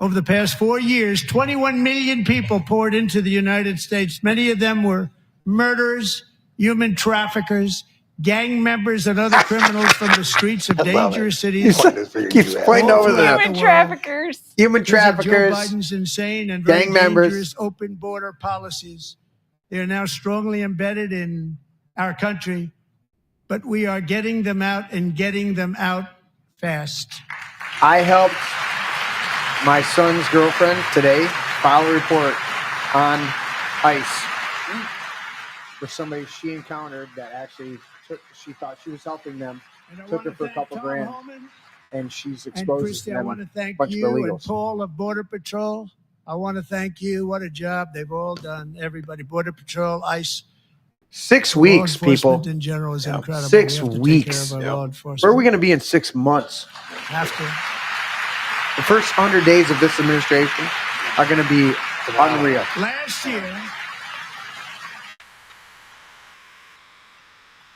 Over the past 4 years, 21 million people poured into the United States. Many of them were murderers, human traffickers, gang members, and other criminals from the streets of dangerous cities. Keeps pointing over there. Human traffickers. Human Because of Joe traffickers. Biden's insane and very gang members. dangerous open border policies. They are now strongly embedded in our country, but we are getting them out and getting them out fast. I helped my son's girlfriend today file a report on ICE for somebody she encountered that actually she thought she was helping them, took her for a couple grand, and she's And exposed Christy, to I them want to a thank bunch of you and illegals. Paul of Border Patrol. I want to thank you. What a job they've all done. Everybody, Border Patrol, ICE, 6 law weeks, enforcement people. in general is incredible. 6 We have to take weeks. care of our law enforcement. Where are we going to be in 6 months? Have to. The first 100 days of this administration are going to be unreal. Last year,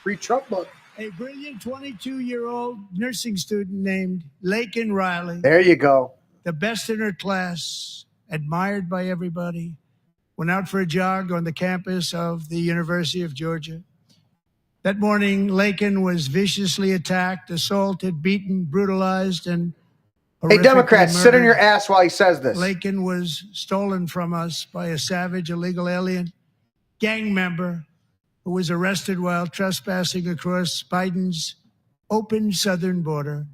Free Trump book. a brilliant 22-year-old nursing student named Laken Riley, There you go. the best in her class, admired by everybody, went out for a jog on the campus of the University of Georgia. That morning, Laken was viciously attacked, assaulted, beaten, brutalized, and Hey, Democrats, sit on murdered. your ass while he says this. Laken was stolen from us by a savage illegal alien gang member who was arrested while trespassing across Biden's open southern border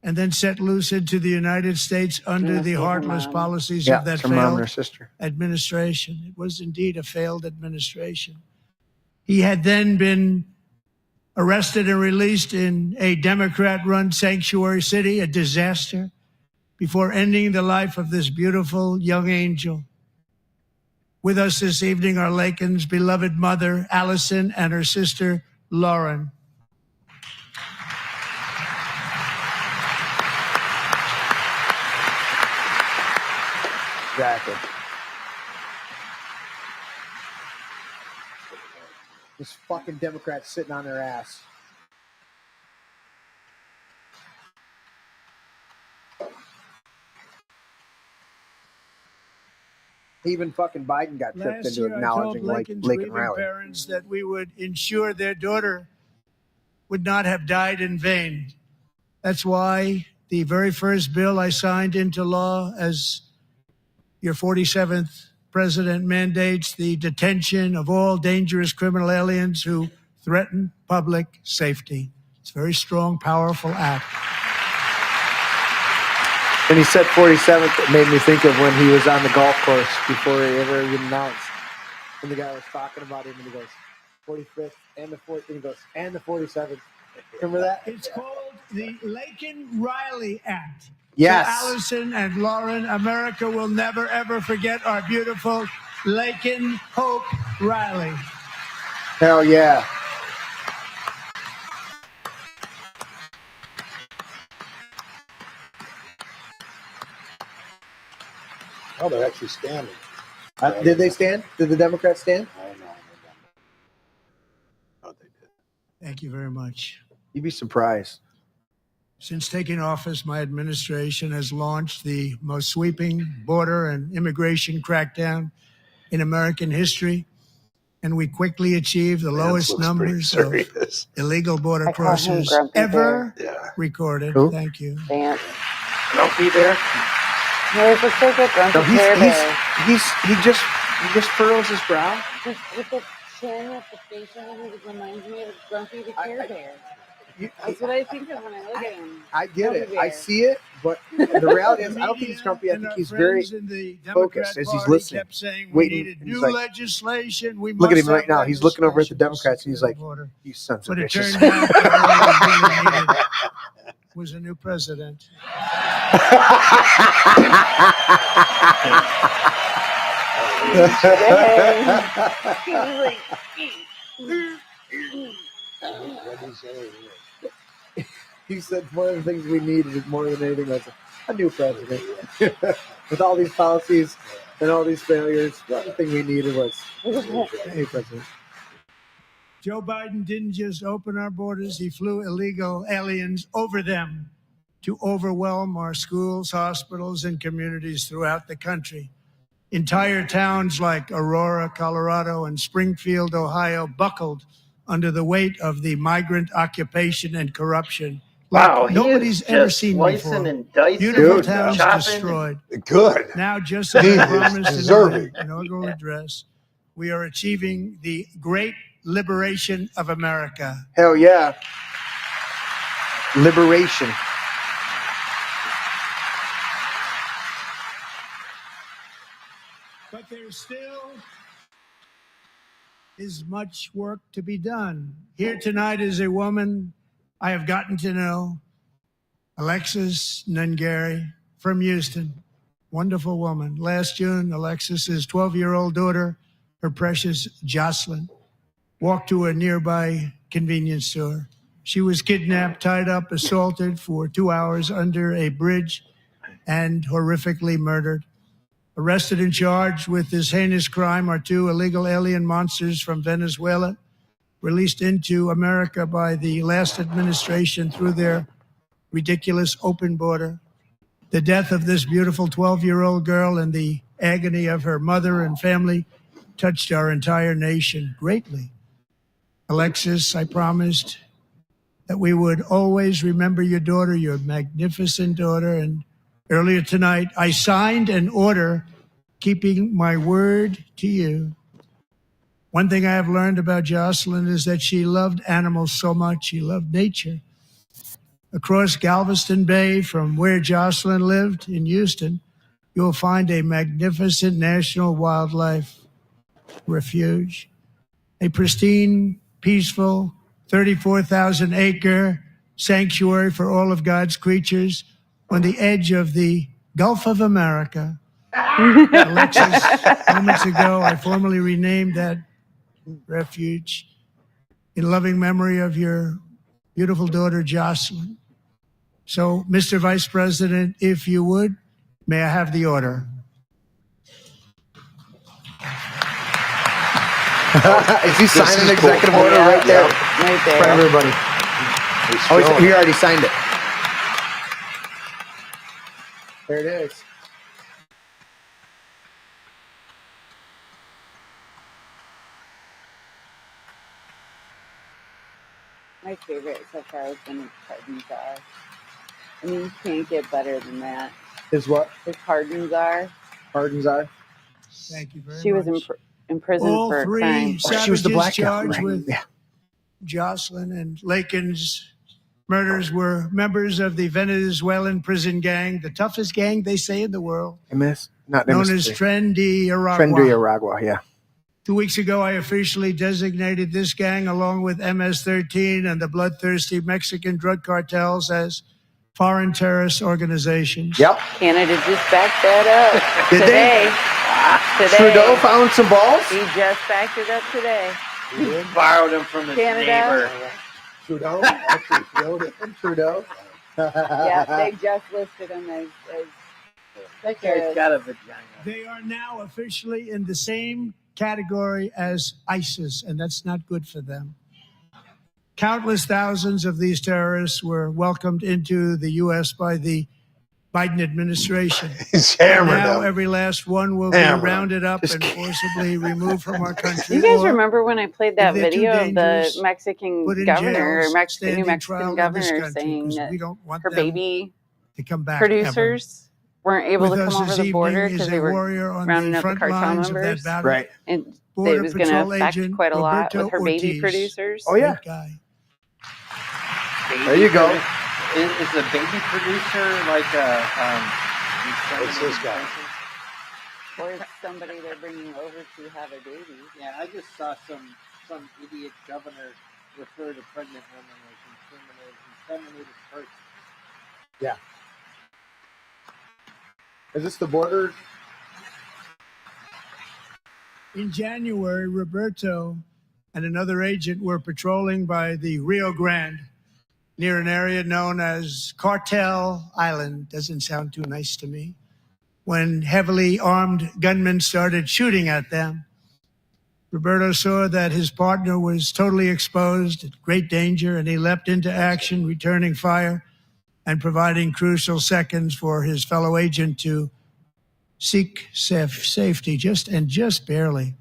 and then set loose into the United States under the heartless policies Yeah, of that it's her mom and her failed sister. administration. It was indeed a failed administration. He had then been arrested and released in a Democrat-run sanctuary city, a disaster, before ending the life of this beautiful young angel. With us this evening are Laken's beloved mother, Allison, and her sister, Lauren. Exactly. This fucking Democrats sitting on their ass. Even fucking Biden got tripped Last into year, I told acknowledging like Lincoln's Lincoln grieving Riley. parents that we would ensure their daughter would not have died in vain. That's why the very first bill I signed into law as your 47th president mandates the detention of all dangerous criminal aliens who threaten public safety. It's a very strong, powerful act. And he said 47th. It made me think of when he was on the golf course before he ever even announced. And the guy was talking about him, and he goes, 45th and the 40th. And he goes, and the 47th. Remember that? It's called the Lincoln-Riley Act. Yes. So Allison and Lauren, America will never, ever forget our beautiful Laken Hope Riley. Hell yeah. Oh, they're actually standing. Did they stand? Did the Democrats stand? I don't know. Oh, they did. Thank you very much. You'd be surprised. Since taking office, my administration has launched the most sweeping border and immigration crackdown in American history, and we quickly achieved the lowest numbers of illegal border I call him crossers Grumpy ever Yeah. recorded. Who? Thank you. Vance. Don't be there. Yours looks like a grumpy No, Care Bear. he just furrows his brow. Just with the chin, with the facial, it reminds me of Grumpy the Care Bear. That's what I think of when I look at him. I get it. Grumpy I Bear. see it, but the reality is, I don't think he's grumpy. I And think our he's very friends in the focused Democrat as he's Party listening, kept saying we waiting, needed and he's new like, legislation. We look at must him right have now. He's looking over at the legislation to Democrats, and he's secure like, the border. you sons of But it bitches. turned out that all we really needed was a new president. He was like, What did he say? He said one of the things we needed more than anything was a new president. With all these policies and all these failures, the only thing we needed was a new president. Joe Biden didn't just open our borders, he flew illegal aliens over them to overwhelm our schools, hospitals, and communities throughout the country. Entire towns like Aurora, Colorado, and Springfield, Ohio, buckled under the weight of the migrant occupation and corruption. Wow, Like nobody's ever seen slicing before. and dicing, Beautiful Dude, towns chopping. destroyed. Good. Now, just as He I is promised in my deserving. inaugural address, we are achieving the great liberation of America. Hell yeah. Liberation. But there still is much work to be done. Here tonight is a woman I have gotten to know, Alexis Nungari from Houston. Wonderful woman. Last June, Alexis's 12-year-old daughter, her precious Jocelyn, walked to a nearby convenience store. She was kidnapped, tied up, assaulted for 2 hours under a bridge, and horrifically murdered. Arrested and charged with this heinous crime are two illegal alien monsters from Venezuela, released into America by the last administration through their ridiculous open border. The death of this beautiful 12-year-old girl and the agony of her mother and family touched our entire nation greatly. Alexis, I promised that we would always remember your daughter, your magnificent daughter. And earlier tonight, I signed an order keeping my word to you. One thing I have learned about Jocelyn is that she loved animals so much. She loved nature. Across Galveston Bay, from where Jocelyn lived in Houston, you'll find a magnificent national wildlife refuge, a pristine, peaceful, 34,000-acre sanctuary for all of God's creatures on the edge of the Gulf of America. Alexis, moments ago, I formally renamed that refuge in loving memory of your beautiful daughter, Jocelyn. So, Mr. Vice President, if you would, may I have the order? Is he This signing is an cool. executive order Yeah. right there? Right In front of there. everybody. He's Oh, showing. he already signed it. There it is. My favorite so far has been his pardons are. I mean, you can't get better than that. Is what His pardons are. pardons are. Thank you very She was much. in prison All for a three crime. Oh, she was the savages black gal, charged right? with Yeah. Jocelyn and Lakin's murders were members of the Venezuelan prison gang, the toughest gang they say in the world, Not known as MST. Tren de Aragua. Tren de Aragua, yeah. 2 weeks ago, I officially designated this gang, along with MS-13 and the bloodthirsty Mexican drug cartels, as foreign terrorist organizations. Yep. Canada just backed that up Did today. Today. Trudeau found some balls. He just backed it up today. He borrowed him from his Canada. neighbor. Trudeau? Actually, Trudeau. Yeah, they just listed him as That guy's got a vagina. They are now officially in the same category as ISIS, and that's not good for them. Countless thousands of these terrorists were welcomed into the U.S. by the Biden administration. He's hammered Now them. every last one will be Hammer. rounded up Just and forcibly removed from our country. You guys or remember when I played that if they're too video of the dangerous, Mexican put in governor or jails, New standing Mexican trial in this governor country, saying 'cause that we don't want her them baby to come back ever. producers weren't able With to us come over this the border evening because is they a were warrior on rounding the up the front cartel lines of members. that battle. Right. and it Border was going to Patrol affect agent quite a lot Roberto with her baby Ortiz. producers. Oh, yeah. Great guy. There you go. Is the baby producer like a What's this guy? Or it's somebody they're bringing over to have a baby. Yeah, I just saw some idiot governor refer to pregnant women as inseminated person. Yeah. Is this the border? In January, Roberto and another agent were patrolling by the Rio Grande near an area known as Cartel Island. Doesn't sound too nice to me. When heavily armed gunmen started shooting at them, Roberto saw that his partner was totally exposed, at great danger, and he leapt into action, returning fire and providing crucial seconds for his fellow agent to seek safety, just barely.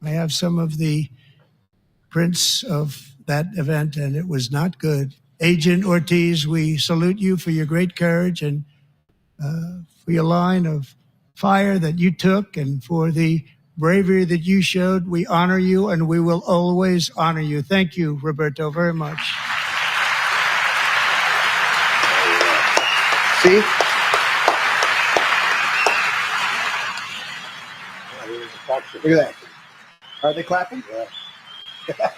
I have some of the prints of that event, and it was not good. Agent Ortiz, we salute you for your great courage and for your line of fire that you took and for the bravery that you showed. We honor you, and we will always honor you. Thank you, Roberto, very much. See? Look at that. Are they clapping? Yeah.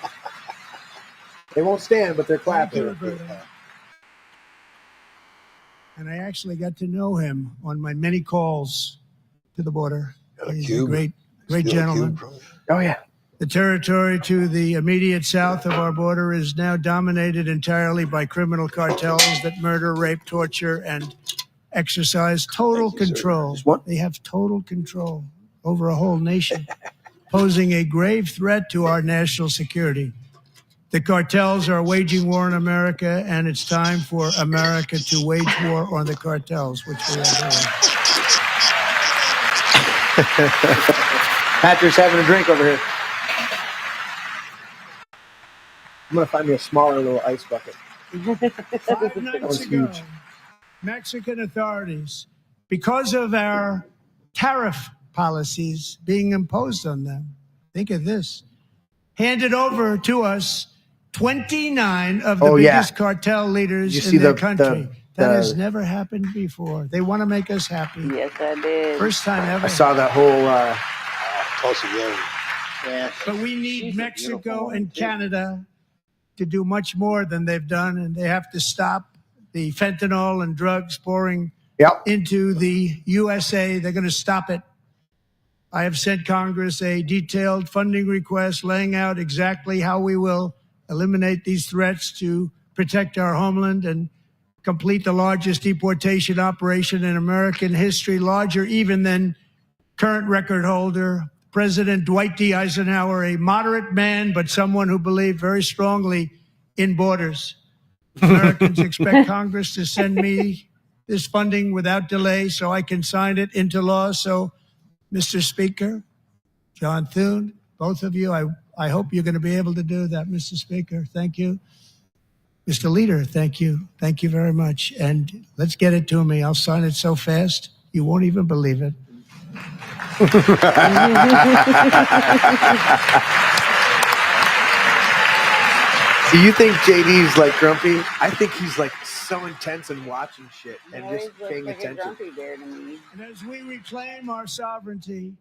They won't stand, but they're Thank you, clapping. Roberto. And I actually got to know him on my many calls to the border. Got a He's a cube. great Steal a gentleman. cube from him. Oh, yeah. The territory to the immediate south of our border is now dominated entirely by criminal cartels that murder, rape, torture, and exercise total Thank you, sir. control. Just one? They have total control over a whole nation, posing a grave threat to our national security. The cartels are waging war in America, and it's time for America to wage war on the cartels, which we are doing. Patrick's having a drink over here. I'm going to find me a smaller little ice bucket. 5 nights one's ago, huge. Mexican authorities, because of our tariff policies being imposed on them, think of this, handed over to us 29 of the Oh, yeah. biggest cartel leaders You in see their the- country. That the- has never happened before. They want to make us happy. Yes, I did. First time ever. I saw that whole. Tulsi Gabbard. Yeah. But we need She's a Mexico beautiful and woman, too. Canada to do much more than they've done, and they have to stop the fentanyl and drugs pouring Yep. into the USA. They're going to stop it. I have sent Congress a detailed funding request laying out exactly how we will eliminate these threats to protect our homeland and complete the largest deportation operation in American history, larger even than current record holder President Dwight D. Eisenhower, a moderate man, but someone who believed very strongly in borders. Americans expect Congress to send me this funding without delay so I can sign it into law. So, Mr. Speaker, John Thune, both of you, I hope you're going to be able to do that, Mr. Speaker. Thank you. Mr. Leader, thank you. Thank you very much. And let's get it to me. I'll sign it so fast, you won't even believe it. Do you think JD's like grumpy? I think he's like so intense and watching shit and just paying attention. Grumpy bear to me. And as we reclaim our sovereignty,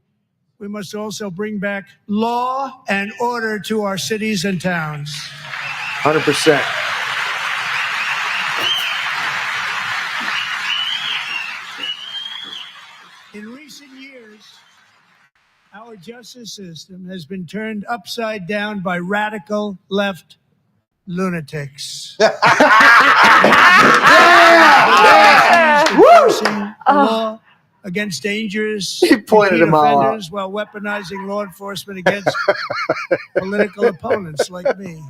we must also bring back law and order to our cities and towns. 100%. In recent years, our justice system has been turned upside down by radical left lunatics. Enforcing the law against dangerous pointed them all out. offenders while weaponizing law enforcement against political opponents like me.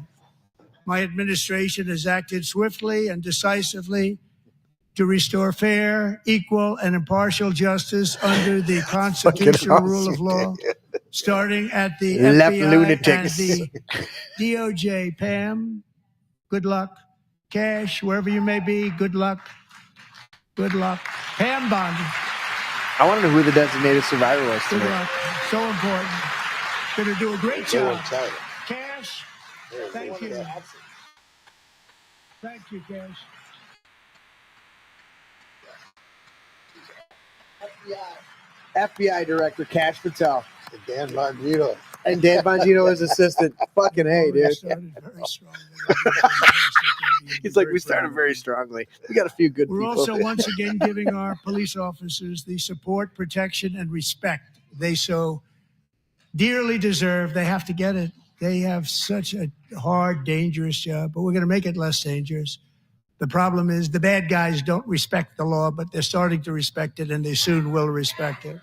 My administration has acted swiftly and decisively to restore fair, equal, and impartial justice under the constitutional rule of law, starting at the Left FBI lunatics. and the DOJ. Pam, good luck. Cash, wherever you may be, good luck. Good luck. Pam Bondi, I want to know who the designated survivor was good today. luck. So important. Going to do a great job. Cash, thank you. Thank you, Cash. FBI Director Cash Patel. Dan Bongino. And Dan Bongino is assistant. Fucking hey, We dude. started very strongly. He's like, we started very strongly. We got a few good We're people. also once again giving our police officers the support, protection, and respect they so dearly deserve. They have to get it. They have such a hard, dangerous job, but we're going to make it less dangerous. The problem is the bad guys don't respect the law, but they're starting to respect it, and they soon will respect it.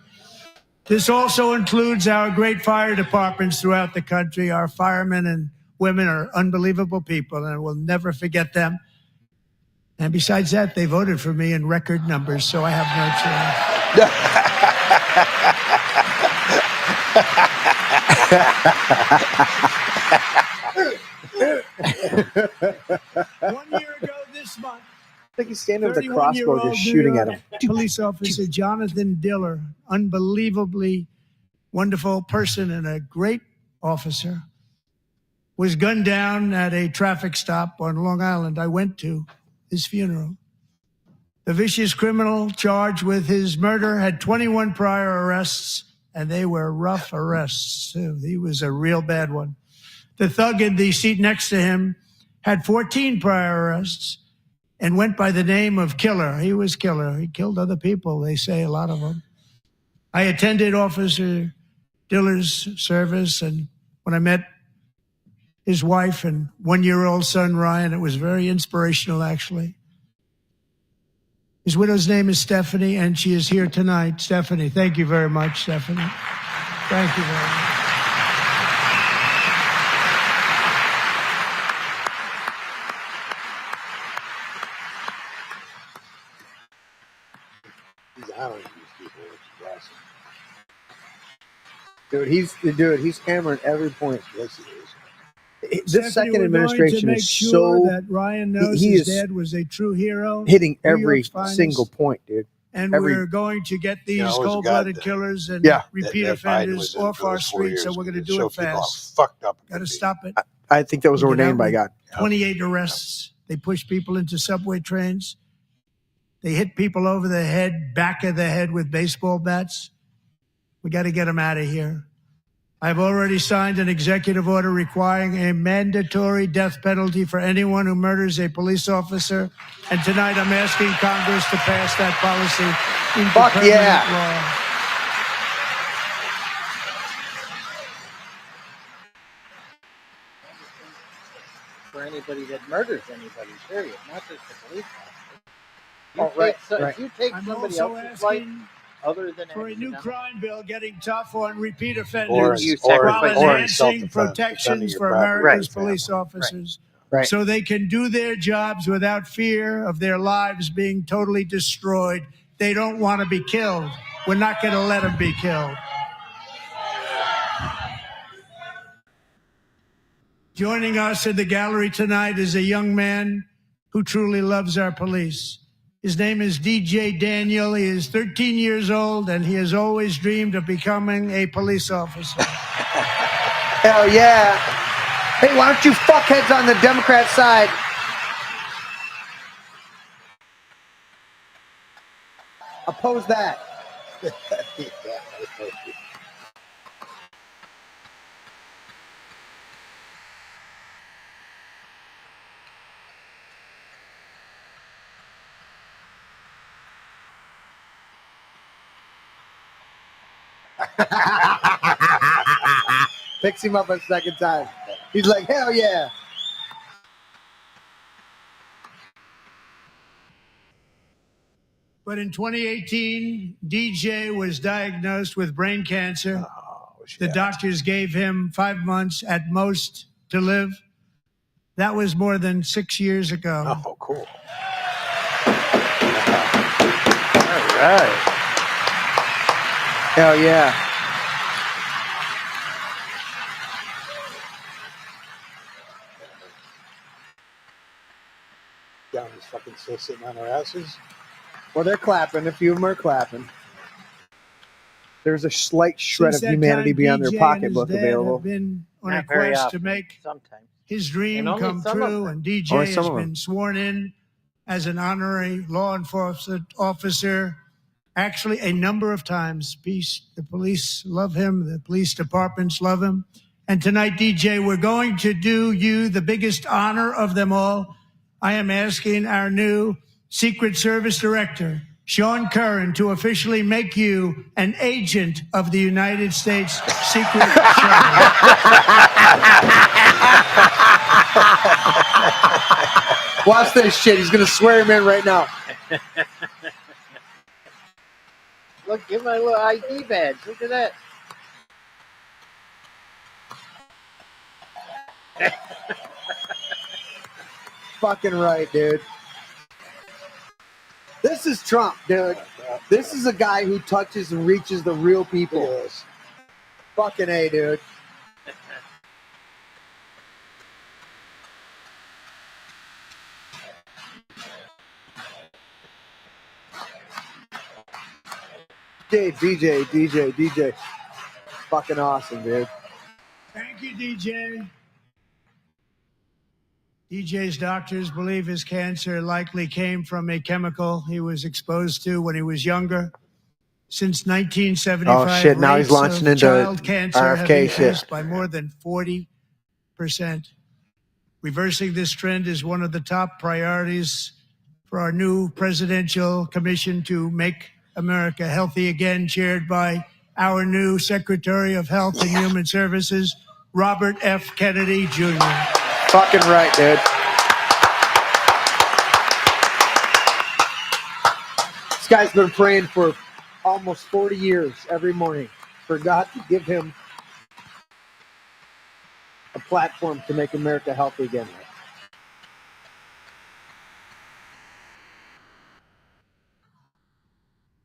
This also includes our great fire departments throughout the country. Our firemen and women are unbelievable people, and we'll never forget them. And besides that, they voted for me in record numbers, so I have no choice. 1 year ago this month, I think he's standing with a crossbow just shooting at him. Police officer Jonathan Diller, unbelievably wonderful person and a great officer, was gunned down at a traffic stop on Long Island. I went to his funeral. The vicious criminal charged with his murder had 21 prior arrests, and they were rough arrests, too. He was a real bad one. The thug in the seat next to him had 14 prior arrests and went by the name of Killer. He was Killer. He killed other people, they say, a lot of them. I attended Officer Diller's service, and when I met his wife and one-year-old son, Ryan, it was very inspirational, actually. His widow's name is Stephanie, and she is here tonight. Stephanie, thank you very much, Stephanie. Thank you very much. He's honoring these people, which is awesome. Dude, he's hammering every point. Yes, he is. This Stephanie, second we're going administration to make is sure so that Ryan knows he his is dad was a true hero. hitting New every York's finest. single point, dude. And every- we're going to get these You know, it was a cold-blooded god- killers and Yeah. repeat That Biden offenders was in off for our those 4 streets, so years we're going to to do show it people how fast. fucked up. Got to stop it. I think that was Get ordained out by with God. 28 arrests. They push people into subway trains. They hit people over the head, back of the head with baseball bats. We got to get them out of here. I've already signed an executive order requiring a mandatory death penalty for anyone who murders a police officer. And tonight I'm asking Congress to pass that policy into Fuck permanent yeah. law. For anybody that murders anybody, period, not just the police officer. Oh, right, right. If you take I'm somebody also else's life, asking other than for a new accidental? crime bill getting tough on repeat Or, offenders You or, while sacrifice or in enhancing self-defense, defending protections your for property, America's for police example. officers Right. so they can do their jobs without fear of their lives being totally destroyed. They don't want to be killed. We're not going to let them be killed. Joining us in the gallery tonight is a young man who truly loves our police. His name is DJ Daniel. He is 13 years old, and he has always dreamed of becoming a police officer. Hell yeah. Hey, why don't you fuckheads on the Democrat side? Oppose that. Picks him up a second time. He's like, hell yeah. But in 2018, DJ was diagnosed with brain cancer. The doctors gave him 5 months at most to live. That was more than 6 years ago. Oh, cool. All right. Hell yeah. Down is fucking still sitting on their asses. Well, they're clapping. A few of them are clapping. There's a slight shred Since of that humanity time, beyond their DJ and his pocketbook dad available. have been on a Not very quest often. to make Sometimes. his dream And only come some of true, them. and DJ Only some has of them. been sworn in as an honorary law enforcement officer. Actually, a number of times. The police love him. The police departments love him. And tonight, DJ, we're going to do you the biggest honor of them all. I am asking our new Secret Service Director, Sean Curran, to officially make you an agent of the United States Secret Service. Watch this shit. He's going to swear him in right now. Look, give my little ID badge. Look at that. Fucking right, dude. This is Trump, dude. This is a guy who touches and reaches the real people. Yes. Fucking A, dude. DJ. Fucking awesome, dude. Thank you, DJ. DJ's doctors believe his cancer likely came from a chemical he was exposed to when he was younger. Since 1975, Oh, shit, now he's rates launching of into child cancer have RFK increased shit. by more than 40%. Reversing this trend is one of the top priorities for our new presidential commission to make America healthy again, chaired by our new Secretary of Health and Human Services, Robert F. Kennedy Jr. Fucking right, dude. This guy's been praying for almost 40 years every morning for God to give him a platform to make America healthy again.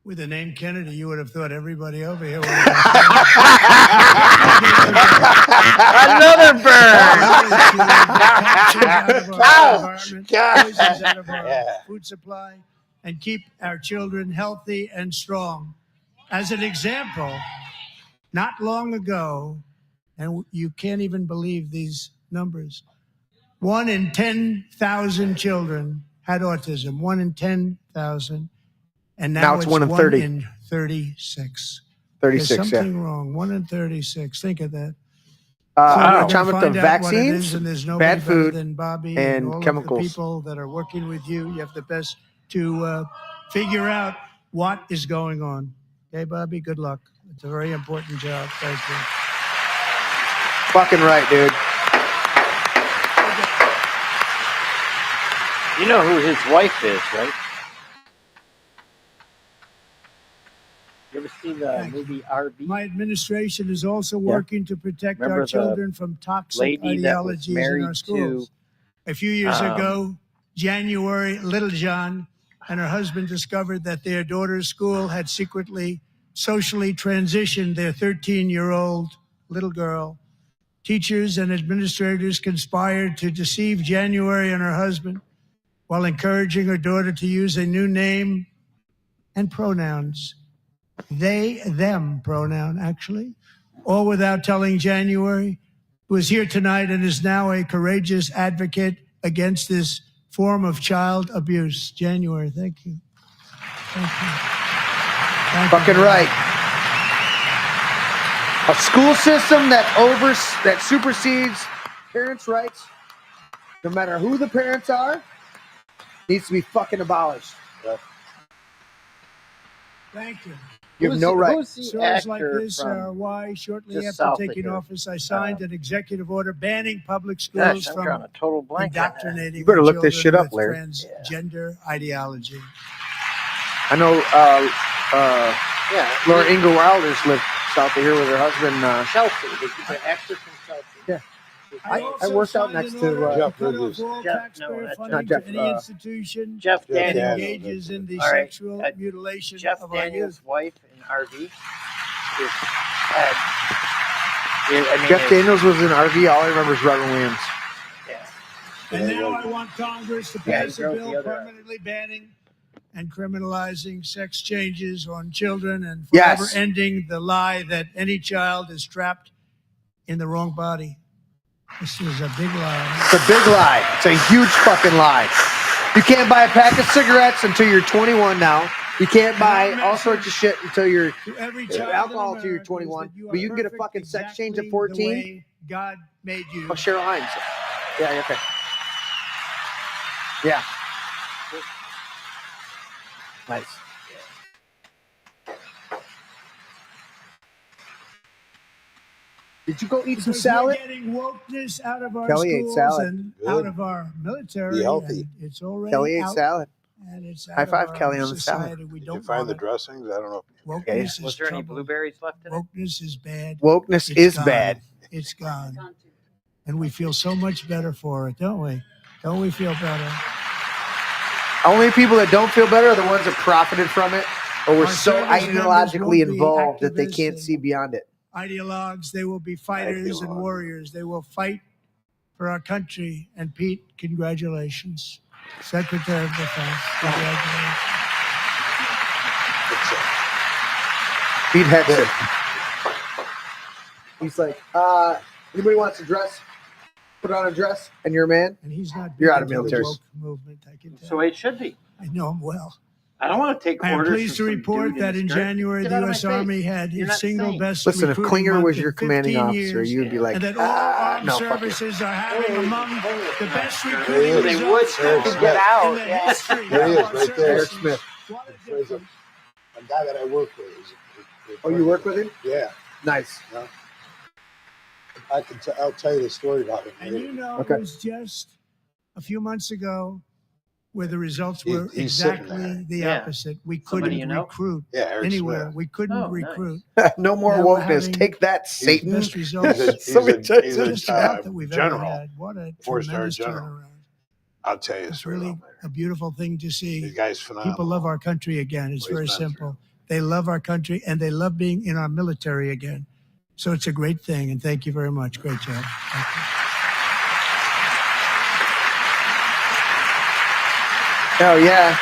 With the name Kennedy, you would have thought everybody over here would Another have food supply, and keep our children healthy and strong. As an example, not long ago, and you can't even believe these numbers, 1 in 10,000 children had autism. 1 in 10,000. And now it's 1 in 30. 1 in 36. 36, There's something wrong. 1 in 36. Think of that. Wow. So Time with the find out what it vaccines, is, and there's nobody bad better food, than Bobby and all chemicals. Of the people that are working with you. You have the best to figure out what is going on. Okay, Bobby, good luck. It's a very important job. Thank you. Fucking right, dude. You know who his wife is, right? seen the movie RB? My administration is also working to protect Remember our the children from toxic lady that was ideologies in married our schools. A few years ago, January, Little John and her husband discovered that their daughter's school had secretly socially transitioned their 13-year-old little girl. Teachers and administrators conspired to deceive January and her husband while encouraging her daughter to use a new name and pronouns. They, them pronoun, actually, all without telling January, who is here tonight and is now a courageous advocate against this form of child abuse. January, thank you. Thank you. Fucking right. A school system that supersedes parents' rights, no matter who the parents are, needs to be fucking abolished. Thank you. You have no right. Stories like this are why, shortly after taking office, I signed an executive order banning public schools from a total blank. indoctrinating You better our look this shit children up, with Larry. transgender ideology. I know Laura Inga Wilders lived south of here with her husband. Chelsea. The actor from Chelsea. Yeah. I also worked out signed next an to order Jeff cut off Bridges. all Jeff- taxpayer no, that's funding not Jeff, to any institution Jeff that Daniels. engages in the All right, sexual mutilation Jeff of our Daniels' youth. wife in RV is Jeff Daniels was in RV. All I remember is Robin Williams. Yeah. And now I want Congress to Yeah, he pass a drove the bill other permanently banning and criminalizing sex changes on children and Yes. forever ending the lie that any child is trapped in the wrong body. This is a big lie. It's a big lie. It's a huge fucking lie. You can't buy a pack of cigarettes until you're 21 now. You can't buy all sorts of shit until you're To every child alcohol in until you're America is 21. that you But are you can get a perfect fucking sex change at exactly 14. the way God made you. Oh, Cheryl Hines. Yeah, okay. Yeah. Nice. Did you go eat some Because salad? we're getting wokeness out of our Kelly ate schools salad. and Good. out of our military. Be healthy. And it's already Kelly ate out, salad. and it's out High of five, our Kelly, on the salad. society. We Did you don't find want the it. dressings? I don't know. Wokeness Was is there any trouble. blueberries left in it? Wokeness is bad. Wokeness It's is gone. bad. It's gone. And we feel so much better for it, don't we? Don't we feel better? Only people that don't feel better are the ones that profited from it or were Our so service members ideologically won't be involved that they activists can't and see beyond it. Ideologues, they will be fighters and Ideologues. warriors. They will fight for our country. And Pete, congratulations. Secretary of Defense, congratulations. Pete Hexer. He's like, anybody wants a dress? Put on a dress and you're a man? And he's not You're big out of into the military. woke movement, I can tell. So it should be. I know him well. I don't want to take I am orders. pleased to from some report dude that a in skirt. January, Get the out of my U.S. face. Army had You're its not single sane. best Listen, if recruiting Klinger month was in your commanding 15 officer, years, you'd be like, and that all armed no, fuck you. services are having among the best There he recruiting is. They would results still Smith. get out. in the Yeah. history There he of is, our right there. Eric services. Smith. What a There's difference. a guy that I work with. Oh, you work with him? Yeah. Nice. I'll tell you the story about him. And you know, Okay. it was just a few months ago where the results He- were he's sitting exactly there. the Yeah. opposite. We Somebody couldn't you know? recruit Yeah, Eric anywhere. Smith. We couldn't Oh, nice. recruit. No more Now we're wokeness. having Take that, the Satan. best results Somebody he's take a this. just about that we've ever general. had. What a Four-star tremendous general. turnaround. I'll tell you a It's story really about him. a beautiful thing to The see. guy's phenomenal. People love our country again. It's What he's very been simple. They love our country and they love being in our military again. So it's a great thing. And thank you very much. Great job. Thank you. Hell yeah.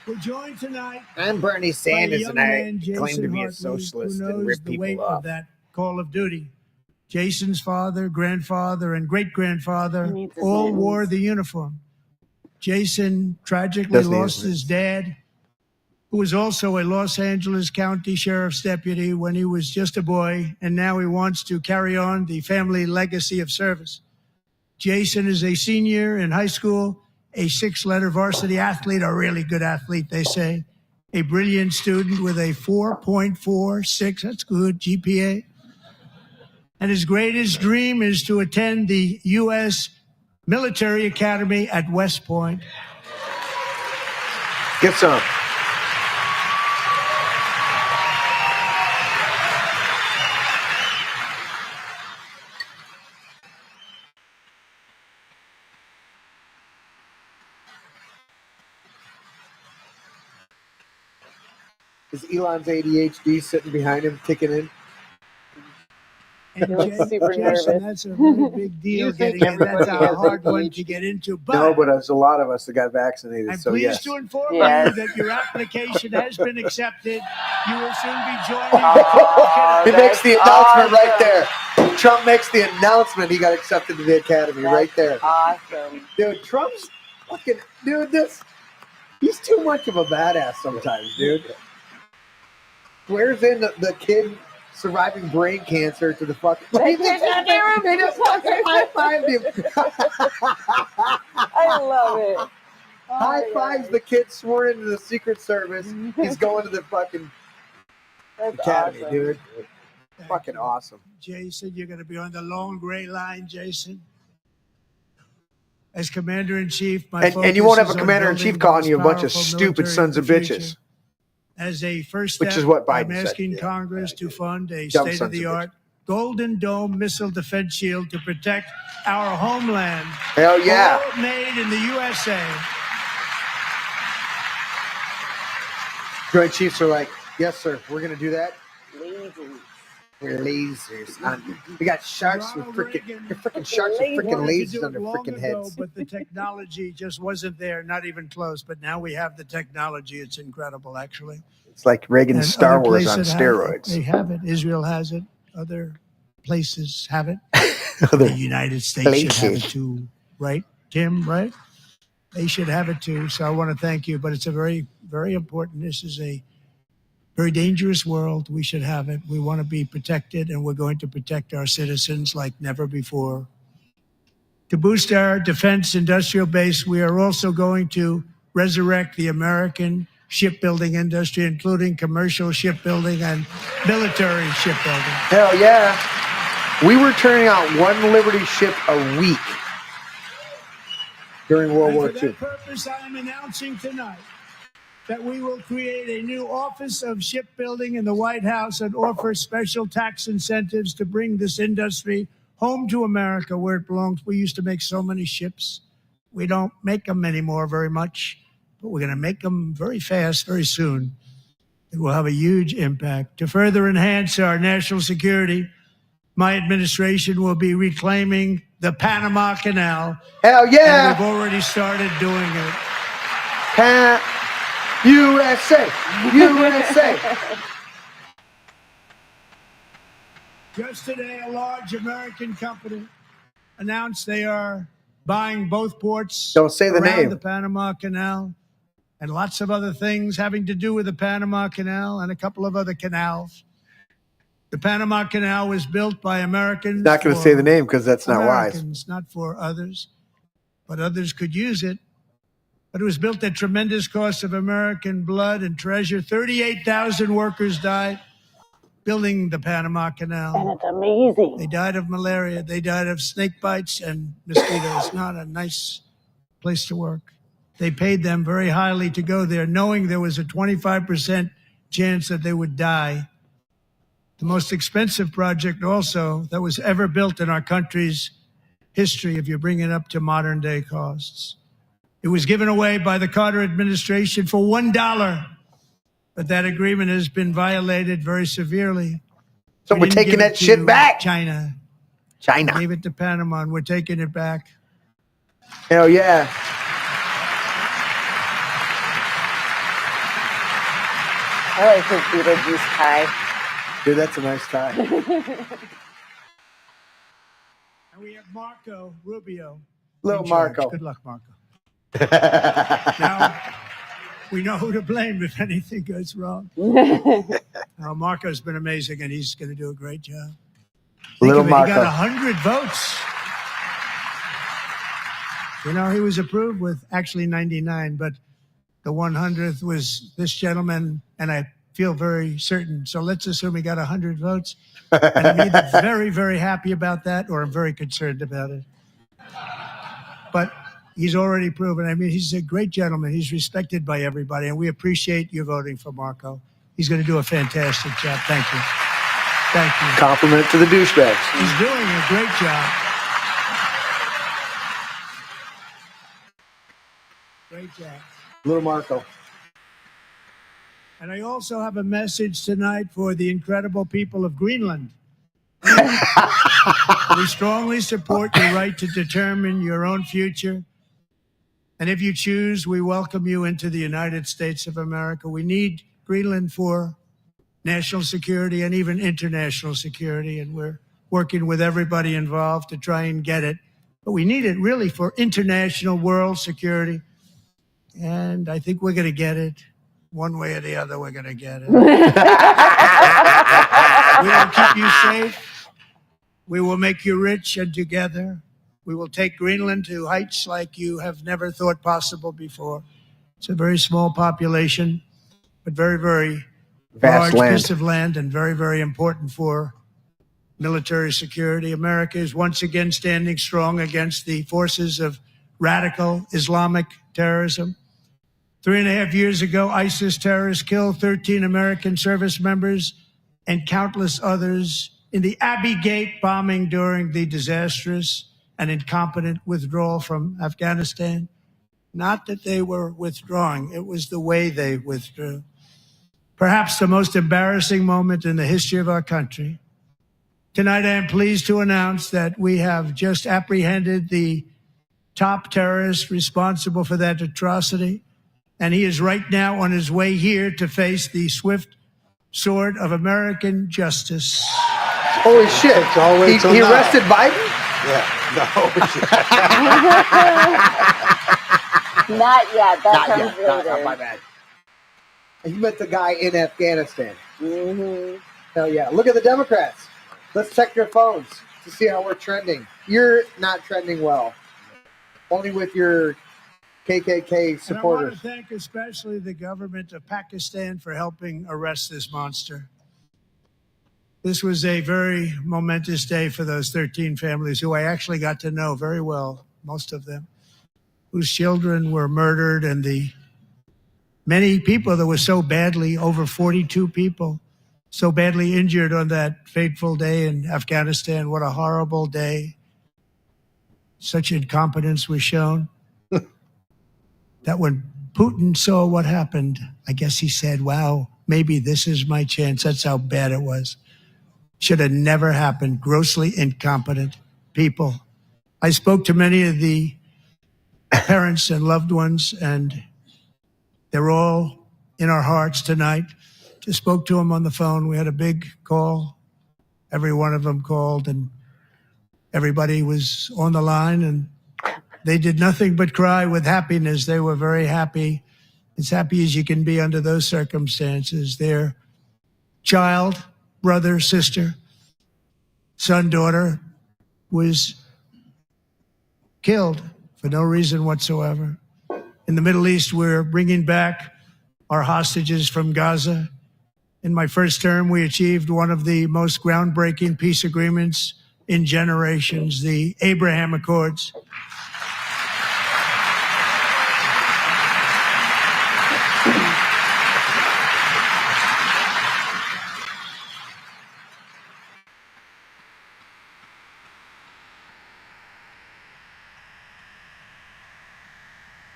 We're joined tonight I'm Bernie by a Sanders, young and I man, claim Jason to be a Hartley, socialist who and knows rip the weight people of off. that call of duty. Jason's father, grandfather, and great-grandfather He needs his all mittens. wore the uniform. Jason tragically Doesn't he, lost isn't it? his dad, who was also a Los Angeles County Sheriff's deputy when he was just a boy, and now he wants to carry on the family legacy of service. Jason is a senior in high school, a 6-letter varsity athlete, a really good athlete, they say, a brilliant student with a 4.46, that's good, GPA. And his greatest dream is to attend the U.S. Military Academy at West Point. Get some. Is Elon's ADHD sitting behind him, kicking in? And He looks super Jason, nervous. that's a very big deal. You think Getting in. That's everybody a has hard one ADHD? to get into. But No, but there's a lot of us that got vaccinated. I'm So pleased yes. to inform Yes. you that your application has been accepted. You will soon be joining. Oh, He makes the that's announcement right awesome. there. Trump makes the announcement. He got accepted to the academy right there. Awesome. Dude, Trump's fucking he's too much of a badass sometimes, dude. Swears in the kid surviving brain cancer to the fucking. They He just fucking high-fived him. I love it. Oh my High fives God. the kid sworn into the Secret Service. He's going to the fucking That's academy, awesome. dude. Thank Fucking you. awesome. Jason, you're going to be on the long gray line, Jason. As Commander-in-Chief, my focus And you won't have a is on commander-in-chief building calling the you a most bunch of powerful stupid military sons of of the bitches. future. As a first step, Which is what I'm Biden said. asking Yeah. Congress to fund a Dumb sons of state-of-the-art Golden Dome missile defense shield to protect our homeland. Hell yeah. All made in the USA. Joint Chiefs are like, yes, sir, we're going to do that. Lasers. We're lasers. We got sharks with Ronald Reagan freaking sharks with freaking wanted to lasers do on their it long freaking ago, heads. but the technology just wasn't there, not even close. But now we have the technology. It's incredible, actually. It's like Reagan's And Star other Wars on places have it. steroids. They have it. Israel has it. Other places have it. The United States should have it too, right, Tim? Right? They should have it too. So I want to thank you. But it's a very, very important. This is a very dangerous world. We should have it. We want to be protected, and we're going to protect our citizens like never before. To boost our defense industrial base, we are also going to resurrect the American shipbuilding industry, including commercial shipbuilding and military shipbuilding. Hell yeah. We were turning out one Liberty ship a week during World War And for II. that purpose, I am announcing tonight that we will create a new Office of Shipbuilding in the White House and offer special tax incentives to bring this industry home to America where it belongs. We used to make so many ships. We don't make them anymore very much, but we're going to make them very fast, very soon. It will have a huge impact. To further enhance our national security, my administration will be reclaiming the Panama Canal. Hell And yeah. we've already started doing it. USA. USA. Just today, a large American company announced they are buying both ports Don't say the around name. the Panama Canal and lots of other things having to do with the Panama Canal and a couple of other canals. The Panama Canal was built by Americans. Not going to say the name because that's not wise. Americans, not for others, but others could use it. But it was built at tremendous cost of American blood and treasure. 38,000 workers died building the Panama Canal. And it's amazing. They died of malaria. They died of snake bites and mosquitoes. Not a nice place to work. They paid them very highly to go there, knowing there was a 25% chance that they would die. The most expensive project also that was ever built in our country's history, if you bring it up to modern day costs. It was given away by the Carter administration for $1, but that agreement has been violated very severely. So We we're didn't taking give that it shit to back. China. China. Gave it to Panama, and we're taking it back. Hell yeah. I like his Beetlejuice tie. Dude, that's a nice tie. And we have Marco Rubio. Little in charge. Marco. Good luck, Marco. Now, we know who to blame if anything goes wrong. Marco's been amazing, and he's going to do a great job. Think Little of it, he got Marco. 100 votes. You know, he was approved with actually 99, but the 100th was this gentleman, and I feel very certain. So let's assume he got 100 votes. And I'm either very, very happy about that, or I'm very concerned about it. But he's already proven. I mean, he's a great gentleman. He's respected by everybody, and we appreciate you voting for Marco. He's going to do a fantastic job. Thank you. Thank you. Compliment to the douchebags. He's doing a great job. Great job. Little Marco. And I also have a message tonight for the incredible people of Greenland. We strongly support your right to determine your own future. And if you choose, we welcome you into the United States of America. We need Greenland for national security and even international security. And we're working with everybody involved to try and get it. But we need it really for international world security. And I think we're going to get it. One way or the other, we're going to get it. We will keep you safe. We will make you rich, and together we will take Greenland to heights like you have never thought possible before. It's a very small population, but very, very Vast large land. piece of land and very, very important for military security. America is once again standing strong against the forces of radical Islamic terrorism. 3.5 years ago, ISIS terrorists killed 13 American service members and countless others in the Abbey Gate bombing during the disastrous and incompetent withdrawal from Afghanistan. Not that they were withdrawing, it was the way they withdrew. Perhaps the most embarrassing moment in the history of our country. Tonight, I am pleased to announce that we have just apprehended the top terrorist responsible for that atrocity. And he is right now on his way here to face the swift sword of American justice. Holy shit. I'll wait till He now. arrested Biden? Yeah. No. Not yet. That Not comes yet. later. Not my bad. You met the guy in Afghanistan. Mm-hmm. Hell yeah. Look at the Democrats. Let's check your phones to see how we're trending. You're not trending well. Only with your KKK supporters. And I want to thank especially the government of Pakistan for helping arrest this monster. This was a very momentous day for those 13 families who I actually got to know very well, most of them, whose children were murdered, and the many people that were so badly, over 42 people, so badly injured on that fateful day in Afghanistan. What a horrible day. Such incompetence was shown. That when Putin saw what happened, I guess he said, wow, maybe this is my chance. That's how bad it was. Should have never happened. Grossly incompetent people. I spoke to many of the parents and loved ones, and they're all in our hearts tonight. Just spoke to them on the phone. We had a big call. Every one of them called, and everybody was on the line, and they did nothing but cry with happiness. They were very happy, as happy as you can be under those circumstances. Their child, brother, sister, son, daughter was killed for no reason whatsoever. In the Middle East, we're bringing back our hostages from Gaza. In my first term, we achieved one of the most groundbreaking peace agreements in generations, the Abraham Accords.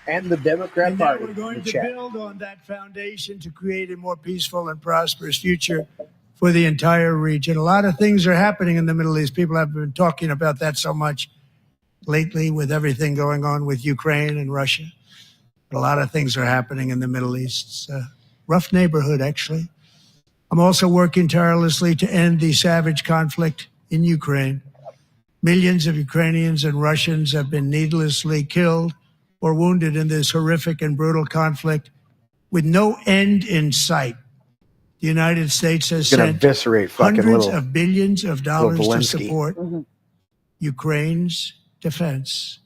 And the Democrat And now Party. we're going in to chat. build on that foundation to create a more peaceful and prosperous future for the entire region. A lot of things are happening in the Middle East. People have been talking about that so much lately with everything going on with Ukraine and Russia. But a lot of things are happening in the Middle East. It's a rough neighborhood, actually. I'm also working tirelessly to end the savage conflict in Ukraine. Millions of Ukrainians and Russians have been needlessly killed or wounded in this horrific and brutal conflict with no end in sight. The United States has Gonna sent eviscerate fucking hundreds little of billions of dollars to Zelensky. support Ukraine's defense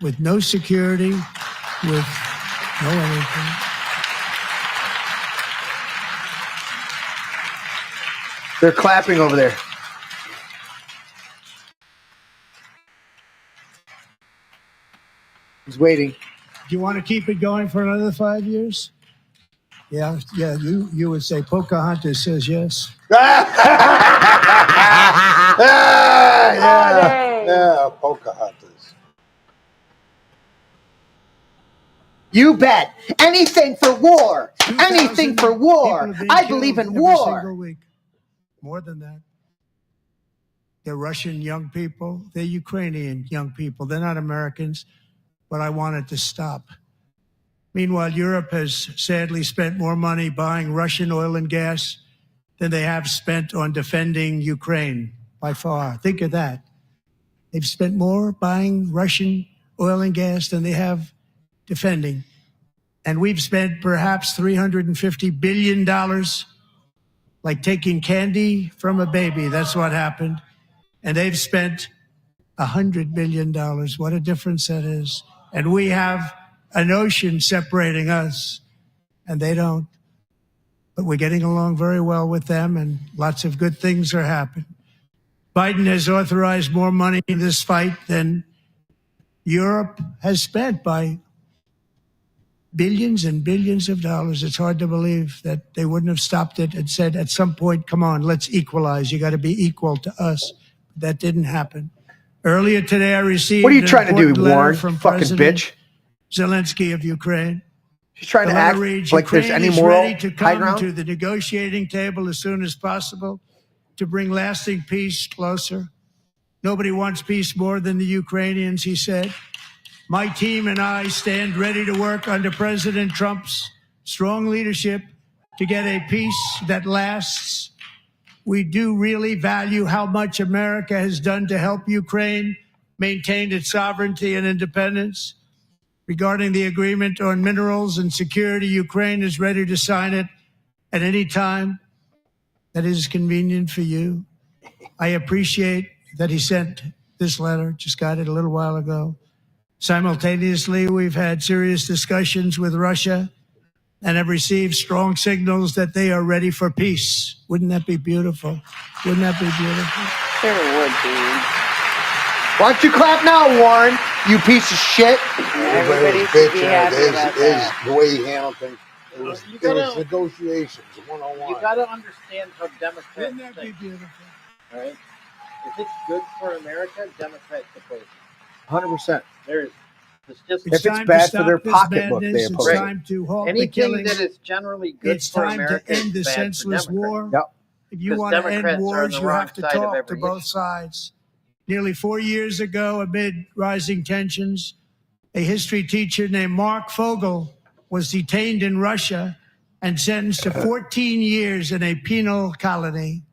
with no security, with no anything. They're clapping over there. He's waiting. Do you want to keep it going for another 5 years? Yeah, you would say Pocahontas says yes. Yeah, Pocahontas. You bet. Anything for war. Anything for war. I believe in war. Single week. More than that. They're Russian young people. They're Ukrainian young people. They're not Americans, but I want it to stop. Meanwhile, Europe has sadly spent more money buying Russian oil and gas than they have spent on defending Ukraine by far. Think of that. They've spent more buying Russian oil and gas than they have defending. And we've spent perhaps $350 billion, like taking candy from a baby. That's what happened. And they've spent $100 billion. What a difference that is. And we have an ocean separating us, and they don't. But we're getting along very well with them, and lots of good things are happening. Biden has authorized more money in this fight than Europe has spent by billions and billions of dollars. It's hard to believe that they wouldn't have stopped it and said at some point, come on, let's equalize. You got to be equal to us. That didn't happen. Earlier today, I received What are you trying to do, Warren? From Fucking President bitch. Zelensky of Ukraine. She's trying to act like there's any moral ready to high come ground. to the negotiating table as soon as possible to bring lasting peace closer. Nobody wants peace more than the Ukrainians, he said. My team and I stand ready to work under President Trump's strong leadership to get a peace that lasts. We do really value how much America has done to help Ukraine maintain its sovereignty and independence. Regarding the agreement on minerals and security, Ukraine is ready to sign it at any time that is convenient for you. I appreciate that he sent this letter, just got it a little while ago. Simultaneously, we've had serious discussions with Russia and have received strong signals that they are ready for peace. Wouldn't that be beautiful? Wouldn't that be beautiful? There would be. Why don't you clap now, Warren? You piece of shit. Everybody Everybody's should be bitching happy at about his that. the way he handled things. It Well, was, you it gotta- was negotiations, one-on-one. You got to understand how Democrats Wouldn't that be think. beautiful? All right? If it's good for America, Democrats oppose it. 100%. There's just If it's time to bad for stop their this pocketbook, madness. they It's oppose it. time to halt the anything killings. that is generally good It's for time America to end the is bad for senseless Democrats. war. Yep. If you Because want to Democrats end are on wars, the you wrong have to side of talk to every both issue. sides. Nearly 4 years ago, amid rising tensions, a history teacher named Mark Fogel was detained in Russia and sentenced to 14 years in a penal colony.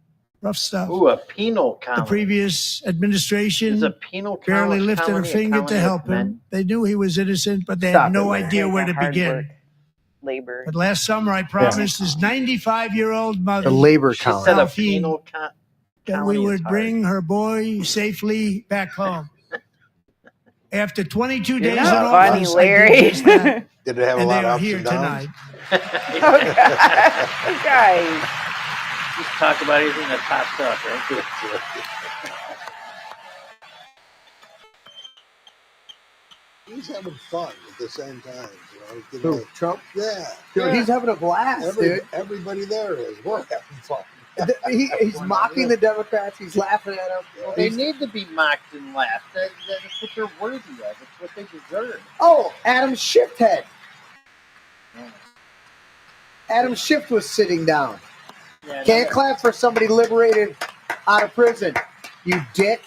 Rough stuff. Ooh, a penal The colony. previous administration Is a penal barely colony lifted a finger to colony help of men? him. They knew he was innocent, but they Stop had no it, Larry. idea where to Hard begin. work. Labor. But last summer, I promised his 95-year-old mother The labor She said colony. a Alfie, penal that colony we is would hard. bring her boy safely back home. After 22 days in not funny, office, I Larry. did just that, Did it have a and lot they of are ups here and downs? tonight. Guys. Just talk about anything that pops up, right? He's having fun at the same time, you know. Who, Trump? Yeah. Dude, yeah. he's having a blast, dude. Everybody there is. We're having fun. He's mocking the Democrats. He's laughing at them. Well, they need to be mocked and laughed. That's what they're worthy of. It's what they deserve. Oh, Adam Schiff head. Adam Schiff was sitting down. Yeah, Can't clap for somebody liberated out of prison. You dick.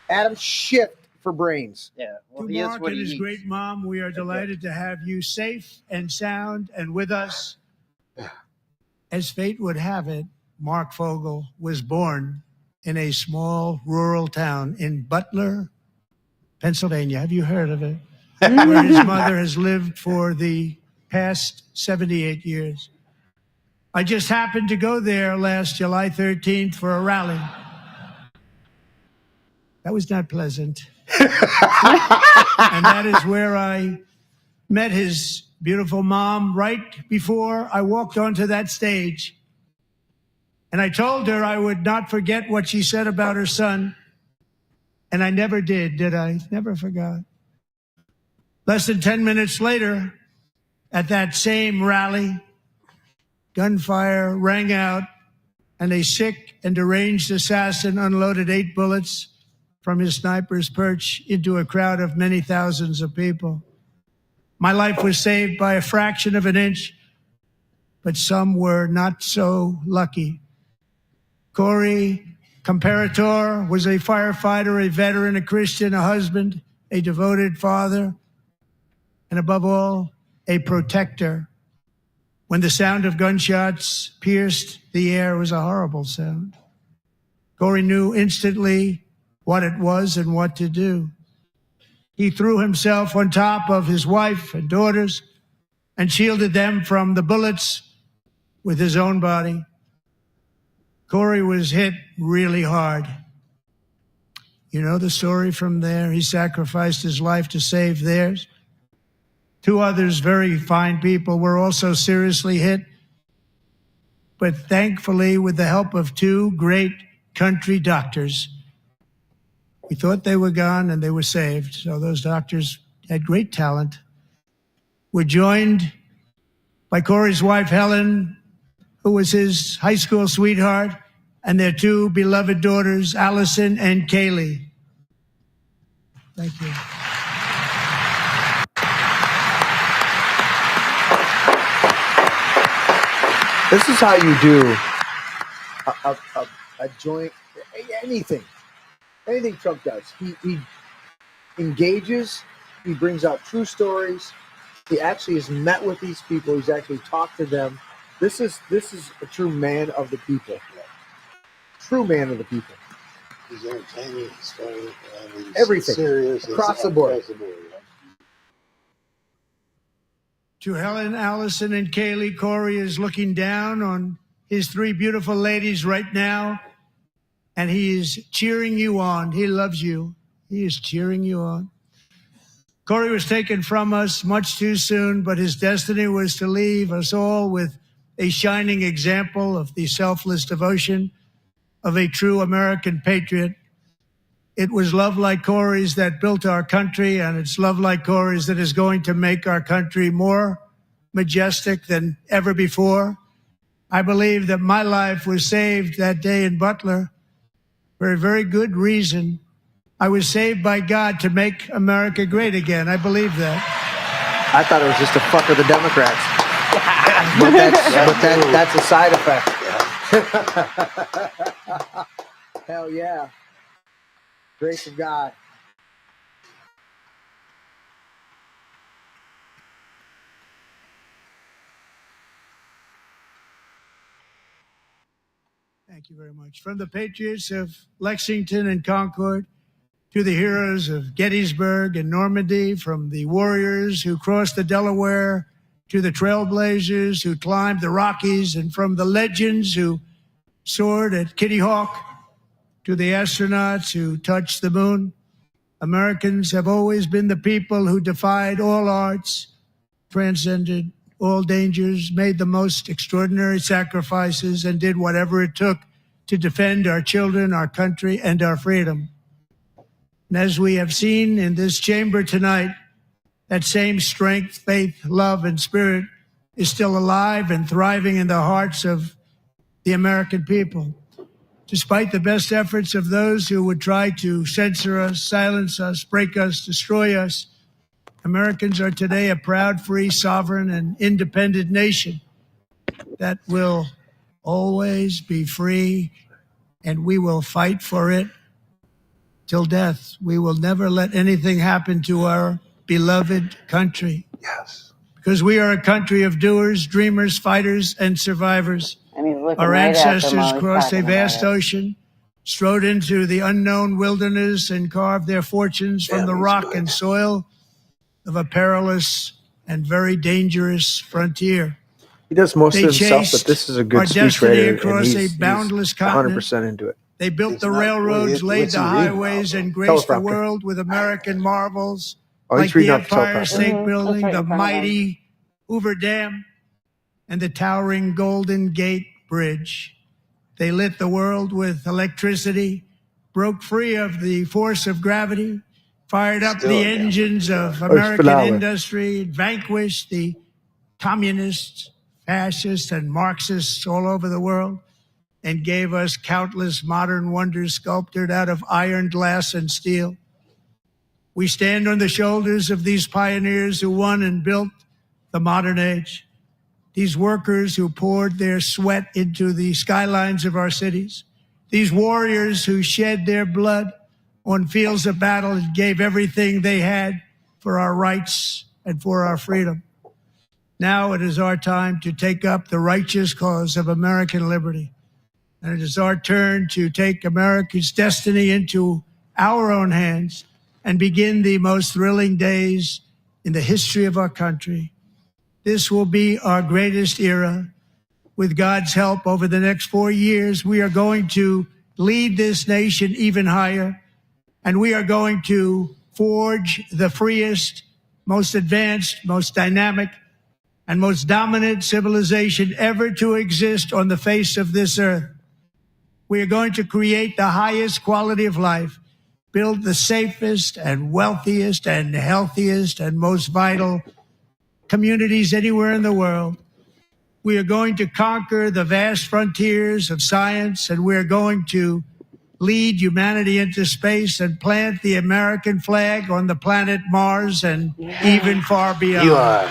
Adam Schiff for brains. Yeah, well, To he is Mark what and he his eats. great mom, we are delighted to have you safe and sound and with us. As fate would have it, Mark Fogel was born in a small rural town in Butler, Pennsylvania. Have you heard of it? Where his mother has lived for the past 78 years. I just happened to go there last July 13th for a rally. That was not pleasant. And that is where I met his beautiful mom right before I walked onto that stage. And I told her I would not forget what she said about her son. And I never did I? Never forgot. Less than 10 minutes later, at that same rally, gunfire rang out and a sick and deranged assassin unloaded 8 bullets from his sniper's perch into a crowd of many thousands of people. My life was saved by a fraction of an inch, but some were not so lucky. Corey Comparator was a firefighter, a veteran, a Christian, a husband, a devoted father, and above all, a protector. When the sound of gunshots pierced the air, it was a horrible sound. Corey knew instantly what it was and what to do. He threw himself on top of his wife and daughters and shielded them from the bullets with his own body. Corey was hit really hard. You know the story from there. He sacrificed his life to save theirs. Two others, very fine people, were also seriously hit. But thankfully, with the help of two great country doctors, we thought they were gone and they were saved. So those doctors had great talent. We're joined by Corey's wife, Helen, who was his high school sweetheart, and their two beloved daughters, Allison and Kelli. Thank you. This is how you do a joint, anything Trump does. He engages, he brings out true stories. He actually has met with these people. He's actually talked to them. This is a true man of the people. True man of the people. He's entertaining, he's funny, and he's everything serious, across the board. To Helen, Allison, and Kelli, Corey is looking down on his three beautiful ladies right now, and he is cheering you on. He loves you. He is cheering you on. Corey was taken from us much too soon, but his destiny was to leave us all with a shining example of the selfless devotion of a true American patriot. It was love like Corey's that built our country, and it's love like Corey's that is going to make our country more majestic than ever before. I believe that my life was saved that day in Butler for a very good reason. I was saved by God to make America great again. I believe that. I thought it was just to fuck with the Democrats. but that's a side effect. Hell yeah. Grace of God. Thank you very much. From the patriots of Lexington and Concord to the heroes of Gettysburg and Normandy, from the warriors who crossed the Delaware to the trailblazers who climbed the Rockies, and from the legends who soared at Kitty Hawk to the astronauts who touched the moon, Americans have always been the people who defied all odds, transcended all dangers, made the most extraordinary sacrifices, and did whatever it took to defend our children, our country, and our freedom. And as we have seen in this chamber tonight, that same strength, faith, love, and spirit is still alive and thriving in the hearts of the American people. Despite the best efforts of those who would try to censor us, silence us, break us, destroy us, Americans are today a proud, free, sovereign, and independent nation that will always be free, and we will fight for it till death. We will never let anything happen to our beloved country. Yes. Because we are a country of doers, dreamers, fighters, and survivors. And he's looking Our right at them ancestors while he's crossed a talking vast about it. ocean, strode into the unknown wilderness, and carved their fortunes from the rock and soil of a perilous and very dangerous frontier. He does most They of himself, but chased this is a our good destiny speechwriter, and across a he's boundless continent. 100% into it. They built It's the not- railroads, what- laid what's the he reading highways, now, and graced the Teleprompter. world with American marvels, Oh, like he's reading the off the Empire teleprompter. State Mhm, Building, that's right the in front of him. mighty Hoover Dam, and the towering Golden Gate Bridge. They lit the world with electricity, broke free of the force of gravity, fired up Still the a damn engines good of job. American phenomenal. industry, vanquished the communists, fascists, and Marxists all over the world, and gave us countless modern wonders sculptured out of iron, glass, and steel. We stand on the shoulders of these pioneers who won and built the modern age. These workers who poured their sweat into the skylines of our cities. These warriors who shed their blood on fields of battle and gave everything they had for our rights and for our freedom. Now it is our time to take up the righteous cause of American liberty. And it is our turn to take America's destiny into our own hands and begin the most thrilling days in the history of our country. This will be our greatest era. With God's help, over the next 4 years, we are going to lead this nation even higher, and we are going to forge the freest, most advanced, most dynamic, and most dominant civilization ever to exist on the face of this earth. We are going to create the highest quality of life, build the safest and wealthiest and healthiest and most vital communities anywhere in the world. We are going to conquer the vast frontiers of science, and we are going to lead humanity into space and plant the American flag on the planet Mars and even far beyond. Elon.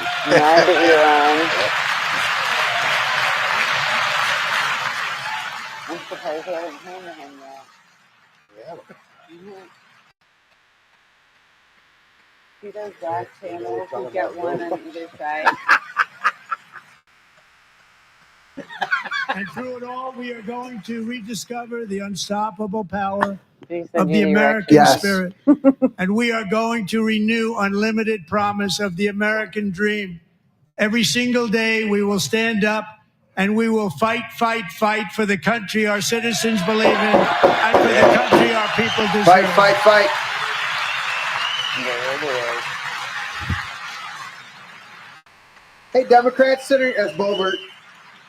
I'm surprised I haven't handed him that. See those black channels? You get one on either side. And through it all, we are going to rediscover the unstoppable power Jason, of the you American Yes. spirit. And we are going to renew unlimited promise of the American dream. Every single day, we will stand up and we will fight, fight, fight for the country our citizens believe in and for the country our people deserve. Fight, fight, fight. There it is. Hey, Democrats, sitting as Bobert.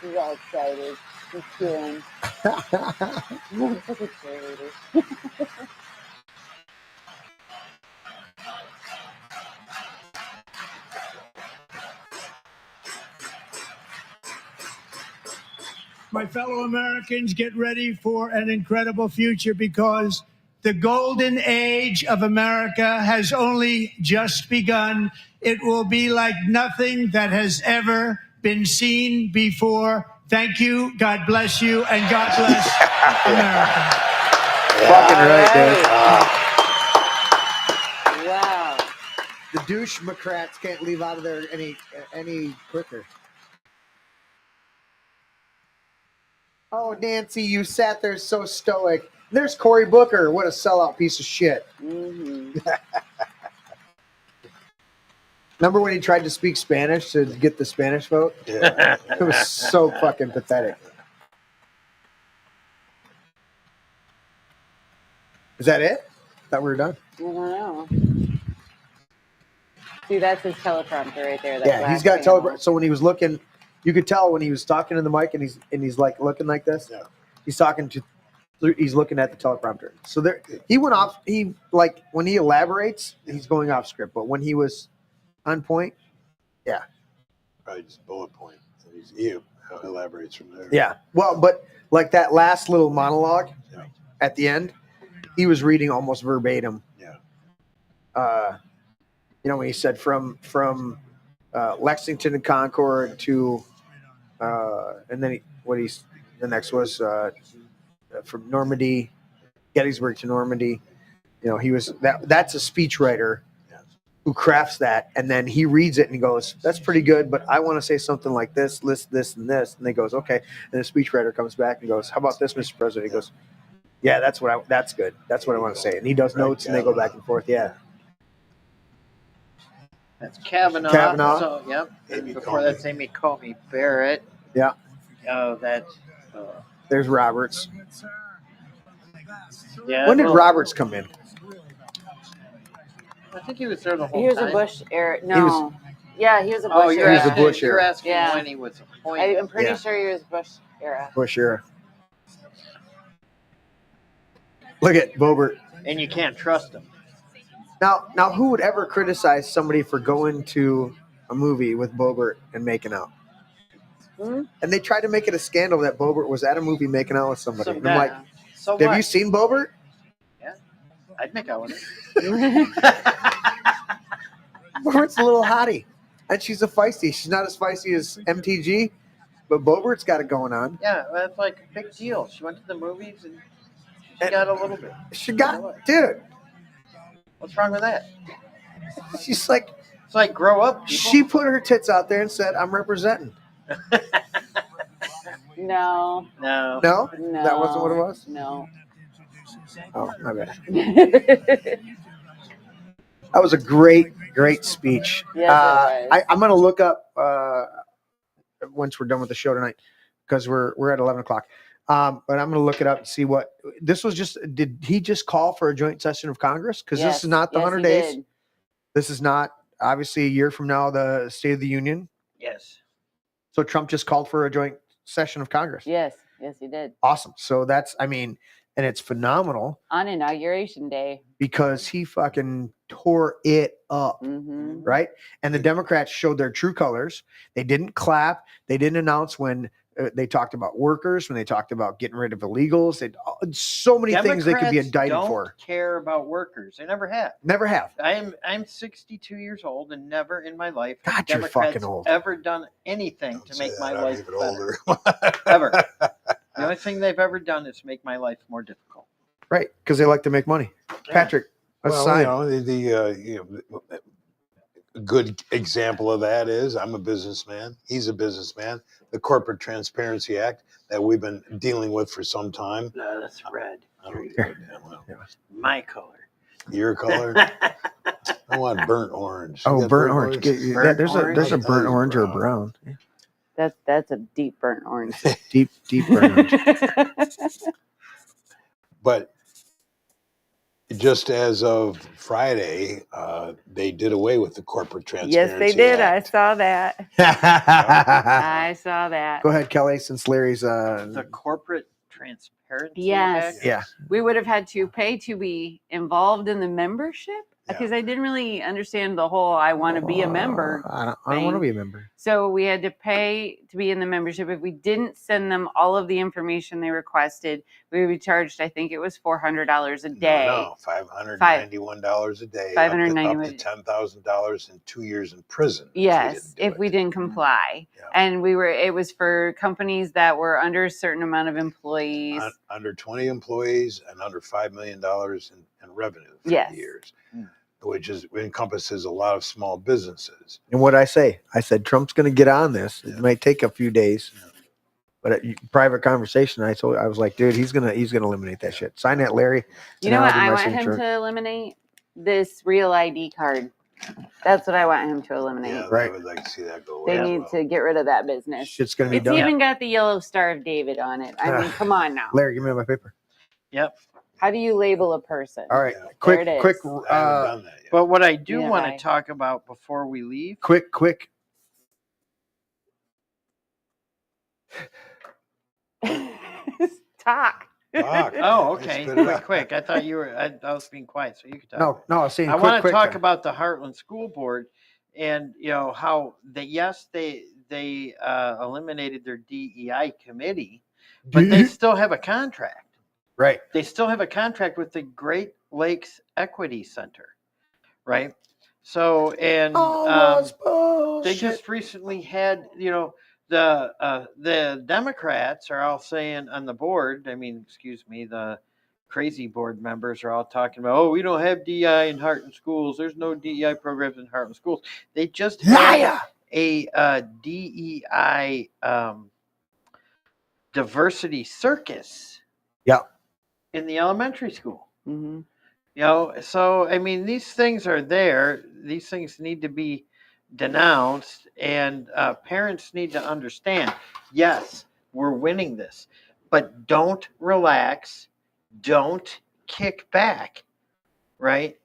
He's all excited. He's cheering. Looks like a cheerleader. My fellow Americans, get ready for an incredible future, because the golden age of America has only just begun. It will be like nothing that has ever been seen before. Thank you. God bless you. And God bless America. Fucking right, dude. Wow. The douche-macrats can't leave out of there any quicker. Oh, Nancy, you sat there so stoic. There's Cory Booker. What a sellout piece of shit. Mm-hmm. Remember when he tried to speak Spanish to get the Spanish vote? Yeah. It was so fucking pathetic. Is that it? Thought we were done. I don't know. See, that's his teleprompter right there. That Yeah, he's got teleprompter. So when he was looking, you could tell when he was talking in the mic and he's like looking like this. Yeah. He's looking at the teleprompter. So there, he went off. He like when he elaborates, he's going off script. But when he was on point, yeah. Probably just bullet point. He elaborates from there. Yeah. Well, but like that last little monologue at the end, he was reading almost verbatim. Yeah. When he said from Lexington to Concord to, and then the next was from Normandy, Gettysburg to Normandy. He was that's a speechwriter who crafts that, and then he reads it and he goes, "That's pretty good, but I want to say something like this, list this, and this." And he goes, "Okay." And the speechwriter comes back and goes, "How about this, Mr. President?" He goes, "Yeah, that's good. That's what I want to say." And he does notes, and they go back and forth. Yeah. That's Kavanaugh. Kavanaugh. So, yep. Amy Before Comey. that's Amy Comey Barrett. Yeah. Oh, that's. There's Roberts. Yeah. When did well, Roberts come in? I think he was there the whole He was time. a Bush era. He No. Yeah, he was a Bush Oh, you're era. He was a Bush You're era. asking Yeah. when he was appointed. I'm pretty Yeah. sure he was Bush era. Bush era. Look at Bobert. And you can't trust him. Now, who would ever criticize somebody for going to a movie with Bobert and making out? Hmm? And they tried to make it a scandal that Bobert was at a movie making out with somebody. So And I'm like, So have what? you seen Bobert? Yeah. I'd make out with her. Bobert's a little hottie, and she's a feisty. She's not as feisty as MTG, but Bobert's got it going on. Yeah, that's like a big deal. She went to the movies and she got a little bit. She got, dude. What's wrong with that? She's like, It's like grow up. People. she put her tits out there and said, "I'm representing." No. No. No, No. that wasn't what it was. No. Oh, my bad. That was a great speech. Yes, it was. I'm going to look up once we're done with the show tonight because we're at 11 o'clock. But I'm going to look it up and see what this was. Did he just call for a joint session of Congress? Because this is not the 100 days. Did. This is not obviously a year from now, the State of the Union. Yes. So Trump just called for a joint session of Congress. Yes, he did. Awesome. So that's, and it's phenomenal. On Inauguration Day. Because he fucking tore it up, Mm-hmm. right? And the Democrats showed their true colors. They didn't clap. They didn't announce when they talked about workers, when they talked about getting rid of illegals. So many things they could be indicted don't for. Care about workers. They never have. Never have. I'm 62 years old and never in my life have God, you're Democrats fucking old. ever done anything Don't to say make that, my I'm life even better. older. Ever. The only thing they've ever done is make my life more difficult. Right. Because they like to make money. Patrick, a sign. A good example of that is I'm a businessman. He's a businessman. The Corporate Transparency Act that we've been dealing with for some time. No, that's red. My color. Your color? I want burnt orange. Oh, You got burnt orange. There's a burnt orange or a brown. Yeah. That's a deep burnt orange. Deep burnt orange. But just as of Friday, they did away with the Corporate Transparency Yes, they did. Act. I saw that. I saw that. Go ahead, Kelly, since Larry's The Corporate Transparency Yes. Act? yeah. We would have had to pay to be involved in the membership Yeah. because I didn't really understand the whole I want to be a member. I don't want to be a member. So we had to pay to be in the membership. If we didn't send them all of the information they requested, we would be charged, I think it was $400 a day. No, $591 a day. $591. Up to $10,000 and 2 years in prison. Yes, if we didn't comply. Yeah. And it was for companies that were under a certain amount of employees. Under 20 employees and under $5 million in revenue for Yes. years, which encompasses a lot of small businesses. And what I say? I said Trump's going to get on this. It might take a few days, but at private conversation, I was like, dude, he's gonna eliminate that shit. Sign that, Larry. You know what I want him to eliminate? This real ID card. That's what I want him to eliminate. Yeah, Right. I would like to see that go away. They as need well. to get rid of that business. Shit's going to be It's done. even got the yellow Star of David on it. I mean, come on now. Larry, give me my paper. Yep. How do you label a person? All right, Yeah. quick. There it I is. haven't done that yet. But what I do Yeah, want bye. to talk about before we leave, Quick. Talk. Fuck. oh, okay, Spit it out. quick. I thought you were. I was being quiet, so you could talk. No, I was saying I quick. want to quick. talk about the Heartland School Board, and how they eliminated their DEI committee, but they still have a contract. Right. They still have a contract with the Great Lakes Equity Center, right? So and they just recently had the Democrats are all saying on the board. I mean, excuse me, the crazy board members are all talking about, oh, we don't have DEI in Heartland schools. There's no DEI programs in Heartland schools. They just had a DEI diversity circus. Yeah. In the elementary school. Mm-hmm. So I mean, these things are there. These things need to be denounced, and parents need to understand. Yes, we're winning this, but don't relax. Don't kick back, right?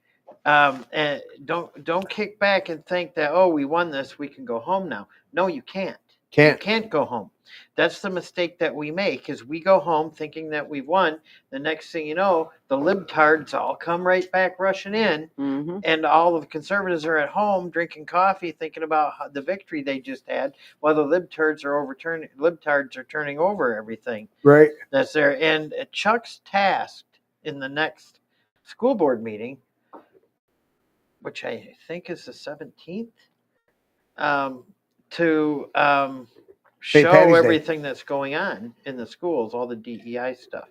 And don't kick back and think that, oh, we won this, we can go home now. No, you can't. You can't go home. That's the mistake that we make, is we go home thinking that we've won. The next thing you know, the libtards all come right back rushing in, Mm-hmm. and all of the conservatives are at home drinking coffee, thinking about the victory they just had, while the libtards are turning over everything Right. that's there. And Chuck's tasked in the next school board meeting, which I think is the 17th, to St. show Patty's Day. everything that's going on in the schools, all the DEI stuff.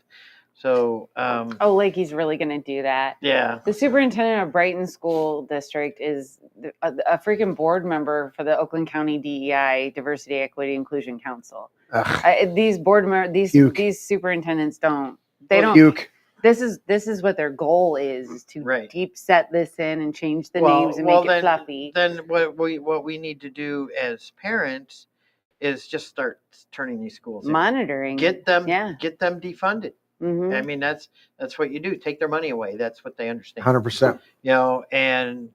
So, Oh, like he's really going to do that. yeah. The superintendent of Brighton School District is a freaking board member for the Oakland County DEI Diversity, Equity, Inclusion Council. These these superintendents don't. They don't. Puke. This is what their goal is to deep set this in and change the names and make it fluffy. Then what we need to do as parents is just start turning these schools in. Monitoring. Get them defunded. Mm-hmm. I mean, that's what you do. Take their money away. That's what they understand. 100%. You know, and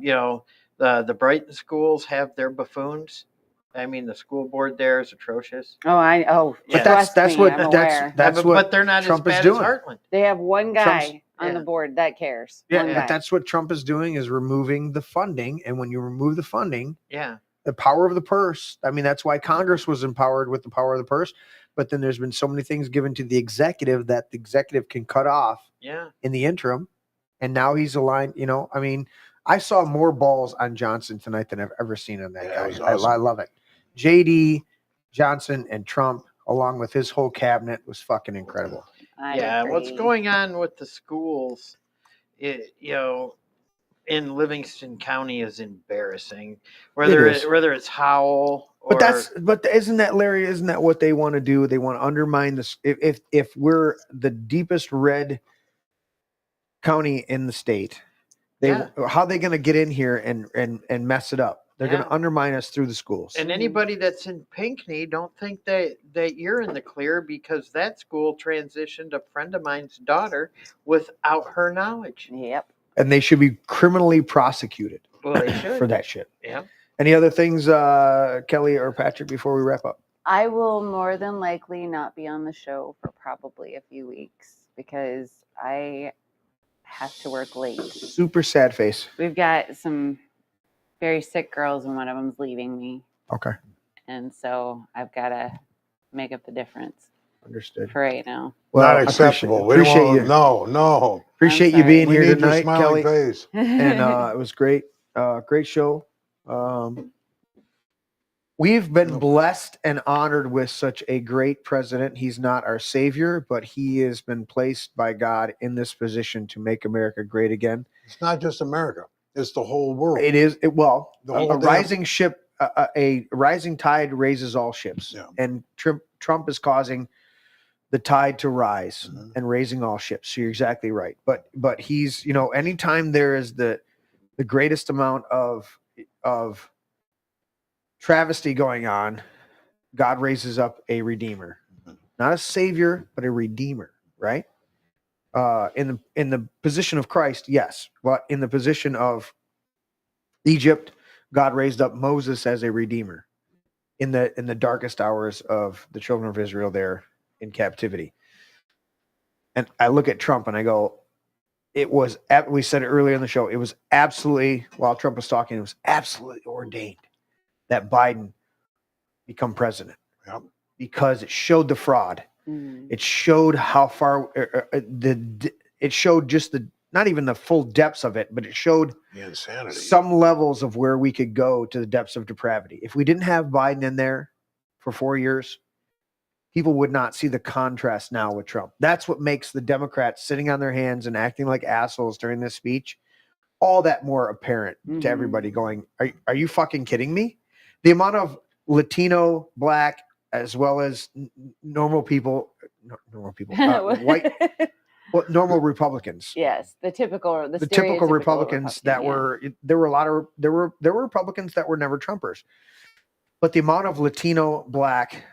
you know, the Brighton schools have their buffoons. I mean, the school board there is atrocious. But that's what they're not Trump as bad is doing. as Heartland. They have one guy on the board that cares. Yeah, but that's what Trump is doing, is removing the funding. And when you remove the funding, the power of the purse. I mean, that's why Congress was empowered with the power of the purse. But then there's been so many things given to the executive that the executive can cut off in the interim. And now he's aligned. You know, I mean, I saw more balls on Johnson tonight than I've ever seen on that guy. Awesome. I love it. JD, Johnson, and Trump, along with his whole cabinet, was fucking incredible. What's going on with the schools, you know, in Livingston County is embarrassing. Whether it's Howell. But isn't that, Larry? Isn't that what they want to do? They want to undermine this. If we're the deepest red county in the state, how are they going to get in here and mess it up? They're going to undermine us through the schools. And anybody that's in Pinckney, don't think that you're in the clear, because that school transitioned a friend of mine's daughter without her knowledge. Yep. And they should be criminally prosecuted for that shit. Yeah. Any other things, Kelli or Patrick, before we wrap up? I will more than likely not be on the show for probably a few weeks because I have to work late. Super sad face. We've got some very sick girls, and one of them's leaving me. Okay. And so I've got to make up the difference. Understood. For right now. Well, not acceptable. Appreciate you. No. Appreciate you being here tonight, Kelli. Face. And it was great. Great show. We've been blessed and honored with such a great president. He's not our savior, but he has been placed by God in this position to make America great again. It's not just America. It's the whole world. It is. A rising ship, a rising tide raises all ships. Yeah. And Trump is causing the tide to rise and raising all ships. So you're exactly right. But he's, you know, anytime there is the greatest amount of travesty going on, God raises up a redeemer, not a savior, but a redeemer, right? In the position of Christ, yes, but in the position of Egypt, God raised up Moses as a redeemer in the darkest hours of the children of Israel there in captivity. And I look at Trump and I go, we said it earlier in the show, it was absolutely, while Trump was talking, it was absolutely ordained that Biden become president. Yep. Because it showed the fraud. Mm-hmm. It showed how far it showed just not even the full depths of it, but it showed the insanity, some levels of where we could go to the depths of depravity. If we didn't have Biden in there for 4 years, people would not see the contrast now with Trump. That's what makes the Democrats sitting on their hands and acting like assholes during this speech all that more apparent to everybody going, are you fucking kidding me? The amount of Latino, Black, as well as normal people, white, normal Republicans. Yes, the typical Republicans that there were Republicans that were never Trumpers, but the amount of Latino, Black,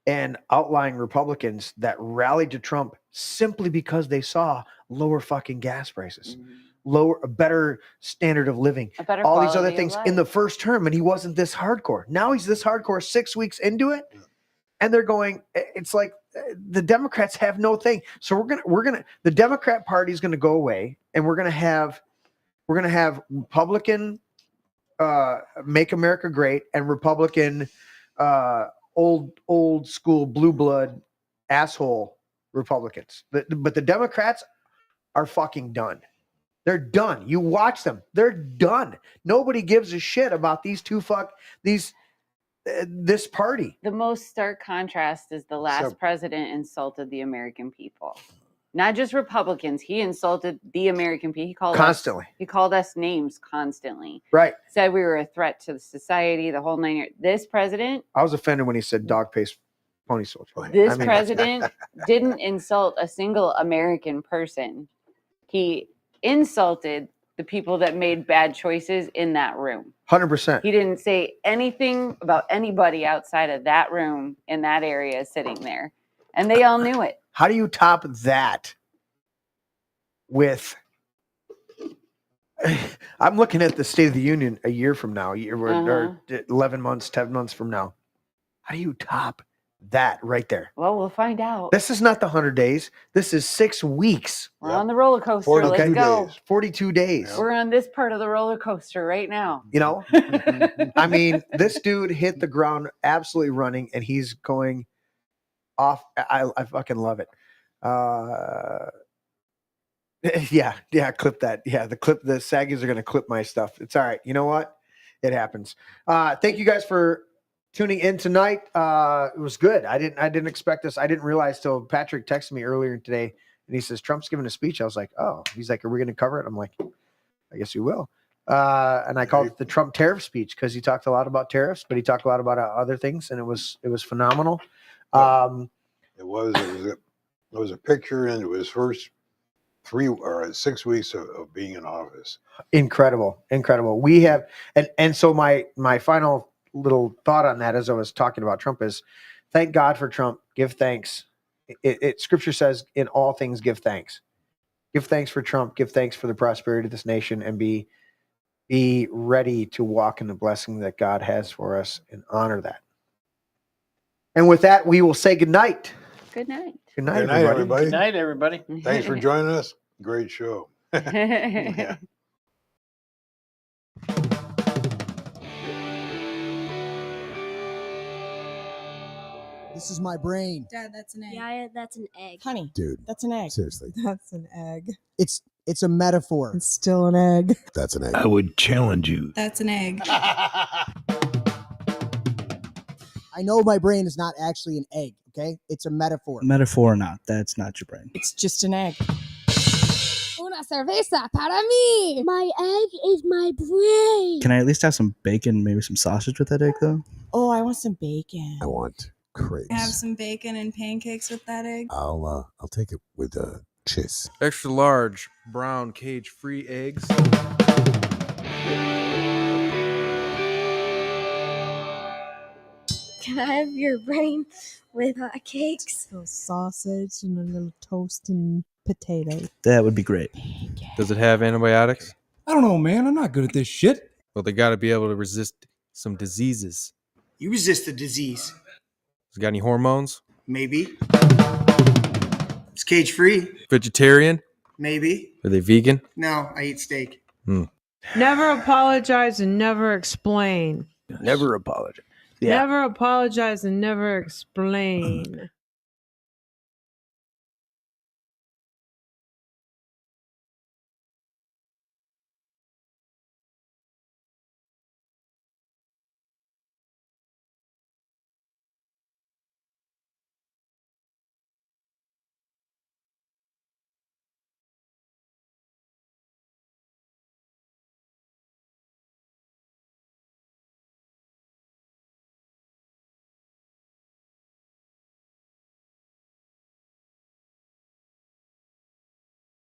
and outlying Republicans that rallied to Trump simply because they saw lower fucking gas prices. A better standard of living, all these other things in the first term, and he wasn't this hardcore. Now he's this hardcore 6 weeks into it, and they're going. It's like the Democrats have no thing. So the Democrat Party is gonna go away, and we're gonna have Republican Make America Great and Republican old school blue blood asshole Republicans. But the Democrats are fucking done. They're done. You watch them. They're done. Nobody gives a shit about this party. The most stark contrast is the last president insulted the American people. Not just Republicans. He insulted the American people. He called us names constantly. Right. Said we were a threat to the society, the whole 9 years. This president. I was offended when he said dog-faced pony soldier. This president didn't insult a single American person. He insulted the people that made bad choices in that room. 100%. He didn't say anything about anybody outside of that room in that area sitting there. And they all knew it. How do you top that with I'm looking at the State of the Union a year from now, or 11 months, 10 months from now. How do you top that right there? Well, we'll find out. This is not the 100 days. This is 6 weeks. We're on the roller coaster. Let's go. 42 days. Yep. We're on this part of the roller coaster right now. You know, I mean, this dude hit the ground absolutely running, and he's going off. I fucking love it. Yeah, clip that. Yeah, the Saggies are going to clip my stuff. It's all right. You know what? It happens. Thank you guys for tuning in tonight. It was good. I didn't expect this. I didn't realize till Patrick texted me earlier today, and he says, Trump's giving a speech. I was like, oh, he's like, are we going to cover it? I'm like, I guess we will. And I called it the Trump tariff speech because he talked a lot about tariffs, but he talked a lot about other things, and it was phenomenal. It was a picture in his first 3 or 6 weeks of being in office. Incredible. We have, and so my final little thought on that, as I was talking about Trump, is thank God for Trump. Give thanks. Scripture says, in all things, give thanks. Give thanks for Trump. Give thanks for the prosperity of this nation, and be ready to walk in the blessing that God has for us and honor that. And with that, we will say good night. Good night. Good night, everybody. Good night, everybody. Thanks for joining us. Great show. Yeah. This is my brain. Dad, that's an egg. Yeah, that's an egg. Honey, Dude, that's an egg. seriously. That's an egg. It's a metaphor. It's still an egg. That's an egg. I would challenge you. That's an egg. I know my brain is not actually an egg, okay? It's a metaphor. Metaphor or not, that's not your brain. It's just an egg. Una cerveza para mí. My egg is my brain. Can I at least have some bacon, maybe some sausage with that egg, though? Oh, I want some bacon. I want crepes. Have some bacon and pancakes with that egg. I'll take it with cheese. Extra large brown cage-free eggs. Can I have your brain with hot cakes? A little sausage and a little toast and potato. That would be great. Does it have antibiotics? I don't know, man. I'm not good at this shit. Well, they got to be able to resist some diseases. You resist the disease. Has it got any hormones? Maybe. It's cage free. Vegetarian? Maybe. Are they vegan? No, I eat steak. Never apologize and never explain. Never apologize. Yeah. Never apologize and never explain.